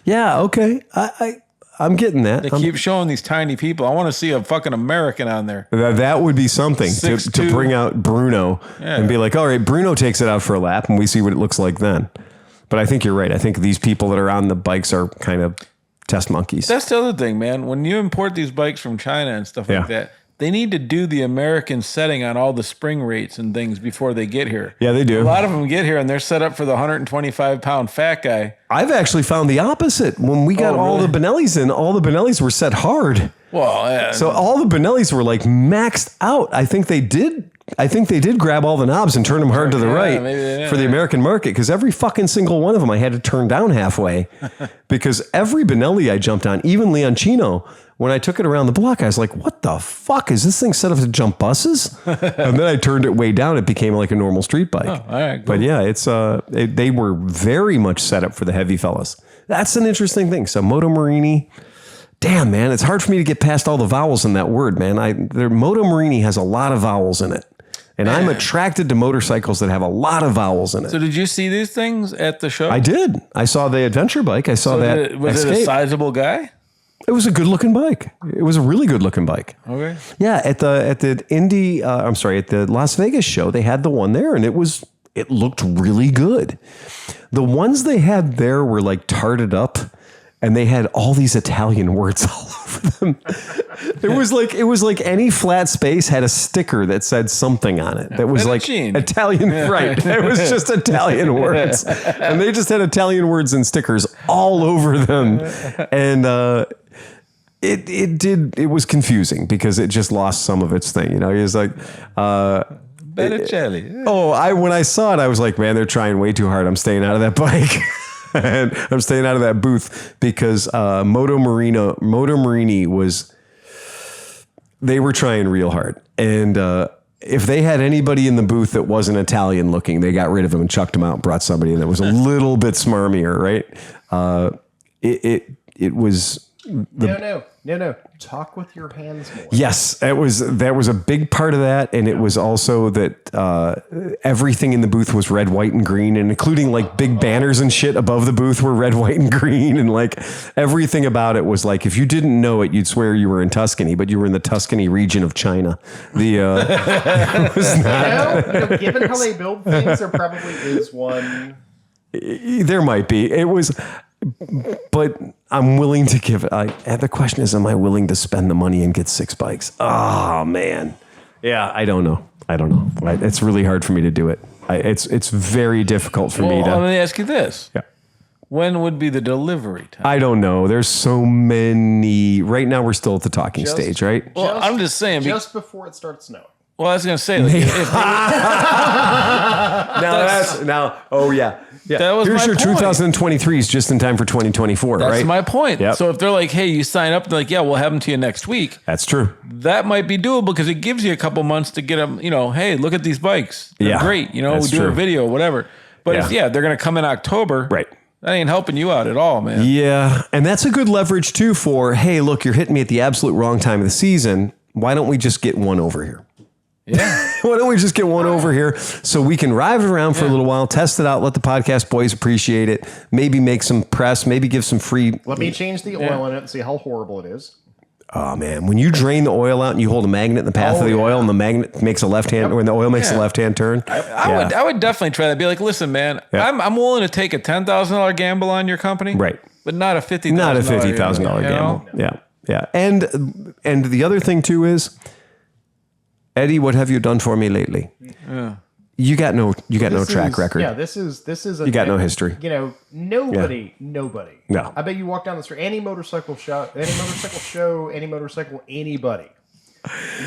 Yeah. Okay. I'm getting that. They keep showing these tiny people. I want to see a fucking American on there. That would be something to 6'2". bring out Bruno and be like, all right, Bruno takes it out for a lap and we see what it looks like then. But I think you're right. I think these people that are on the bikes are kind of test monkeys. That's the other thing, man. When you import these bikes from China and stuff like that, they need to do the American setting on all the spring rates and things before they get here. Yeah, they do. A lot of them get here and they're set up for the 125-pound fat guy. I've actually found the opposite. When we got all the Benellis in, all the Benellis were set hard. Well, So all the Benellis were like maxed out. I think they did grab all the knobs and turn them hard to the right for the American market, because every fucking single one of them I had to turn down halfway because every Benelli I jumped on, even Leoncino, when I took it around the block, I was like, what the fuck? Is this thing set up to jump buses? And then I turned it way down. It became like a normal street bike. all right, cool. But yeah, they were very much set up for the heavy fellas. That's an interesting thing. So Moto Morini, damn, man, it's hard for me to get past all the vowels in that word, man. Moto Morini has a lot of vowels in it. And I'm attracted to motorcycles that have a lot of vowels in it. So did you see these things at the show? I did. I saw the adventure bike. I saw that. Was it a sizable guy? It was a good looking bike. It was a really good looking bike. Okay. Yeah, at the Las Vegas show, they had the one there, and it looked really good. The ones they had there were like tarted up, and they had all these Italian words all over them. It was like any flat space had a sticker that said something on it that was like Italian, right? It was just Italian words, and they just had Italian words and stickers all over them, and it was confusing because it just lost some of its thing. He was like, Botticelli. When I saw it, I was like, man, they're trying way too hard. I'm staying out of that bike. And I'm staying out of that booth because Moto Morini they were trying real hard. And if they had anybody in the booth that wasn't Italian looking, they got rid of him and chucked him out and brought somebody in that was a little bit smarmier, right? It was... No. Talk with your hands more. Yes, that was a big part of that, and it was also that everything in the booth was red, white, and green, and including like big banners and shit above the booth were red, white, and green, and like everything about it was like if you didn't know it, you'd swear you were in Tuscany, but you were in the Tuscany region of China. It was not. Given how they build things, there probably is one. There might be. It was. But I'm willing to give it. The question is, am I willing to spend the money and get 6 bikes? Oh, man. Yeah, I don't know. It's really hard for me to do it. It's very difficult for me to. Let me ask you this. Yeah. When would be the delivery time? I don't know. There's so many. Right now, we're still at the talking stage, right? Well, I'm just saying. Just before it starts snowing. Well, I was going to say. Like, Yeah. That was Here's my your point. 2023s just in time for 2024, right? That's my point. Yep. So if they're like, hey, you sign up, they're like, yeah, we'll have them to you next week. That's true. That might be doable because it gives you a couple months to get them, hey, look at these bikes. They're great. We That's do true. a video, whatever. But if they're going to come in October. Right. That ain't helping you out at all, man. Yeah. And that's a good leverage too for, hey, look, you're hitting me at the absolute wrong time of the season. Why don't we just get one over here? Yeah. Why don't we just get one over here so we can ride it around for a little while, test it out, let the podcast boys appreciate it, maybe make some press, maybe give some free. Let me change the oil in it and see how horrible it is. Oh, man. When you drain the oil out and you hold a magnet in the path of the oil and the magnet makes a left hand, when the oil makes a left hand turn. I would definitely try that. Be like, listen, man, I'm willing to take a $10,000 gamble on your company. Right. But not a $50,000 Not a $50,000 gamble. Yeah. And the other thing too is, Eddie, what have you done for me lately? Yeah. you got no This track is- record. Yeah, this is a, You got no history. You know, nobody. No. I bet you walk down the street, any motorcycle show, anybody.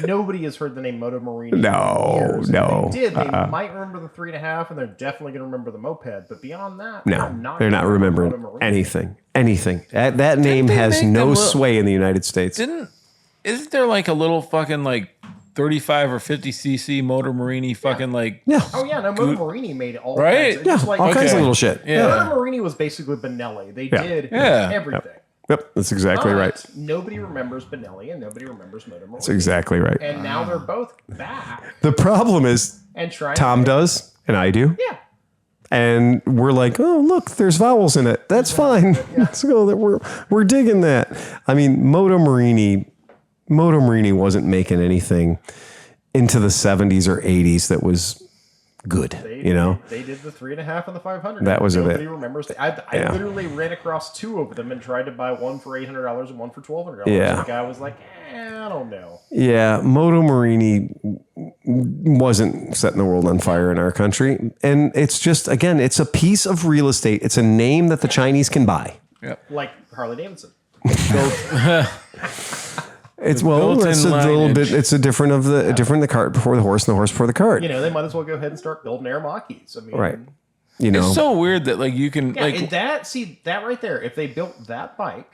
Nobody has heard the name Moto Morini. No, in years. no. If they did. They might remember the 3.5, and they're definitely going to remember the moped. But beyond that, No, they're not gonna remember remembering Moto Morini. anything. That name they has make no them sway in the United States. Isn't there like a little fucking like 35 or 50 cc Motor Marini fucking like Yeah. Oh yeah, no, Moto Morini made all Right? kinds of, Yeah, just like all kinds of okay. little shit. Yeah. Moto Morini was basically Benelli. They did Yeah. everything. Yep, that's exactly But right. Nobody remembers Benelli and nobody remembers Moto Morini. That's exactly right. And now they're both back The problem is and trying. Tom does and I do. Yeah. And we're like, oh, look, there's vowels in it. That's fine. So we're digging that. I mean, Moto Morini wasn't making anything into the 70s or 80s that was good. They did the 3.5 and the 500. That was Nobody it. remembers. I literally ran across two of them and tried to buy one for $800 and one for $1,200. Yeah. And the guy was like, I don't know. Yeah, Moto Morini wasn't setting the world on fire in our country. And it's just, again, it's a piece of real estate. It's a name that the Chinese can buy. Like Harley Davidson. It's it's a little lineage. bit. It's a different the cart before the horse, and the horse before the cart. They might as well go ahead and start building Aramakis. I mean, Right. It's so weird that like you can Yeah, like and that right there. If they built that bike,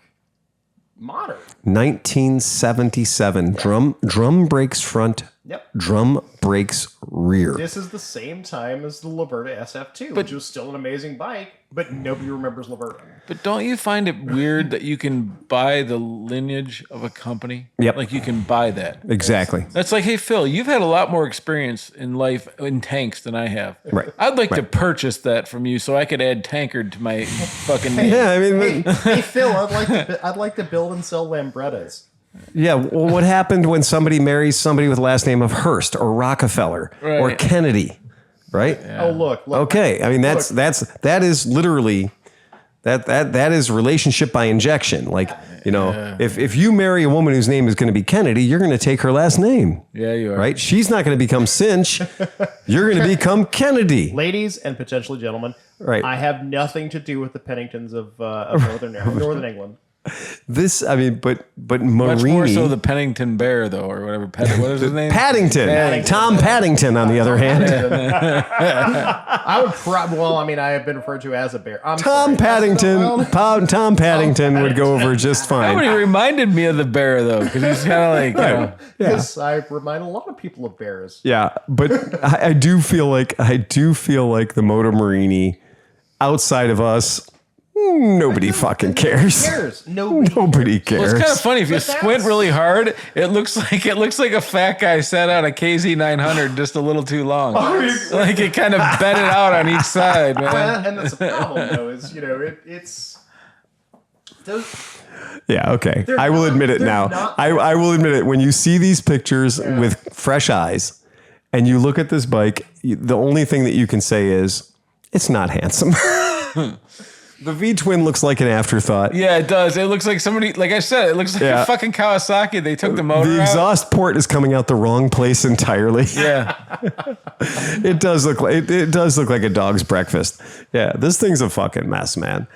modern. 1977. Drum brakes front. Yep. Drum brakes rear. This is the same time as the Laverta SF2, which was still an amazing bike, but nobody remembers Laverta. But don't you find it weird that you can buy the lineage of a company? Yep. Like you can buy that. Exactly. That's like, hey Phil, you've had a lot more experience in life in tanks than I have. Right. I'd like to purchase that from you so I could add tankard to my fucking name. Yeah, I mean, Hey Phil, I'd like to build and sell Lambrettas. yeah. Well, what happened when somebody marries somebody with the last name of Hearst or Rockefeller or Right. Kennedy, right? Oh look. Okay. I mean, that is literally that is relationship by injection. Like, if you marry a woman whose name is going to be Kennedy, you're going to take her last name. Yeah, you are. Right? She's not going to become Cinch. You're going to become Kennedy. Ladies and potentially gentlemen, Right. I have nothing to do with the Penningtons of Northern England. This, I mean, but Much Marini, more so the Pennington Bear, though, or whatever. What is his name? Paddington. Tom Paddington, on the other hand. I would I have been referred to as a bear. I'm Tom sorry. Paddington. Tom Paddington would go over just Nobody fine. reminded me of the bear, though, because he's kind of like, Yes, I remind a lot of people of bears. Yeah, but I do feel like the Moto Morini, outside of us, nobody fucking cares. Cares. Nobody. Nobody Well, cares. it's kind of funny if you But squint that's- really hard. It looks like a fat guy sat on a KZ 900 just a little too long. Like it kind of bent it out on each side, man. Well, and that's the problem, though, is it's those. Yeah, okay. They're I will not- admit it they're now. not- I will admit it. When you see these pictures with fresh eyes and you look at this bike, the only thing that you can say is, it's not handsome. The V-twin looks like an afterthought. Yeah, it does. It looks like somebody, like I said, it looks like Yeah. a fucking Kawasaki. They took the motor The out. exhaust port is coming out the wrong place entirely. Yeah. It does look like it does look like a dog's breakfast. Yeah, this thing's a fucking mess, man.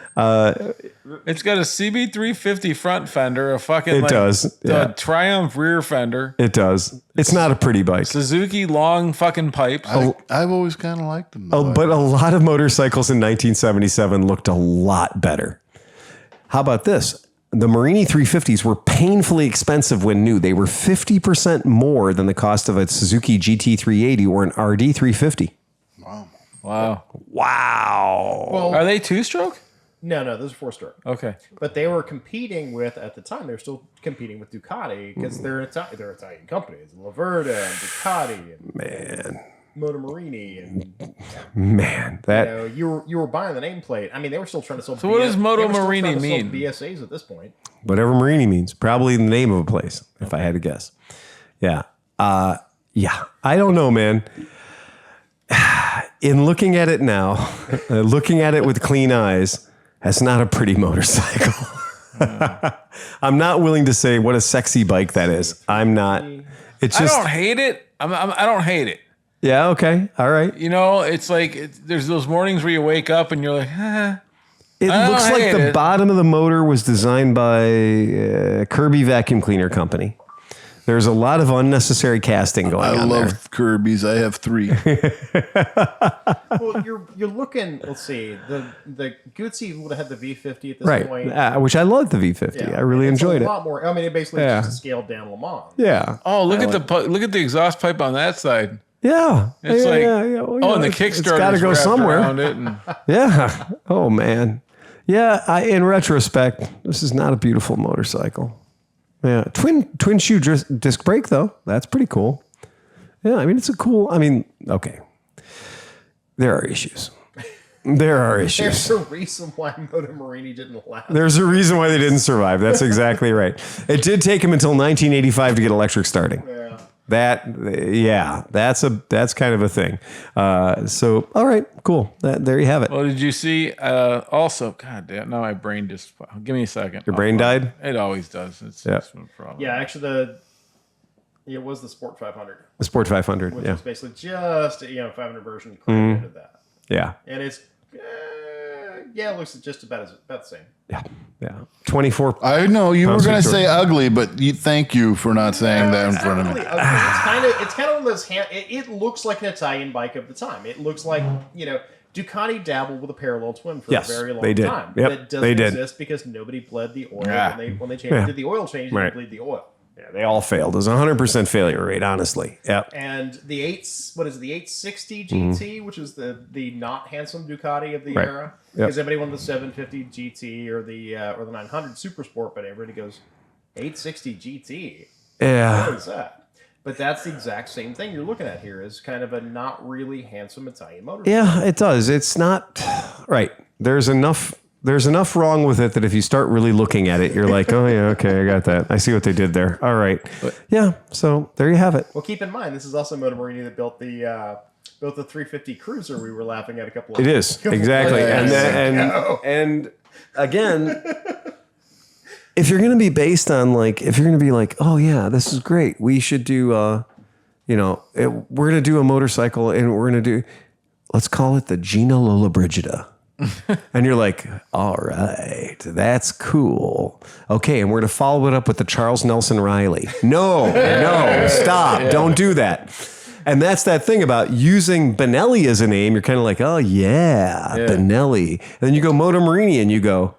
It's got a CB350 front fender, a fucking It does, yeah. Triumph rear fender, It does. It's not a pretty bike. Suzuki long fucking pipes. I've always kind of liked them. But a lot of motorcycles in 1977 looked a lot better. How about this? The Marini 350s were painfully expensive when new. They were 50% more than the cost of a Suzuki GT380 or an RD 350. Wow. Wow. Well, Are they two-stroke? no, those are 4-stroke. Okay. But they were competing with, at the time, they were still competing with Ducati because they're Italian companies. Laverta and Ducati and Man, Moto Morini. And that you were buying the nameplate. I mean, they were still trying to sell. So what does Moto they were still Morini trying to sell mean? BSAs at this point. whatever Marini means, probably the name of a place, if I had to guess. Yeah. Yeah. I don't know, man. In looking at it now, looking at it with clean eyes, that's not a pretty motorcycle. I'm not willing to say what a sexy bike that is. I'm not. It's I just, don't hate it. I don't hate it. Yeah. Okay. All right. You know, it's like there's those mornings where you wake up and you're like, It I looks don't like hate the it. bottom of the motor was designed by Kirby Vacuum Cleaner Company. There's a lot of unnecessary casting going I on love there. Kirby's. I have 3. Well, you're looking. Let's see. The Gucci would have had the V50 at this Right. point. Which I loved the V50. Yeah. I really It's enjoyed a it. lot more. I mean, it basically Yeah. is just a scaled down Le Mans. Yeah. oh, look at the exhaust pipe on that side. Yeah. It's yeah, like, yeah. Well, and the it's Kickstarter got to go somewhere. around it. And, Yeah. Oh, man. Yeah. In retrospect, this is not a beautiful motorcycle. Yeah. Twin shoe disc brake, though. That's pretty cool. Yeah. I mean, it's a cool. I mean, okay. There are issues. There are issues. There's a reason why Moto Morini didn't last. There's a reason why they didn't survive. That's exactly right. It did take them until 1985 to get electric starting. Yeah. That's kind of a thing. So, all right, cool. There you have it. well, did you see? Also, God damn, now my brain just. Give me a second. Your brain died? It always does. It's Yeah. a problem. Yeah, actually, it was the Sport 500, The Sport 500. which Yeah. was basically just 500 version crammed into that, Yeah. and it's it looks just about the same. Yeah. Yeah. 24. I know you were Pounds going to Victoria. say ugly, but thank you for not saying that in front of me. It's kind of one of those. It looks like an Italian bike of the time. It looks like Ducati dabbled with a parallel twin for Yes, a very long they did. time. Yep, that doesn't they did. exist because nobody bled the oil Yeah. when they changed Yeah. did the oil change. They Right. didn't bleed the oil. Yeah, they all failed. It was a 100% failure rate, honestly. Yeah. And the 860 GT, which is the not handsome Ducati of the Right. era, Yep. because everybody wanted the 750 GT or the 900 Super Sport, but everybody goes 860 GT. Yeah. What is that? But that's the exact same thing you're looking at here. Is kind of a not really handsome Italian motor. Yeah, it does. It's not right. There's enough wrong with it that if you start really looking at it, you're like, oh yeah, okay, I got that. I see what they did there. All right. Yeah. So there you have it. Well, keep in mind this is also Moto Morini that built the 350 Cruiser we were laughing at a couple of. It is exactly, Yeah. and again, if you're going to be based on if you're going to be like, oh yeah, this is great, we should do, we're going to do a motorcycle, and we're going to do, let's call it the Gina Lollobrigida. And you're like, all right, that's cool. Okay, and we're going to follow it up with the Charles Nelson Riley. No, stop. Don't do that. And that's that thing about using Benelli as a name. You're kind of like, oh, yeah, Benelli. And then you go Moto Morini and you go,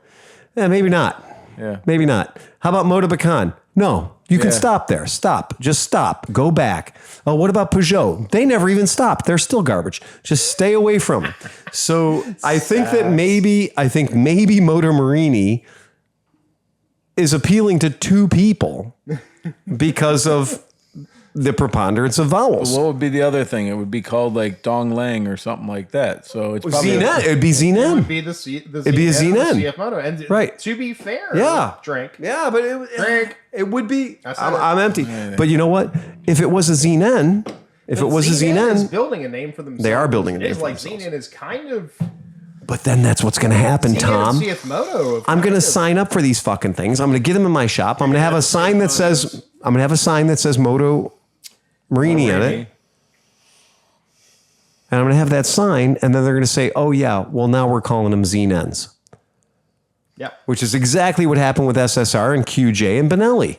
maybe not. Yeah. Maybe not. How about Moto Bacan? No, you can stop there. Stop. Just stop. Go back. Oh, what about Peugeot? They never even stopped. They're still garbage. Just stay away from them. So I think maybe Moto Morini is appealing to two people because of the preponderance of vowels. What would be the other thing? It would be called like Dong Lang or something like that. So it's probably ZN. It'd be It ZN. would be the It'd be a ZN, ZN. CF Moto. And Right. to be fair, Yeah. drink. Yeah, but Drink. it would be. I said it. I'm empty. But you know what? If it was a ZN, if it was a is ZN, building a name for themselves. They are building a name It's for like themselves. ZN is kind of but then that's what's going to happen, ZN Tom. and CF Moto. I'm going to sign up for these fucking things. I'm going to get them in my shop. I'm going to have a sign that says Moto Morini on it. And I'm going to have that sign, and then they're going to say, oh, yeah, well, now we're calling them ZNs. Yeah. Which is exactly what happened with SSR and QJ and Benelli.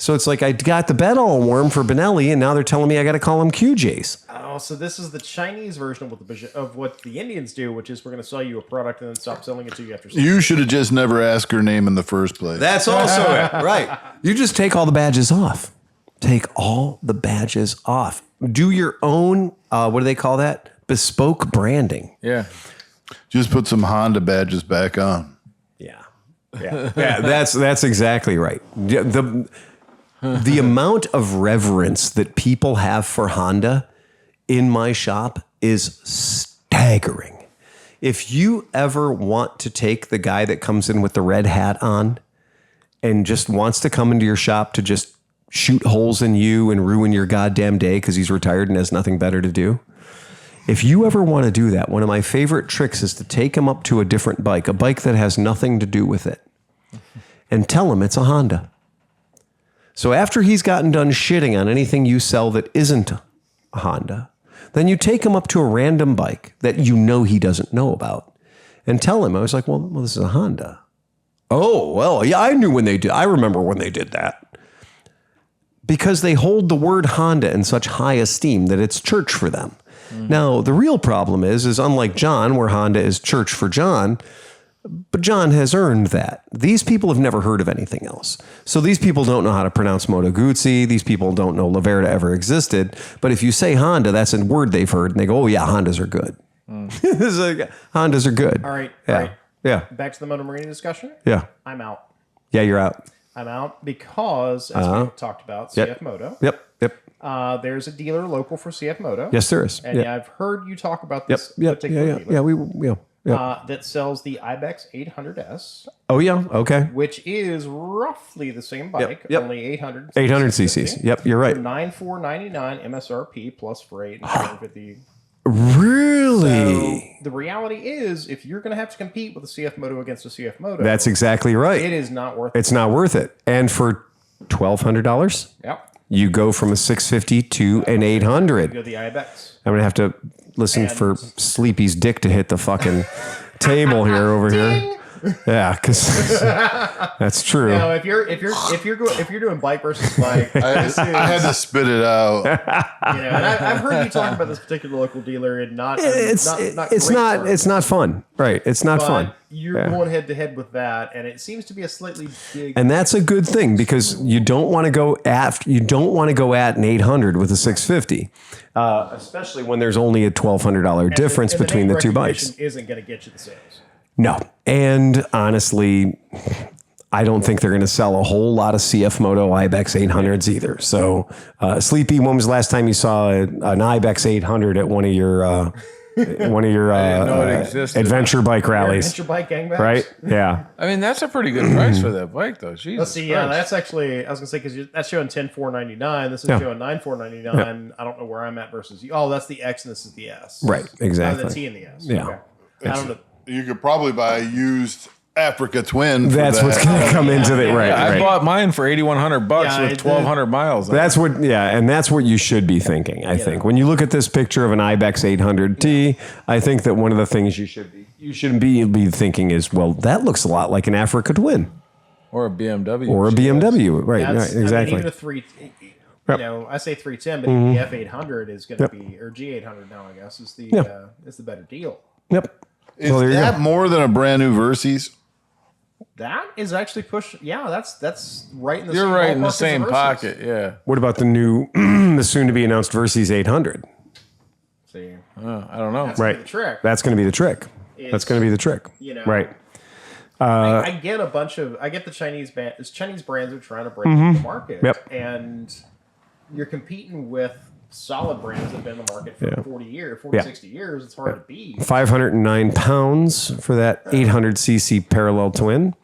So it's like I got the bed all warm for Benelli, and now they're telling me I got to call them QJs. Oh, so this is the Chinese version of what the Indians do, which is we're going to sell you a product and then stop selling it to you after. You should have just never asked her name in the first place. That's also it. Right. You just take all the badges off. Take all the badges off. Do your own, what do they call that? Bespoke branding. Yeah. Just put some Honda badges back on. Yeah. Yeah. Yeah, that's exactly right. The amount of reverence that people have for Honda in my shop is staggering. If you ever want to take the guy that comes in with the red hat on and just wants to come into your shop to just shoot holes in you and ruin your goddamn day because he's retired and has nothing better to do, if you ever want to do that, one of my favorite tricks is to take him up to a different bike, a bike that has nothing to do with it, and tell him it's a Honda. So after he's gotten done shitting on anything you sell that isn't a Honda, Then you take him up to a random bike that you know he doesn't know about and tell him. I was like, well, this is a Honda. Oh, well, yeah, I knew when they did. I remember when they did that. Because they hold the word Honda in such high esteem that it's church for them. Now, the real problem is unlike John, where Honda is church for John, but John has earned that. These people have never heard of anything else. So these people don't know how to pronounce Moto Guzzi. These people don't know Laverda ever existed. But if you say Honda, that's a word they've heard, and they go, oh, yeah, Hondas are good. Hondas are good. All right. Yeah. All right. Yeah. Back to the Moto Marine discussion. Yeah. I'm out. Yeah, you're out. I'm out because, as we talked about, CF Moto. Yep. There's a dealer local for CF Moto. Yes, there is. And I've heard you talk about this particular dealer. That sells the Ibex 800S. Oh, yeah. Okay. Which is roughly the same bike, only 800 cc's. Yep, you're right. $9,499 MSRP plus freight and 250. Really? So the reality is, if you're going to have to compete with a CF Moto against a CF Moto, That's exactly right. it is not worth it. It's not worth it. And for $1,200, you go from a 650 to an 800. Go to the Ibex. I'm going to have to listen for Sleepy's dick to hit the fucking table here over here. Yeah, because that's true. No, if you're doing bike versus bike, I had to spit it out. And I've heard you talk about this particular local dealer, and it's not fun, right? It's not fun. You're going head to head with that, and it seems to be a slightly big. And that's a good thing because you don't want to go at an 800 with a 650, especially when there's only a $1,200 difference between the two bikes. Isn't going to get you the sales. No. And honestly, I don't think they're going to sell a whole lot of CF Moto Ibex 800s either. So, Sleepy, when was the last time you saw an Ibex 800 at one of your adventure bike rallies? Adventure bike gangbangs? Right? Yeah. I mean, that's a pretty good price for that bike, though. Jesus Let's see. Yeah, that's actually, I was going to say, because that's showing $10,499. This is showing $9,499. Yeah. I don't know where I'm at versus you. Oh, that's the X and this is the S. Right. Exactly. The T and the S. Yeah. Okay. I don't know. You could probably buy a used Africa Twin. That's what's going to come into it, right? I bought mine for $8,100 Yeah, with 1,200 miles. That's what, and that's what you should be thinking. I think when you look at this picture of an Ibex 800T, I think that one of the things you should be thinking is, well, that looks a lot like an Africa Twin or a BMW, right? Exactly. I mean, even a 3. I say 310, but even the F800 is going to be, or G800 now, I guess, is the better deal. Yep. Is that more than a brand new Versys? That is actually pushed. Yeah, that's right in the. You're same right in the ballpark as same Versys. pocket. Yeah. What about the new, the soon-to-be-announced Versys 800? See, I don't know. that's Right. the trick. That's going to be the trick. That's going to be the trick. Right. I get the Chinese brands are trying to break into the market. Yep. And you're competing with solid brands that have been in the market for 40, 60 years. It's hard to beat. 509 pounds for that 800cc parallel twin.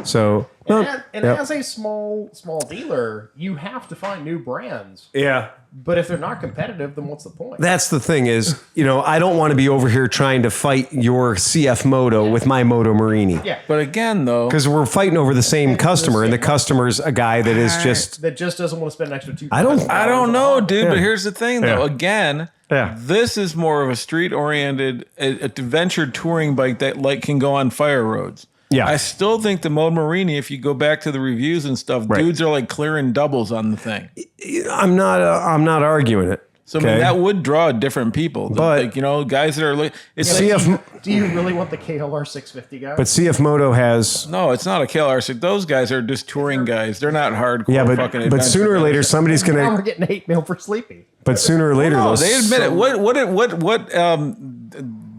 So, as a small dealer, you have to find new brands. Yeah. But if they're not competitive, then what's the point? That's the thing is, I don't want to be over here trying to fight your CF Moto with my Moto Marini. Yeah. But again, though, because we're fighting over the same customer, and the customer's a guy that is just that just doesn't want to spend an extra $2,000. I don't know, dude. But here's the thing, though. Yeah. Again, this is more of a street-oriented, adventure touring bike that can go on fire roads. Yeah. I still think the Moto Marini, if you go back to the reviews and stuff, dudes are like clearing doubles on the thing. I'm not arguing it. So I mean, that would draw different people, but guys that are like, do you really want the KLR 650 guy? But CF Moto has it's not a KLR. Those guys are just touring guys. They're not hardcore. Yeah, fucking but sooner or later somebody's gonna. Now we're getting 8 mil for Sleepy. But sooner or later, they admit it. What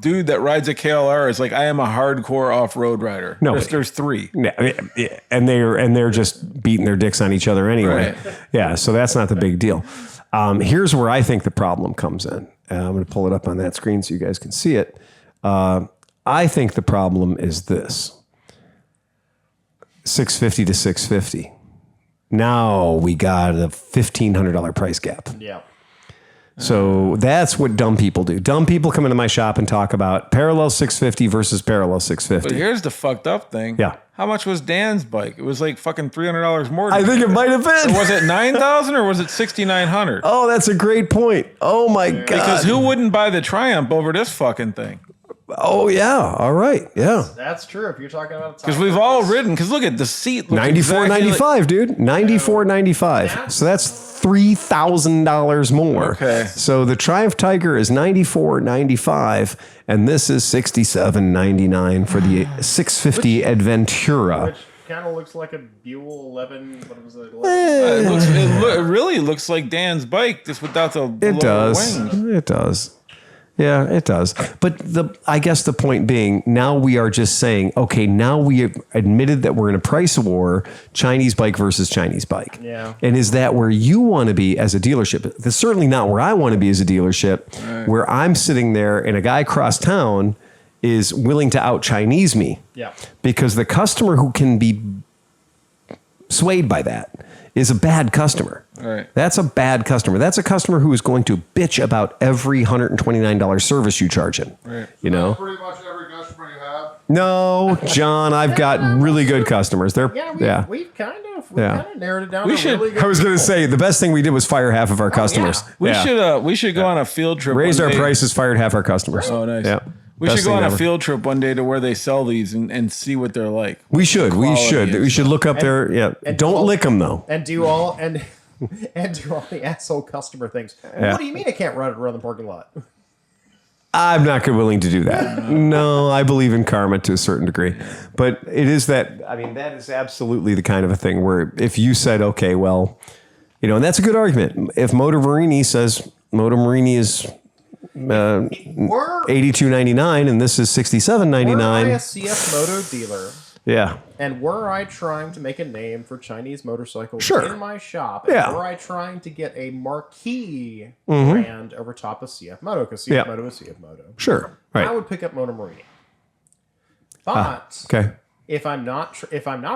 dude that rides a KLR is like, I am a hardcore off-road rider. No, there's 3. Yeah, and they're just beating their dicks on each other anyway. Right. Yeah, so that's not the big deal. Here's where I think the problem comes in. I'm going to pull it up on that screen so you guys can see it. I think the problem is this: 650 to 650. Now we got a $1,500 price gap. Yeah. So that's what dumb people do. Dumb people come into my shop and talk about parallel 650 versus parallel 650. But here's the fucked up thing. Yeah. How much was Dan's bike? It was like fucking $300 more. I think it might have been. Or was it 9,000 or was it 6,900? Oh, that's a great point. Oh my God. Because who wouldn't buy the Triumph over this fucking thing? Oh yeah. All right. Yeah. That's true. If you're talking about Because we've all ridden. Because look at the seat. $94.95, dude. $94.95. So that's $3,000 more. Okay. So the Triumph Tiger is $94.95, and this is $67.99 for the 650 Adventura. Which kind of looks like a Buell 11. What was it? It really looks like Dan's bike, just without the It lower does. wings. It does. Yeah, it does. But I guess the point being, now we are just saying, okay, now we have admitted that we're in a price war, Chinese bike versus Chinese bike. Yeah. And is that where you want to be as a dealership? That's certainly not where I want to be as a dealership, where I'm sitting there and a guy across town is willing to out Chinese me. Yeah. Because the customer who can be swayed by that is a bad customer. Right. That's a bad customer. That's a customer who is going to bitch about every $129 service you charge him. Right. You know? Pretty much every customer you have. No, John, I've got really good customers. They're We've kind of narrowed it down. We to should- really good I was going to say the best thing we did was fire half of our customers. We should go on a field trip. Raised one our day. prices, fired half our customers. Oh, nice. Yeah. We Best should go thing on a ever. field trip one day to where they sell these and see what they're like. We should. We Quality should. and We should look up there. Yeah. and Don't all- lick them though. and do all and do all the asshole customer things. What do you mean I can't run it around the parking lot? I'm not willing to do that. No, I believe in karma to a certain degree. But it is that, I mean, that is absolutely the kind of a thing where if you said, okay, well, you know, and that's a good argument. If Motor Marini says Motor Marini is Were $82.99 and this is I a $67.99. CF Moto dealer, Yeah. and were I trying to make a name for Chinese motorcycles Sure. in my shop, Yeah. and were I trying to get a marquee brand over top of CF Moto, because CF Yeah. Moto is CF Moto, Sure. I Right. would pick up Motor Marini. But Okay. if I'm not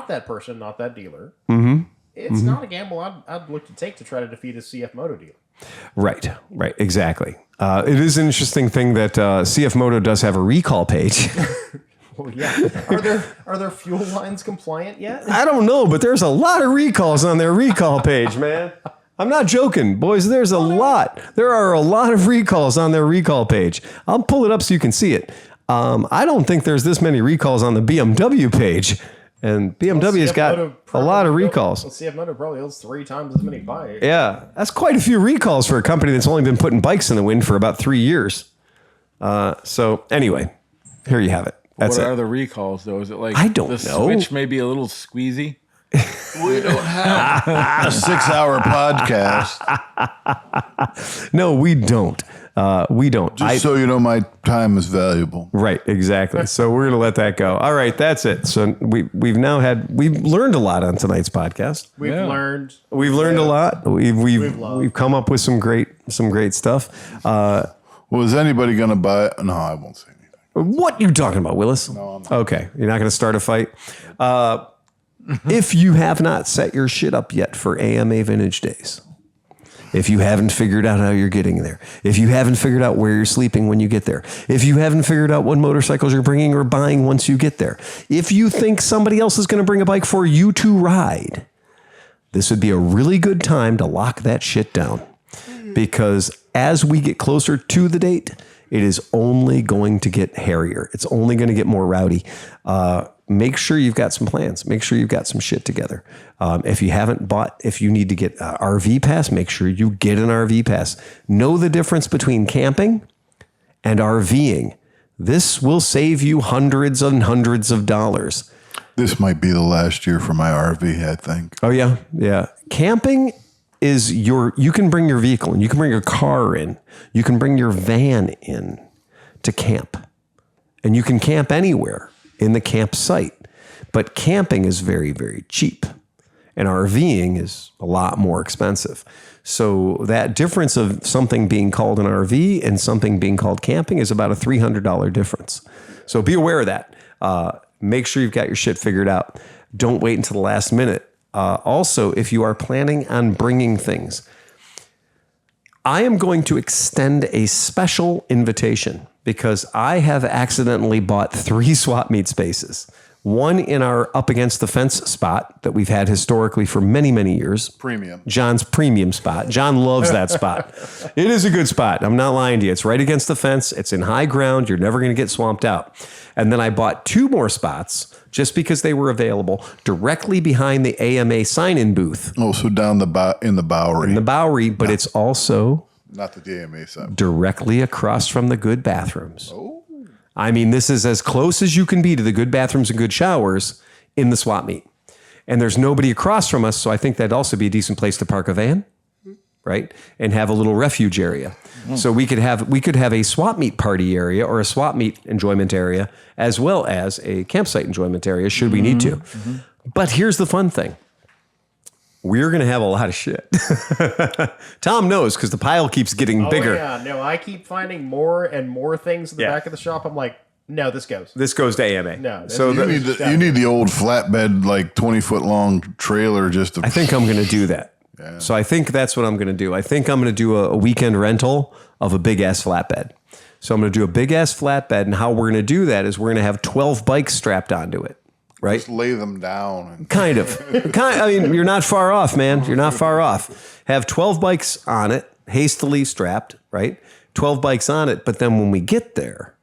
that person, not that dealer, Mm-hmm. it's not a gamble I'd look to take to try to defeat a CF Moto dealer. Right. Right. Exactly. It is an interesting thing that CF Moto does have a recall page. Well, yeah. Are their fuel lines compliant yet? I don't know, but there's a lot of recalls on their recall page, man. I'm not joking, boys. There's a lot. There are a lot of recalls on their recall page. I'll pull it up so you can see it. I don't think there's this many recalls on the BMW page, and BMW's got a lot of recalls. Well, CF Moto probably owns 3 times as many bikes. Yeah, that's quite a few recalls for a company that's only been putting bikes in the wind for about 3 years. So anyway, here you have it. That's What it. are the recalls though? Is it like I don't the know. switch may be a little squeezy? We don't have a 6-hour podcast. No, we don't. We don't. Just so you know, my time is valuable. Right, exactly. So we're gonna let that go. All right, that's it. So we've learned a lot on tonight's podcast. We've learned. We've learned a lot. We've loved. come up with some great stuff. Well, is anybody going to buy it? No, I won't say anything. What you talking about, Willis? No, I'm not. Okay, you're not going to start a fight. If you have not set your shit up yet for AMA Vintage Days, if you haven't figured out how you're getting there, if you haven't figured out where you're sleeping when you get there, if you haven't figured out what motorcycles you're bringing or buying once you get there, if you think somebody else is going to bring a bike for you to ride, this would be a really good time to lock that shit down. Because as we get closer to the date, it is only going to get hairier. It's only going to get more rowdy. Make sure you've got some plans. Make sure you've got some shit together. If you haven't bought, if you need to get an RV pass, make sure you get an RV pass. Know the difference between camping and RVing. This will save you hundreds and hundreds of dollars. This might be the last year for my RV, I think. Oh, yeah. Yeah. Camping is you can bring your vehicle in, you can bring your car in, you can bring your van in to camp. And you can camp anywhere in the campsite. But camping is very, very cheap. And RVing is a lot more expensive. So that difference of something being called an RV and something being called camping is about a $300 difference. So be aware of that. Make sure you've got your shit figured out. Don't wait until the last minute. Also, if you are planning on bringing things, I am going to extend a special invitation because I have accidentally bought 3 swap meet spaces one in our up against the fence spot that we've had historically for many, many years. Premium. John's premium spot. John loves that spot. It is a good spot. I'm not lying to you. It's right against the fence. It's in high ground. You're never going to get swamped out. And then I bought 2 more spots just because they were available directly behind the AMA sign-in booth. Oh, so down in the Bowery. In the Bowery, but it's also Not the DMA side. directly across from the good bathrooms. Oh. I mean, this is as close as you can be to the good bathrooms and good showers in the swap meet. And there's nobody across from us, so I think that'd also be a decent place to park a van, right? And have a little refuge area. So we could have a swap meet party area or a swap meet enjoyment area as well as a campsite enjoyment area should we need to. But here's the fun thing. We're going to have a lot of shit. Tom knows because the pile keeps getting bigger. Yeah, no, I keep finding more and more things in the back of the shop. I'm like, no, this goes. This goes to AMA. No, so You need the old flatbed, like 20-foot long trailer just to. I think I'm going to do that. Yeah. So I think that's what I'm going to do. I think I'm going to do a weekend rental of a big ass flatbed. So I'm going to do a big ass flatbed, and how we're going to do that is we're going to have 12 bikes strapped onto it. Right? Just lay them down. Kind of. I mean, you're not far off, man. You're not far off. Have 12 bikes on it, hastily strapped, right? 12 bikes on it. But then when we get there,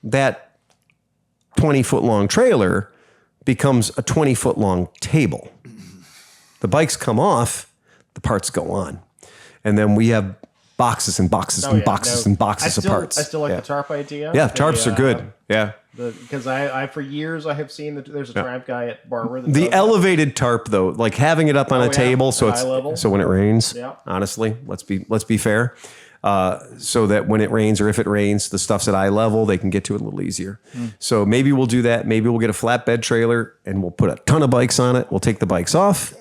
that 20-foot long trailer becomes a 20-foot long table. The bikes come off, the parts go on. And then we have boxes and boxes and boxes and boxes of parts. I still like the tarp idea. Yeah, tarps are good. Yeah. Because I for years I have seen that there's a Triumph guy at Barber. The elevated tarp though, like having it up on a table, so it's level. So when it rains, Yeah. honestly, let's be fair, so that when it rains or if it rains, the stuff's at eye level, they can get to it a little easier. So maybe we'll do that. Maybe we'll get a flatbed trailer and we'll put a ton of bikes on it. We'll take the bikes off.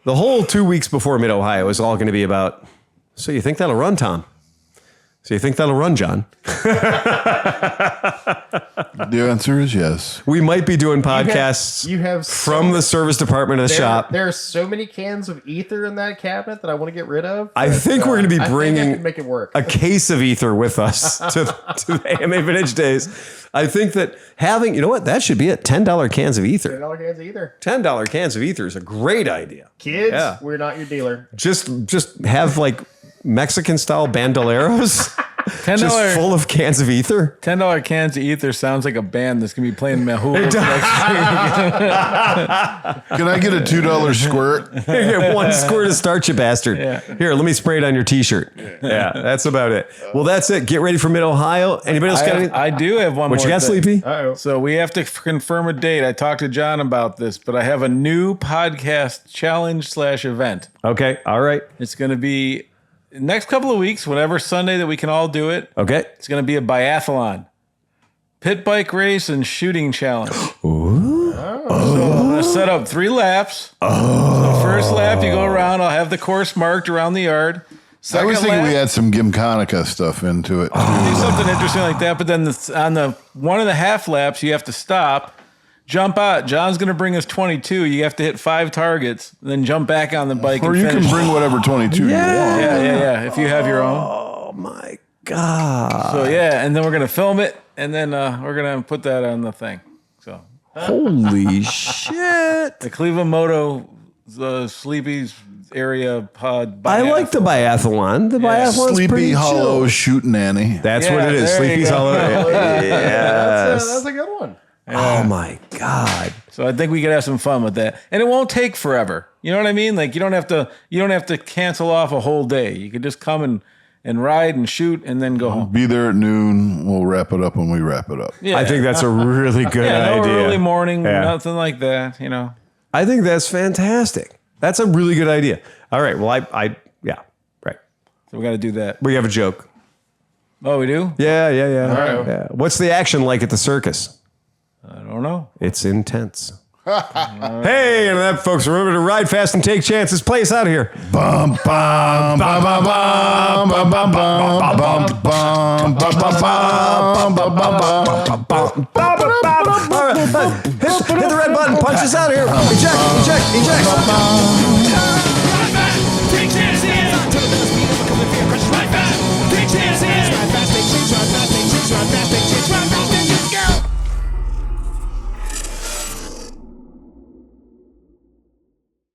The whole 2 weeks before Mid-Ohio is all going to be about. So you think that'll run, Tom? So you think that'll run, John? The answer is yes. We might be doing podcasts from the service department of the shop. There are so many cans of ether in that cabinet that I want to get rid of. I think we're going to be bringing make it work. a case of ether with us to the AMA Vintage Days. I think that having, you know what, that should be it. $10 cans of ether. $10 cans of ether. $10 cans of ether is a great idea. Kids, we're not your dealer. Just have like Mexican style bandoleros. Just full of cans of ether. $10 cans of ether sounds like a band that's gonna be playing Mahula. Can I get a $2 squirt? Get 1 squirt to start, you bastard. Yeah. Here, let me spray it on your t-shirt. Yeah, that's about it. Well, that's it. Get ready for Mid-Ohio. Anybody else got anything? I do have one What more you got, thing. Sleepy? Uh-oh. So we have to confirm a date. I talked to John about this, but I have a new podcast challenge/event. Okay, all right. It's going to be next couple of weeks, whatever Sunday that we can all do it. Okay. It's going to be a biathlon, pit bike race, and shooting challenge. Ooh. So I'm going to set up 3 laps. So the first lap, you go around. I'll have the course marked around the yard. I was thinking lap, we had some Gymkhana stuff into it. do something interesting like that. But then on the 1.5 laps, you have to stop, jump out. John's going to bring us 22. You have to hit 5 targets, then jump back on the bike. Or and you finish. can bring whatever 22 you want. Yeah. If you have your own. Oh my God. So yeah, and then we're going to film it, and then we're going to put that on the thing. So Holy shit. the ClevelandMoto Sleepy's area pod. I like the biathlon. The biathlon's Sleepy pretty Hollow chill. Shooting Annie. That's Yeah, what it is. there you Sleepy's go. Hollow. Yes. That's a good one. Oh my God. So I think we could have some fun with that, and it won't take forever. You know what I mean? Like you don't have to cancel off a whole day. You could just come and ride and shoot and then go home. Be there at noon. We'll wrap it up when we wrap it up. Yeah. I think that's a really good no idea. early morning, Yeah. nothing like that. You know. I think that's fantastic. That's a really good idea. All right. Well, yeah. Right. So we got to do that. We have a joke. Oh, we do? Yeah. right. Yeah. What's the action like at the circus? I don't know. It's intense. Hey, and that, folks, remember to ride fast and take chances. Play us out of here. Bum, bum, bum, bum, bum, bum, bum, bum, bum, bum, bum, bum, bum, bum. All right. Hit the red button. Punch us out of here. Eject. Take chances. Run fast, take chances. Run fast, make changes. Run fast, make changes. Run fast, make